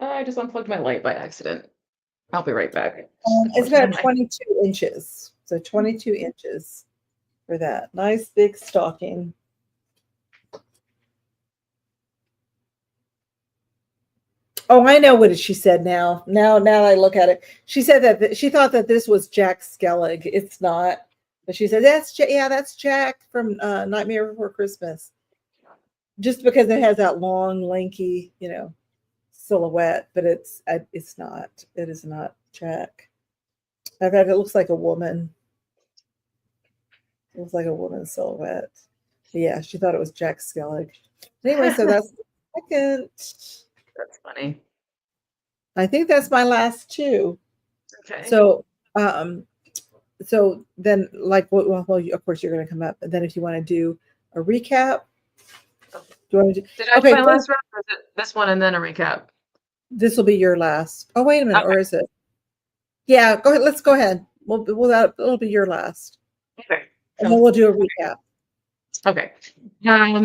[SPEAKER 2] I just unplugged my light by accident. I'll be right back.
[SPEAKER 1] it's about
[SPEAKER 2] Unfortunately,
[SPEAKER 1] 22 inches. So 22 inches for that. Nice big stocking. Oh, I know what she said now. Now I look at it. She said that she thought that this was Jack Skellig. It's not. But she said, that's Jack from Nightmare Before Christmas. Just because it has that long, lanky, silhouette, but it's not. It is not Jack. In fact, it looks like a woman. It looks like a woman's silhouette. But yeah, she thought it was Jack Skellig. Anyway, so that's the second.
[SPEAKER 2] that's funny.
[SPEAKER 1] I think that's my last two.
[SPEAKER 2] Okay.
[SPEAKER 1] So, so then, like, well, of course, you're going to come up, and then if you want to do a recap, do you want to do?
[SPEAKER 2] Did I do
[SPEAKER 1] Okay,
[SPEAKER 2] my last round, or is it this one and then a recap?
[SPEAKER 1] this will be your last. Oh, wait a minute,
[SPEAKER 2] Okay.
[SPEAKER 1] or is it? Yeah, go ahead. Let's go ahead. It'll be your last,
[SPEAKER 2] Okay.
[SPEAKER 1] and then we'll do a recap.
[SPEAKER 2] Okay.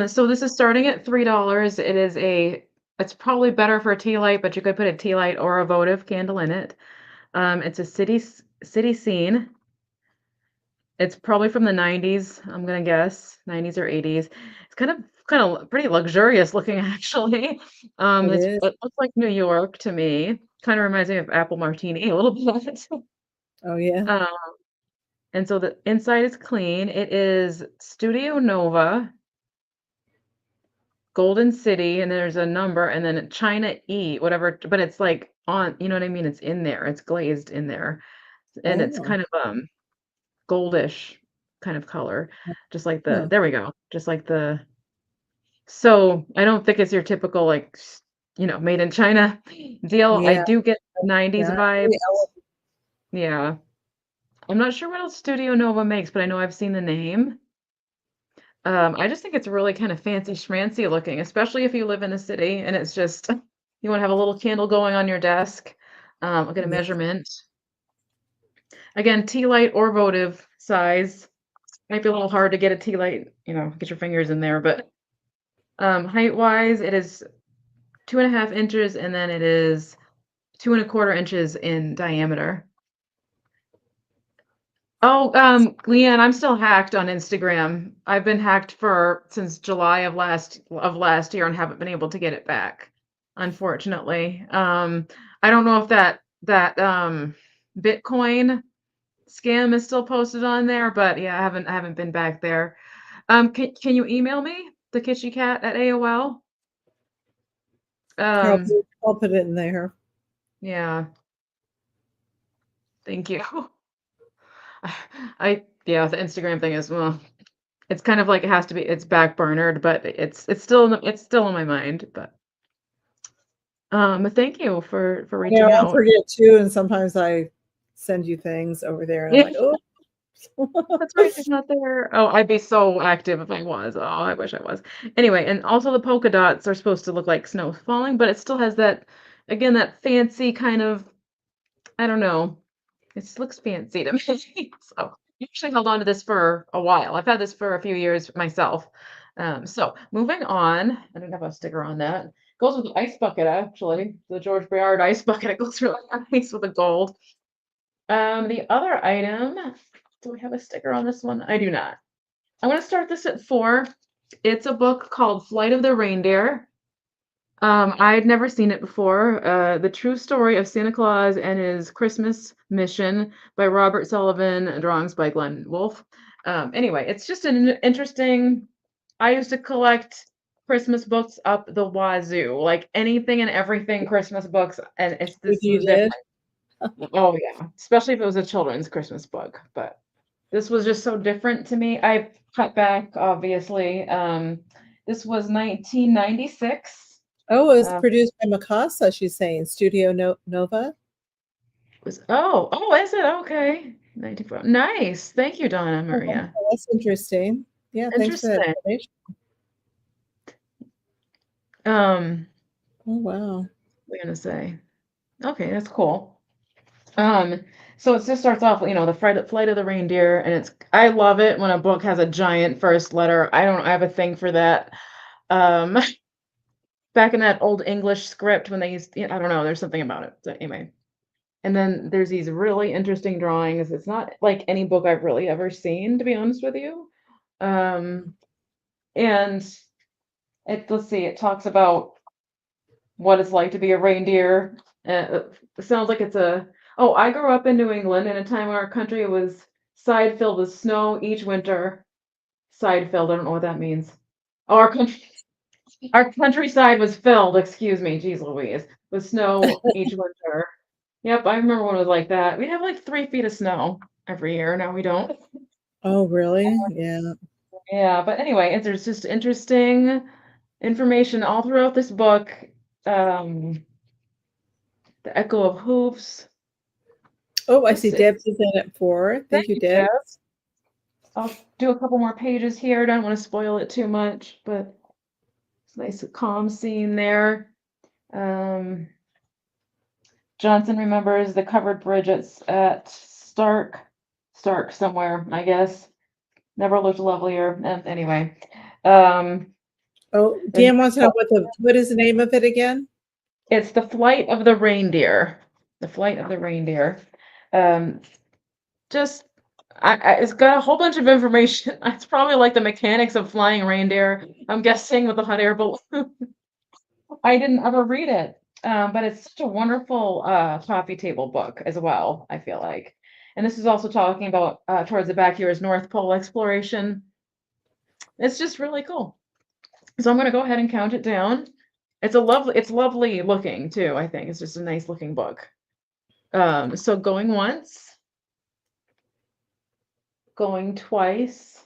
[SPEAKER 2] So this is starting at $3. It's probably better for a tea light, but you could put a tea light or a votive candle in it. It's a city scene. It's probably from the 90s, I'm gonna guess, 90s or 80s. It's kind of pretty luxurious looking actually.
[SPEAKER 1] It is.
[SPEAKER 2] It looks like New York to me. Kind of reminds me of Apple Martini a little bit.
[SPEAKER 1] Oh yeah.
[SPEAKER 2] Um, and so the inside is clean. It is Studio Nova, Golden City, and there's a number, and then China E, whatever, but it's like on, you know what I mean? It's in there. It's glazed in there. And it's
[SPEAKER 1] Oh.
[SPEAKER 2] kind of goldish kind of color, just like
[SPEAKER 1] Huh.
[SPEAKER 2] there we go. Just like the so I don't think it's your typical like made in China deal. I
[SPEAKER 1] Yeah,
[SPEAKER 2] do get 90s
[SPEAKER 1] yeah, very
[SPEAKER 2] vibes. Yeah. I'm not sure what else Studio Nova makes, but I know I've seen the name. I just think it's really kind of fancy schmancy looking, especially if you live in the city and it's just you want to have a little candle going on your desk. I'll get a
[SPEAKER 1] yeah.
[SPEAKER 2] measurement. Again, tea light or votive size. Might be a little hard to get a tea light, get your fingers in there, but height wise, it is 2.5 inches, and then it is 2.25 inches in diameter. Oh, Leanne, I'm still hacked on Instagram. I've been hacked for since July of last year and haven't been able to get it back, unfortunately. I don't know if that Bitcoin scam is still posted on there, but yeah, I haven't been back there. Can you email me the Kitschy Cat at AOL?
[SPEAKER 1] Here,
[SPEAKER 2] Um,
[SPEAKER 1] I'll put it in there.
[SPEAKER 2] yeah, thank you. Yeah, the Instagram thing is well. It's kind of like it has to be it's backburnered, but it's still in my mind, but thank you for
[SPEAKER 1] I know
[SPEAKER 2] reaching
[SPEAKER 1] I
[SPEAKER 2] out.
[SPEAKER 1] forget too, and sometimes I send you things over there, and I'm
[SPEAKER 2] Yeah,
[SPEAKER 1] like, oh,
[SPEAKER 2] that's right, it's not there. Oh, I'd be so active if I was. Oh, I wish I was. Anyway, and also the polka dots are supposed to look like snow falling, but it still has that again, that fancy kind of I don't know. It looks fancy to me. So I actually held on to this for a while. I've had this for a few years myself. So moving on, I don't have a sticker on that. Goes with the ice bucket, actually. The George Briard ice bucket. It goes really nice with the gold. The other item, do we have a sticker on this one? I do not. I'm going to start this at 4. It's a book called Flight of the Reindeer. I had never seen it before. The True Story of Santa Claus and His Christmas Mission by Robert Sullivan, drawings by Glenn Wolfe. Anyway, it's just an interesting. I used to collect Christmas books up the wazoo, like anything and everything Christmas books, and this
[SPEAKER 1] you
[SPEAKER 2] was
[SPEAKER 1] did.
[SPEAKER 2] different. Oh yeah, especially if it was a children's Christmas book, but this was just so different to me. I cut back, obviously. This was 1996.
[SPEAKER 1] Oh, it was
[SPEAKER 2] Uh,
[SPEAKER 1] produced by Mikasa, she's saying, Studio Nova.
[SPEAKER 2] is it? Okay. 94. Nice. Thank you, Donna
[SPEAKER 1] Oh, wow,
[SPEAKER 2] Maria.
[SPEAKER 1] that's interesting. Yeah, thanks for that
[SPEAKER 2] Interesting.
[SPEAKER 1] information.
[SPEAKER 2] Um,
[SPEAKER 1] Oh, wow.
[SPEAKER 2] what am I gonna say? Okay, that's cool. Um, so it just starts off, the flight of the reindeer, and I love it when a book has a giant first letter. I have a thing for that. Um, back in that old English script when they used, I don't know, there's something about it. So anyway. And then there's these really interesting drawings. It's not like any book I've really ever seen, to be honest with you. Um, and let's see, it talks about what it's like to be a reindeer. It sounds like I grew up in New England in a time when our country was side filled with snow each winter. Side filled, I don't know what that means. Oh, our countryside was filled, excuse me, geez Louise, with snow each winter. Yep, I remember when it was like that. We'd have like 3 feet of snow every year. Now we don't.
[SPEAKER 1] Oh, really? Yeah.
[SPEAKER 2] Yeah, but anyway, there's just interesting information all throughout this book. Um, the echo of hoofs.
[SPEAKER 1] Oh, I
[SPEAKER 2] Let's
[SPEAKER 1] see
[SPEAKER 2] see.
[SPEAKER 1] Deb's is in it for.
[SPEAKER 2] Thank
[SPEAKER 1] Thank you,
[SPEAKER 2] you, Deb.
[SPEAKER 1] Debs.
[SPEAKER 2] I'll do a couple more pages here. Don't want to spoil it too much, but it's a nice calm scene there. Um, Johnson remembers the covered bridge at Stark somewhere, I guess. Never looked lovelier. Anyway, um,
[SPEAKER 1] Oh,
[SPEAKER 2] the
[SPEAKER 1] Dan wants to know what is the name of it again?
[SPEAKER 2] it's the flight of the reindeer. The flight of the reindeer. Um, just it's got a whole bunch of information. It's probably like the mechanics of flying reindeer. I'm guessing with the hot air balloon. I didn't ever read it, but it's such a wonderful coffee table book as well, I feel like. And this is also talking about towards the back here is North Pole exploration. It's just really cool. So I'm going to go ahead and count it down. It's lovely looking too, I think. It's just a nice looking book. So going once, going twice,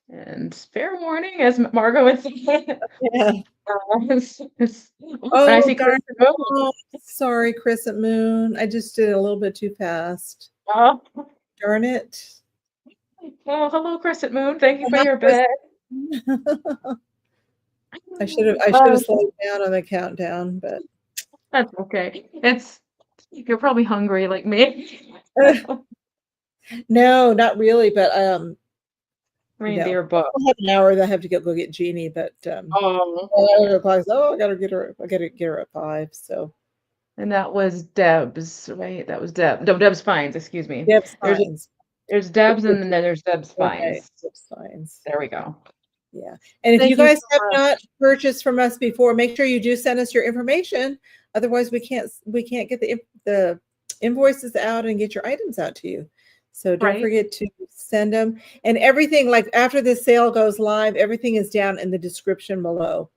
[SPEAKER 2] and fair warning, as Margot would say,
[SPEAKER 1] Yeah.
[SPEAKER 2] And I
[SPEAKER 1] Oh,
[SPEAKER 2] see
[SPEAKER 1] darn.
[SPEAKER 2] Kristen Bell.
[SPEAKER 1] Oh, sorry, Crescent Moon. I just did it a little bit too fast.
[SPEAKER 2] Oh,
[SPEAKER 1] Darn it.
[SPEAKER 2] oh, hello, Crescent Moon. Thank you for
[SPEAKER 1] Hi,
[SPEAKER 2] your bed.
[SPEAKER 1] Crescent. I should have slowed down on the countdown, but
[SPEAKER 2] That's okay. You're probably hungry like me.
[SPEAKER 1] no, not really. But
[SPEAKER 2] Reindeer
[SPEAKER 1] I
[SPEAKER 2] book.
[SPEAKER 1] still have an hour that I have to go get Jeannie. But
[SPEAKER 2] Oh,
[SPEAKER 1] 11 o'clock. Oh, I gotta get her. I gotta get her at 5. So
[SPEAKER 2] and that was Deb's, right? That was Deb. No, Deb's Fines, excuse me.
[SPEAKER 1] Deb's
[SPEAKER 2] There's
[SPEAKER 1] Fines.
[SPEAKER 2] there's Deb's and then there's Deb's
[SPEAKER 1] Right,
[SPEAKER 2] Fines.
[SPEAKER 1] Deb's Fines.
[SPEAKER 2] There we go.
[SPEAKER 1] Yeah. And if you
[SPEAKER 2] Thank you
[SPEAKER 1] guys
[SPEAKER 2] so
[SPEAKER 1] have
[SPEAKER 2] much.
[SPEAKER 1] not purchased from us before, make sure you do send us your information. Otherwise, we can't get the invoices out and get your items out to you. So don't
[SPEAKER 2] Right?
[SPEAKER 1] forget to send them. And everything, like after this sale goes live, everything is down in the description below.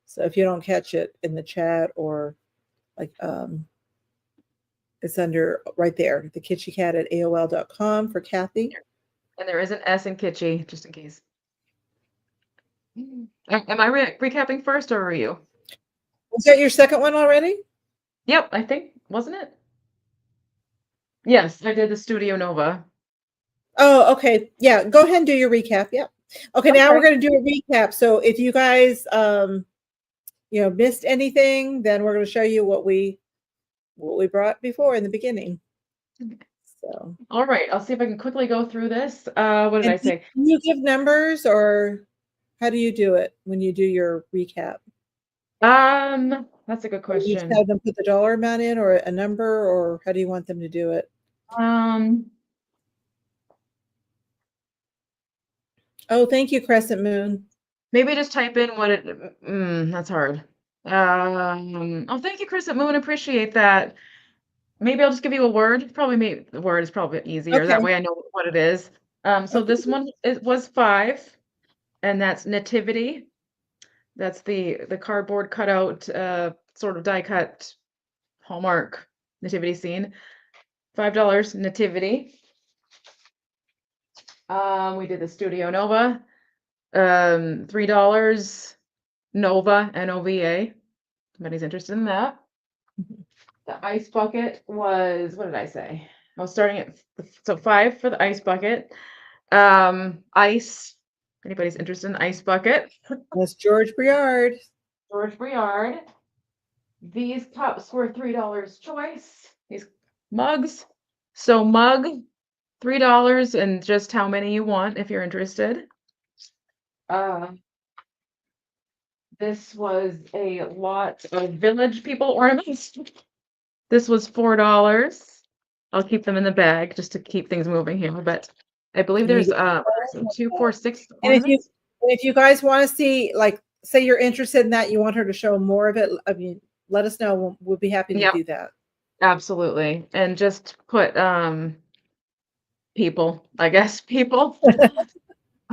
[SPEAKER 1] So if you don't catch it in the chat or like it's under right there, the Kitschy Cat at AOL.com for Cathy.
[SPEAKER 2] And there is an S in Kitschy, just in case. Am I recapping first or are you?
[SPEAKER 1] Was that your second one already?
[SPEAKER 2] Yep, I think, wasn't it? Yes, I did the Studio Nova.
[SPEAKER 1] Oh, okay. Yeah, go ahead and do your recap. Yeah. Okay, now we're
[SPEAKER 2] Okay.
[SPEAKER 1] going to do a recap. So if you guys missed anything, then we're going to show you what we brought before in the beginning. So,
[SPEAKER 2] All right, I'll see if I can quickly go through this. What did I
[SPEAKER 1] and do
[SPEAKER 2] say?
[SPEAKER 1] you give numbers or how do you do it when you do your recap?
[SPEAKER 2] That's a good
[SPEAKER 1] Or you just
[SPEAKER 2] question.
[SPEAKER 1] have them put the dollar amount in or a number or how do you want them to do it?
[SPEAKER 2] Um,
[SPEAKER 1] Oh, thank you, Crescent Moon.
[SPEAKER 2] Maybe just type in what it. That's hard. Oh, thank you, Crescent Moon. Appreciate that. Maybe I'll just give you a word. Probably maybe the word is probably easier. That
[SPEAKER 1] Okay.
[SPEAKER 2] way I know what it is. So
[SPEAKER 1] Okay.
[SPEAKER 2] this one it was 5, and that's nativity. That's the cardboard cutout, sort of die cut Hallmark nativity scene. $5 nativity. We did the Studio Nova. $3 Nova, Nova. Somebody's interested in that. The ice bucket was, what did I say? I was starting at, so 5 for the ice bucket. Ice, anybody's interested in ice bucket?
[SPEAKER 1] That's George Briard.
[SPEAKER 2] George Briard. These cups were $3 choice. These mugs. So mug, $3 and just how many you want if you're interested. This was a lot of Village People ornaments. This was $4. I'll keep them in the bag just to keep things moving here, but I believe
[SPEAKER 1] And you
[SPEAKER 2] there's
[SPEAKER 1] get
[SPEAKER 2] so 2, 4, 6
[SPEAKER 1] And
[SPEAKER 2] ornaments.
[SPEAKER 1] if you guys want to see, like, say you're interested in that, you want her to show more of it, I mean, let us know. We'll be happy to
[SPEAKER 2] Yep,
[SPEAKER 1] do that.
[SPEAKER 2] absolutely. And just put people, I guess people.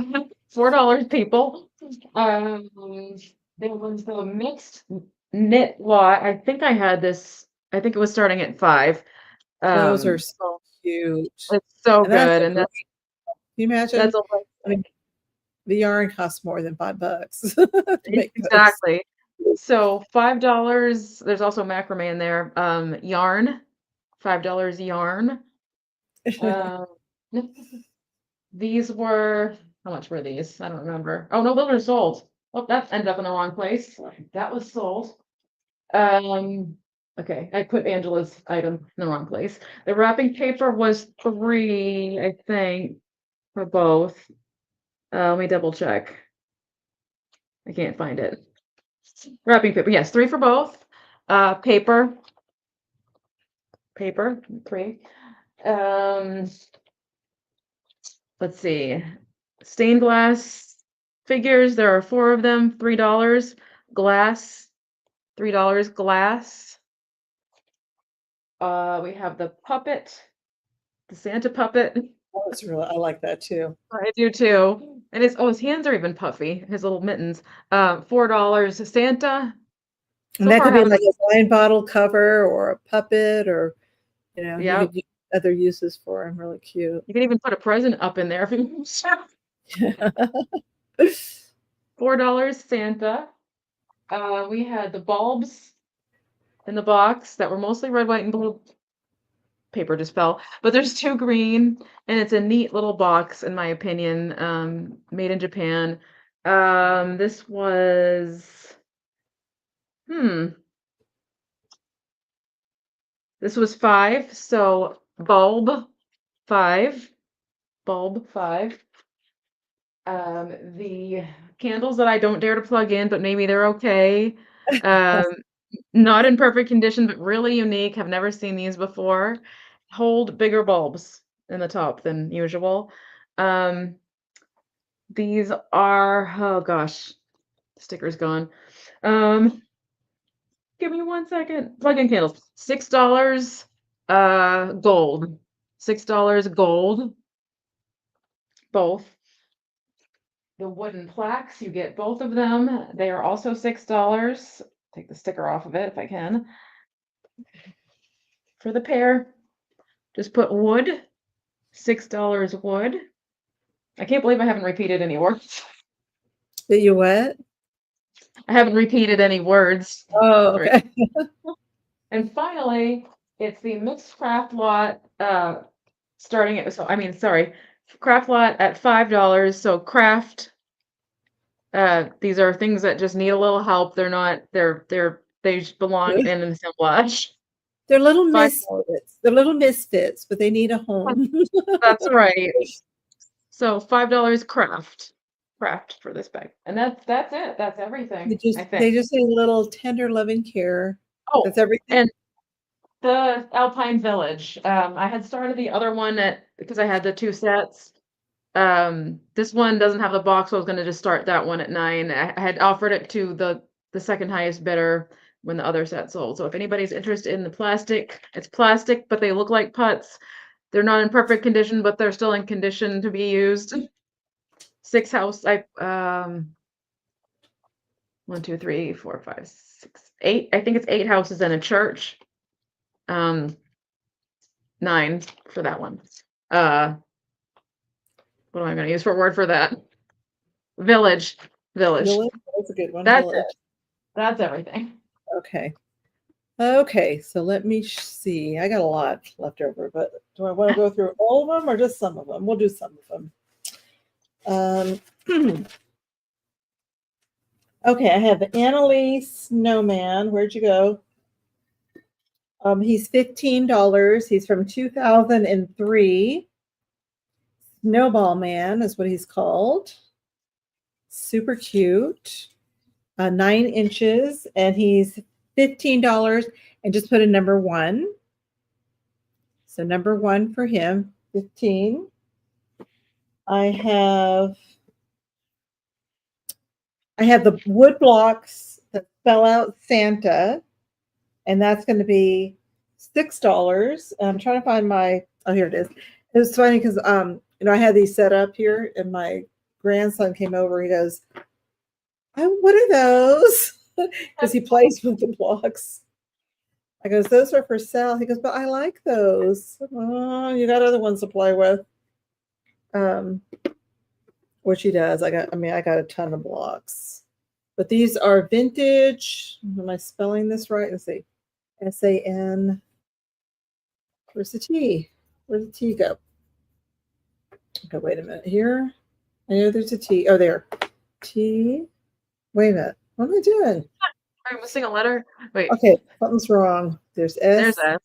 [SPEAKER 2] $4 people. There was the mixed knit lot. I think I had this, I think it was starting at 5.
[SPEAKER 1] Those are
[SPEAKER 2] So
[SPEAKER 1] so cute.
[SPEAKER 2] it's so
[SPEAKER 1] And that's
[SPEAKER 2] good.
[SPEAKER 1] a
[SPEAKER 2] And
[SPEAKER 1] great, can you
[SPEAKER 2] that's
[SPEAKER 1] imagine?
[SPEAKER 2] a
[SPEAKER 1] I mean, the yarn costs more than $5 to make those.
[SPEAKER 2] exactly. So $5. There's also macrame in there. Yarn, $5 yarn. Um, these were, how much were these? I don't remember. Oh no, those are sold. Oh, that ended up in the wrong place. That was sold. Okay, I put Angela's item in the wrong place. The wrapping paper was 3, I think, for both. Let me double check. I can't find it. Wrapping paper, yes, 3 for both. Paper, 3. Um, let's see. Stained glass figures, there are 4 of them, $3. Glass, $3 glass. We have the puppet, the Santa puppet.
[SPEAKER 1] I like that too.
[SPEAKER 2] I do too. And his hands are even puffy, his little mittens. $4 Santa.
[SPEAKER 1] And
[SPEAKER 2] So
[SPEAKER 1] that
[SPEAKER 2] far
[SPEAKER 1] could be
[SPEAKER 2] haven't.
[SPEAKER 1] like a wine bottle cover or a puppet or, you
[SPEAKER 2] Yeah,
[SPEAKER 1] could use other uses for them. Really cute.
[SPEAKER 2] you can even put a present up in there if you want. $4 Santa. We had the bulbs in the box that were mostly red, white, and blue. Paper just fell, but there's 2 green, and it's a neat little box, in my opinion, made in Japan. This was hmm, this was 5, so five, bulb 5. The candles that I don't dare to plug in, but maybe they're okay. Um, Not in perfect condition, but really unique. Have never seen these before. Hold bigger bulbs in the top than usual. Um, these are, oh gosh, sticker's gone. Um, Give me 1 second. Plug-in candles. $6, gold. $6 gold, both. The wooden plaques, you get both of them. They are also $6. Take the sticker off of it if I can. For the pair, just put wood, $6 wood. I can't believe I haven't repeated any words.
[SPEAKER 1] That you what?
[SPEAKER 2] I haven't repeated any words.
[SPEAKER 1] Oh, okay.
[SPEAKER 2] And finally, it's the mixed craft lot, starting at, craft lot at $5. So craft, these are things that just need a little help. They're not, they just belong in an assemblage.
[SPEAKER 1] They're little
[SPEAKER 2] $5.
[SPEAKER 1] misfits. They're little misfits, but they need a home.
[SPEAKER 2] That's right. So $5 craft for this bag. And that's it. That's everything, I think.
[SPEAKER 1] They just need a little tender loving care.
[SPEAKER 2] Oh,
[SPEAKER 1] That's everything.
[SPEAKER 2] and the Alpine Village. I had started the other one because I had the 2 sets. This one doesn't have the box, so I was gonna just start that one at 9. I had offered it to the second highest bidder when the other set sold. So if anybody's interested in the plastic, it's plastic, but they look like putts. They're not in perfect condition, but they're still in condition to be used. 6 house, 1, 2, 3, 4, 5, 6, 8. I think it's 8 houses and a church. 9 for that one. What am I gonna use for a word for that? Village.
[SPEAKER 1] Village. That's a good one.
[SPEAKER 2] That's
[SPEAKER 1] Village.
[SPEAKER 2] it. That's everything.
[SPEAKER 1] Okay. Okay. So let me see. I got a lot left over, but do I want to go through all of them or just some of them? We'll do some of them. Okay. I have Annalise Snowman. Where'd you go? He's $15. He's from 2003. Snowball Man is what he's called. Super cute. 9 inches, and he's $15, and just put a number 1. So number 1 for him, 15. I have the wood blocks that spell out Santa, and that's going to be $6. And I'm trying to find my, oh, here it is. It was funny because I had these set up here, and my grandson came over. He goes, "Oh, what are those?" Because he plays with the blocks. I goes, "Those are for sale." He goes, "But I like those." Oh, you got other ones to play with. Which he does. I got a ton of blocks. But these are vintage. Am I spelling this right? Let's see. SAN. Where's the T? Where'd the T go? Okay, wait a minute here. I know there's a T. Oh, there. T. Wait a minute. What am I doing?
[SPEAKER 2] Are you missing a letter? Wait.
[SPEAKER 1] Okay, something's wrong. There's S.
[SPEAKER 2] There's S.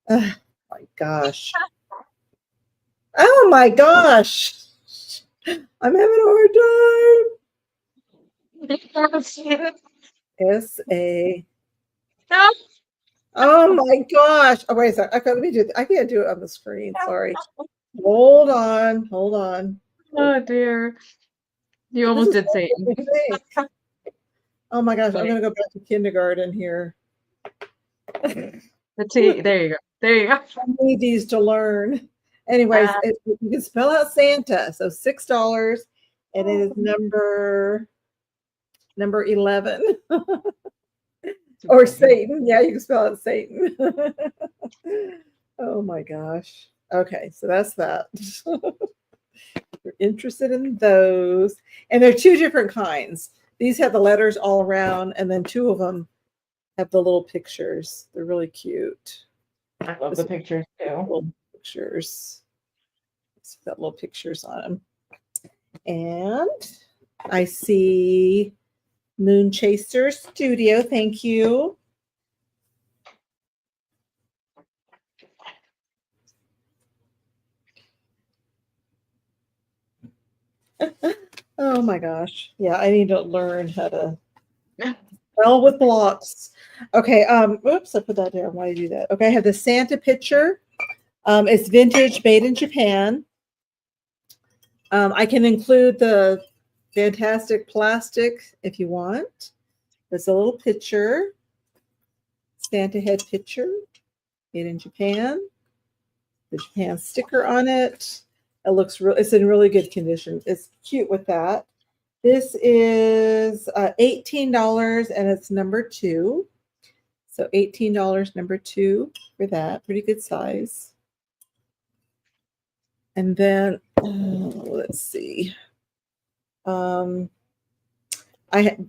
[SPEAKER 1] Oh my gosh. Oh my gosh. I'm having a hard time. S-A.
[SPEAKER 2] No.
[SPEAKER 1] Oh my gosh. Oh, wait a second. Okay, let me do it. I can't do it on the screen. Sorry. Hold on.
[SPEAKER 2] Oh dear. You almost did Satan.
[SPEAKER 1] Oh my gosh. I'm going to go back to kindergarten here.
[SPEAKER 2] The T. There you go. I
[SPEAKER 1] need these to learn. Anyways, you can spell out Santa. So $6, and it is number 11. Or Satan. Yeah, you can spell out Satan. Oh my gosh. Okay, so that's that. If you're interested in those, and they're 2 different kinds. these have the letters all around, and then 2 of them have the little pictures. They're really cute.
[SPEAKER 2] I love the pictures too.
[SPEAKER 1] Little pictures. It's got little pictures on them. And I see Moon Chaser Studio. Thank you. Oh my gosh. Yeah, I need to learn how to spell with blocks. Okay, oops, I put that down. Why did I do that? Okay, I have the Santa picture. It's vintage, made in Japan. I can include the fantastic plastic if you want. There's a little picture. Santa head picture, made in Japan. The Japan sticker on it. It looks real. It's in really good condition. It's cute with that. This is $18 and it's number 2. So $18 number 2 for that. Pretty good size. And then let's see. Now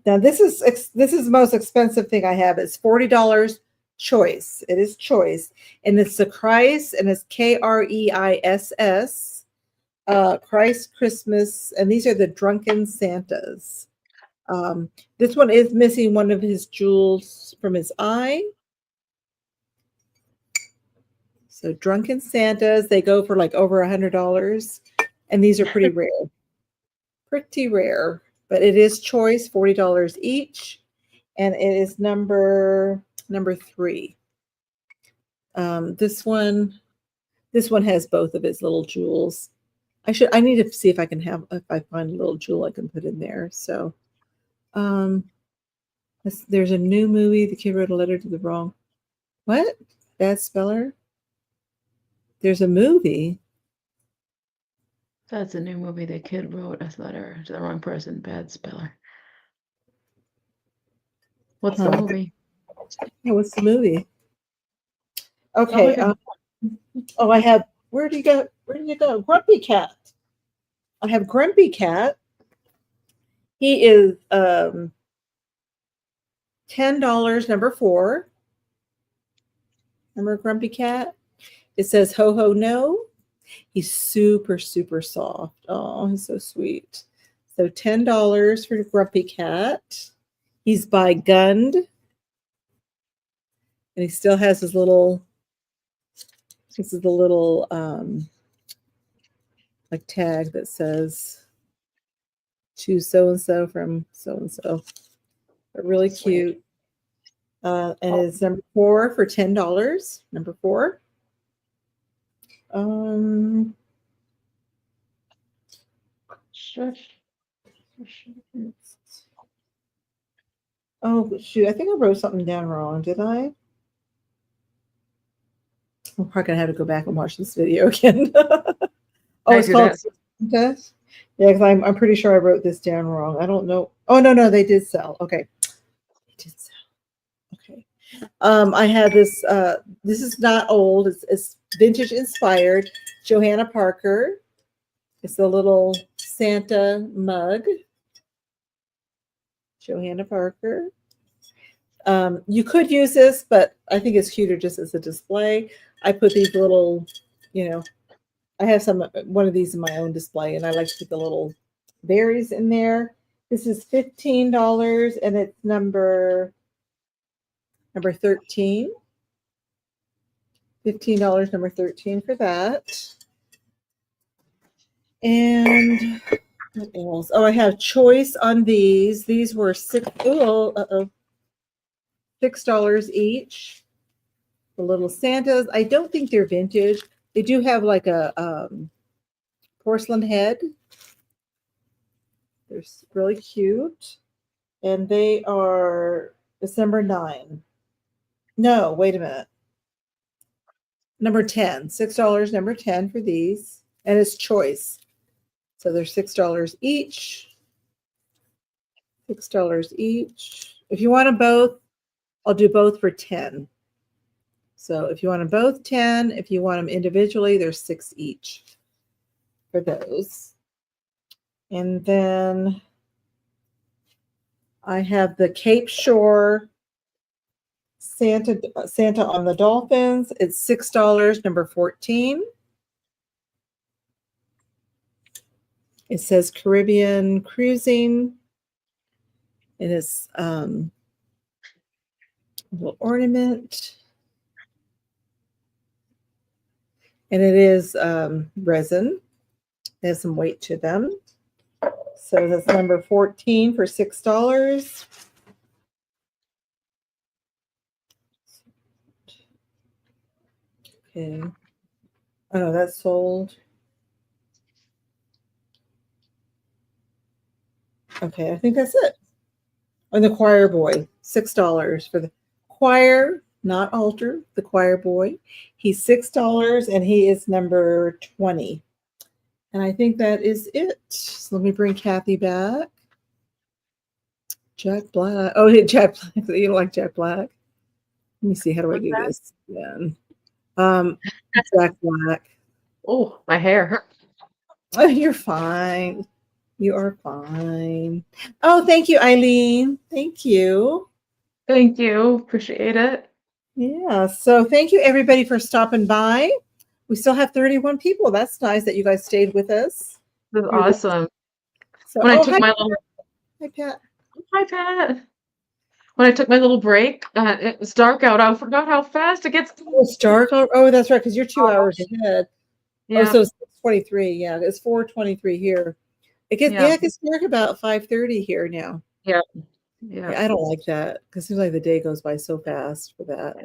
[SPEAKER 1] this is the most expensive thing I have. It's $40 choice. It is choice, and it's the Christ, and it's KREISS. Christ Christmas, and these are the Drunken Santas. This one is missing one of his jewels from his eye. So Drunken Santas, they go for like over $100, and these are pretty rare. Pretty rare, but it is choice, $40 each, and it is number 3. This one has both of his little jewels. I need to see if I can if I find a little jewel I can put in there. So, there's a new movie. The kid wrote a letter to the wrong. What? Bad speller? There's a movie.
[SPEAKER 2] That's a new movie. The kid wrote a letter to the wrong person. Bad speller. What's the movie?
[SPEAKER 1] Yeah, what's the movie? Okay. I have. Where did you go? Grumpy Cat. I have Grumpy Cat. He is $10, number 4. Remember Grumpy Cat? It says ho ho no. He's super, super soft. Oh, he's so sweet. So $10 for Grumpy Cat. He's by Gund. And he still has his little, this is the little like tag that says choose so-and-so from so-and-so. But really cute. And it's number 4 for $10. Number 4. Oh shoot! I think I wrote something down wrong. Did I? I'm probably gonna have to go back and watch this video again. It's called Santa. Yeah, because I'm pretty sure I wrote this down wrong. I don't know. Oh no, they did sell. Okay, they did sell. Okay. I have this. This is not old. It's vintage inspired. Johanna Parker. It's a little Santa mug. Johanna Parker. You could use this, but I think it's cuter just as a display. I put these little, I have one of these in my own display, and I like to put the little berries in there. This is $15, and it's number 13. $15, number 13 for that. And what else? Oh, I have choice on these. These were $6 each. The little Santas. I don't think they're vintage. They do have like a porcelain head. They're really cute. And they are December 9. No, wait a minute. Number 10. $6, number 10 for these. And it's choice. So they're $6 each. $6 each. If you want them both, I'll do both for 10. So if you want them both 10, if you want them individually, they're 6 each for those. And then I have the Cape Shore Santa on the Dolphins. It's $6, number 14. It says Caribbean Cruising. It is a little ornament. And it is resin. It has some weight to them. So that's number 14 for $6. Okay. Oh, no, that's sold. Okay, I think that's it. And the choir boy, $6 for the choir, not altar, the choir boy. He's $6 and he is number 20. And I think that is it. So let me bring Cathy back. Jack Black. Oh, yeah, Jack Black. You don't like Jack Black? Let me see. How do I do this? Again? Jack Black.
[SPEAKER 2] Oh, my hair.
[SPEAKER 1] Oh, you're fine. You are fine. Oh, thank you, Eileen. Thank you.
[SPEAKER 2] Thank you. Appreciate it.
[SPEAKER 1] Yeah. So thank you, everybody, for stopping by. We still have 31 people. That's nice that you guys stayed with us.
[SPEAKER 2] This is awesome.
[SPEAKER 1] So,
[SPEAKER 2] When I took
[SPEAKER 1] hi,
[SPEAKER 2] my little
[SPEAKER 1] hi, Pat.
[SPEAKER 2] Hi, Pat. When I took my little break, it was dark out. I forgot how fast it gets.
[SPEAKER 1] Oh, it's dark. Oh, that's right, because you're 2 hours ahead. Oh,
[SPEAKER 2] Yeah.
[SPEAKER 1] so it's 6:23. Yeah, it's 4:23 here. It gets
[SPEAKER 2] Yeah.
[SPEAKER 1] it gets dark about 5:30 here now.
[SPEAKER 2] Yeah.
[SPEAKER 1] Yeah,
[SPEAKER 2] Yeah.
[SPEAKER 1] I don't like that because it seems like the day goes by so fast for that.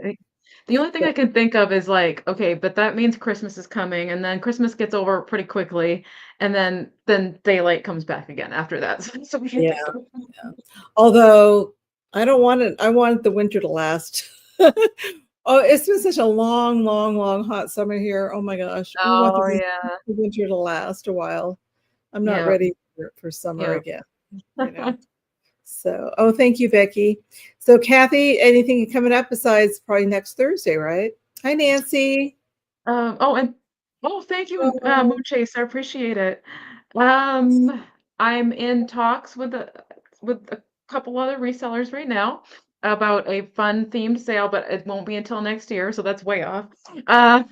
[SPEAKER 2] The only thing I
[SPEAKER 1] But
[SPEAKER 2] can think of is like, okay, but that means Christmas is coming, and then Christmas gets over pretty quickly, and then daylight comes back again after that. So we should
[SPEAKER 1] yeah,
[SPEAKER 2] think of
[SPEAKER 1] yeah. Although I don't want it. I want the winter to last. Oh, it's been such a long, long, long hot summer here. Oh my gosh, we want
[SPEAKER 2] Oh,
[SPEAKER 1] the
[SPEAKER 2] yeah.
[SPEAKER 1] winter to last a while. I'm not
[SPEAKER 2] Yeah.
[SPEAKER 1] ready for summer
[SPEAKER 2] Yeah.
[SPEAKER 1] again. You know. So, oh, thank you, Becky. So, Cathy, anything coming up besides probably next Thursday, right? Hi, Nancy.
[SPEAKER 2] Thank you,
[SPEAKER 1] Oh,
[SPEAKER 2] Moon Chase. I appreciate it. Um, I'm in talks with a couple other resellers right now about a fun themed sale, but it won't be until next year, so that's way off. Uh,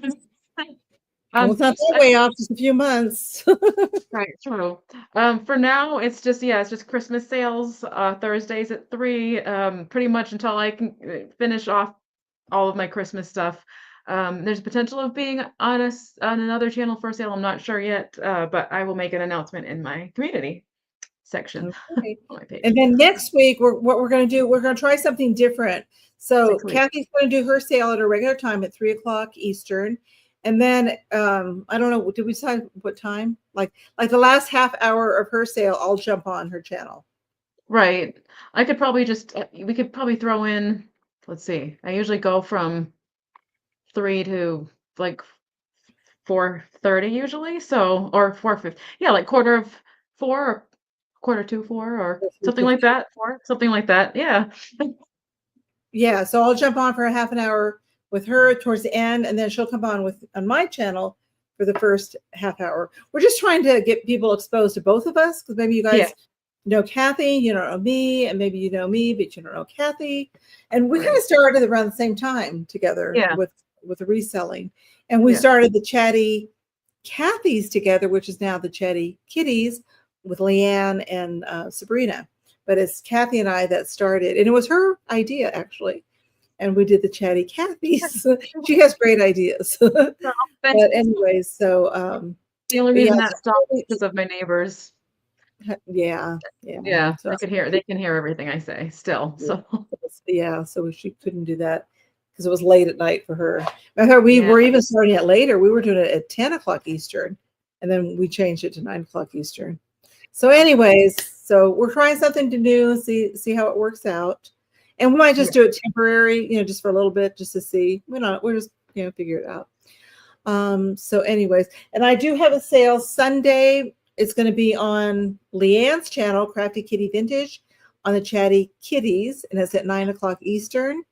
[SPEAKER 1] well, it's not
[SPEAKER 2] just
[SPEAKER 1] that way off, just a few months.
[SPEAKER 2] right, true. For now, it's just Christmas sales, Thursdays at 3, pretty much until I can finish off all of my Christmas stuff. There's potential of being on on another channel for sale. I'm not sure yet, but I will make an announcement in my community section
[SPEAKER 1] Okay.
[SPEAKER 2] on my page.
[SPEAKER 1] And then next week, what we're going to do, we're going to try something different. So
[SPEAKER 2] 6 weeks.
[SPEAKER 1] Cathy's going to do her sale at a regular time at 3 o'clock Eastern. And then I don't know, did we decide what time? Like the last half hour of her sale, I'll jump on her channel.
[SPEAKER 2] Right. I could probably just we could probably throw in. Let's see. I usually go from 3 to like 4:30 usually. So or 4:50. Yeah, like quarter of 4 or quarter to 4 or something like that. 4, something like that. Yeah.
[SPEAKER 1] Yeah, so I'll jump on for a half an hour with her towards the end, and then she'll come on my channel for the first half hour. We're just trying to get people exposed to both of us because maybe you
[SPEAKER 2] Yeah.
[SPEAKER 1] guys know Cathy, you don't know me, and maybe you know me, but you don't know Cathy. And we kind of
[SPEAKER 2] Right.
[SPEAKER 1] started around the same time together
[SPEAKER 2] Yeah.
[SPEAKER 1] with the reselling, and we
[SPEAKER 2] Yeah.
[SPEAKER 1] started the Chatty Cathy's together, which is now the Chatty Kitties with Leanne and Sabrina. But it's Cathy and I that started, and it was her idea actually. And we did the Chatty Cathy's. She has great ideas. But
[SPEAKER 2] No, thanks.
[SPEAKER 1] anyways, so
[SPEAKER 2] The only
[SPEAKER 1] but yeah,
[SPEAKER 2] reason that stopped is because of my neighbors.
[SPEAKER 1] yeah.
[SPEAKER 2] Yeah,
[SPEAKER 1] So
[SPEAKER 2] they can hear everything I say still,
[SPEAKER 1] yeah,
[SPEAKER 2] so
[SPEAKER 1] yeah, so she couldn't do that because it was late at night for her. I thought we
[SPEAKER 2] yeah,
[SPEAKER 1] were even starting it later. We were doing it at 10 o'clock Eastern, and then we changed it to 9 o'clock Eastern. So, anyways, so we're trying something new, see how it works out. And we might
[SPEAKER 2] yeah,
[SPEAKER 1] just do it temporary, just for a little bit, just to see. We're just figure it out. So anyways, and I do have a sale Sunday. It's going to be on Leanne's channel, Crafty Kitty Vintage, on the Chatty Kitties, and it's at 9 o'clock Eastern.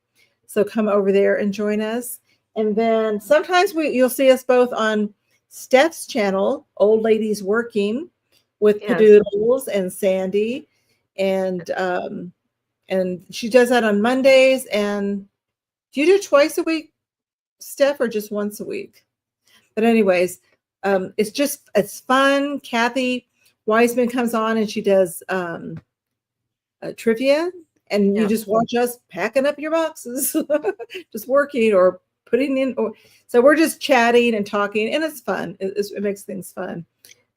[SPEAKER 1] So come over there and join us. And then sometimes you'll see us both on Steph's channel, Old Ladies Working, with
[SPEAKER 2] yes,
[SPEAKER 1] Padoodles and Sandy. And And she does that on Mondays. And do you do twice a week, Steph, or just once a week? But anyways, it's fun. Cathy Wiseman comes on and she does trivia, and you just watch us packing up your boxes, just working or putting in. So we're just chatting and talking, and it's fun. It makes things fun.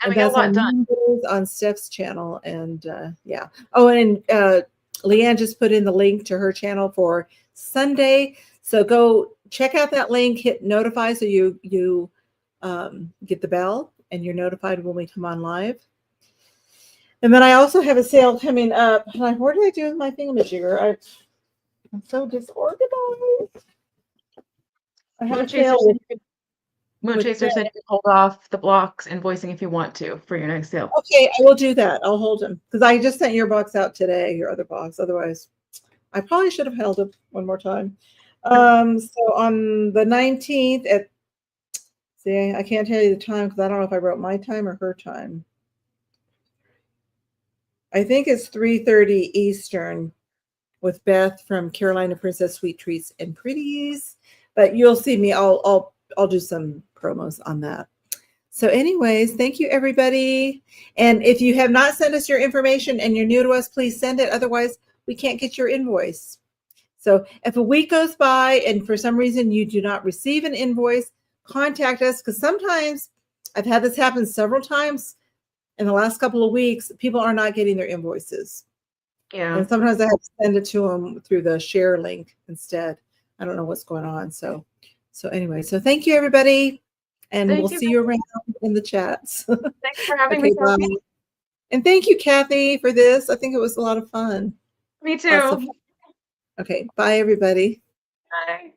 [SPEAKER 2] And we
[SPEAKER 1] that's
[SPEAKER 2] got a lot done.
[SPEAKER 1] Mondays on Steph's channel, and yeah. Oh, and Leanne just put in the link to her channel for Sunday. So go check out that link, hit notify so you get the bell and you're notified when we come on live. And then I also have a sale coming up. Like, what did I do with my thingamajigger? I'm so disorganized. I have a sale.
[SPEAKER 2] Moon Chaser said you can hold off the blocks invoicing if you want to for your next sale.
[SPEAKER 1] Okay, I will do that. I'll hold them because I just sent your box out today, your other box. Otherwise, I probably should have held it one more time. So on the 19th I can't tell you the time because I don't know if I wrote my time or her time. I think it's 3:30 Eastern with Beth from Carolina Princess Sweet Treats and Pretties. But you'll see me. I'll do some promos on that. So anyways, thank you, everybody. And if you have not sent us your information and you're new to us, please send it. Otherwise, we can't get your invoice. So if a week goes by and for some reason you do not receive an invoice, contact us, because sometimes I've had this happen several times in the last couple of weeks. People are not getting their invoices.
[SPEAKER 2] Yeah.
[SPEAKER 1] And sometimes I have to send it to them through the share link instead. I don't know what's going on. So anyway, so thank you, everybody. And we'll see you around in the chats.
[SPEAKER 2] Thanks for having me, Cathy.
[SPEAKER 1] And thank you, Cathy, for this. I think it was a lot of fun.
[SPEAKER 2] Me too.
[SPEAKER 1] Awesome. Okay, bye, everybody.
[SPEAKER 2] Bye.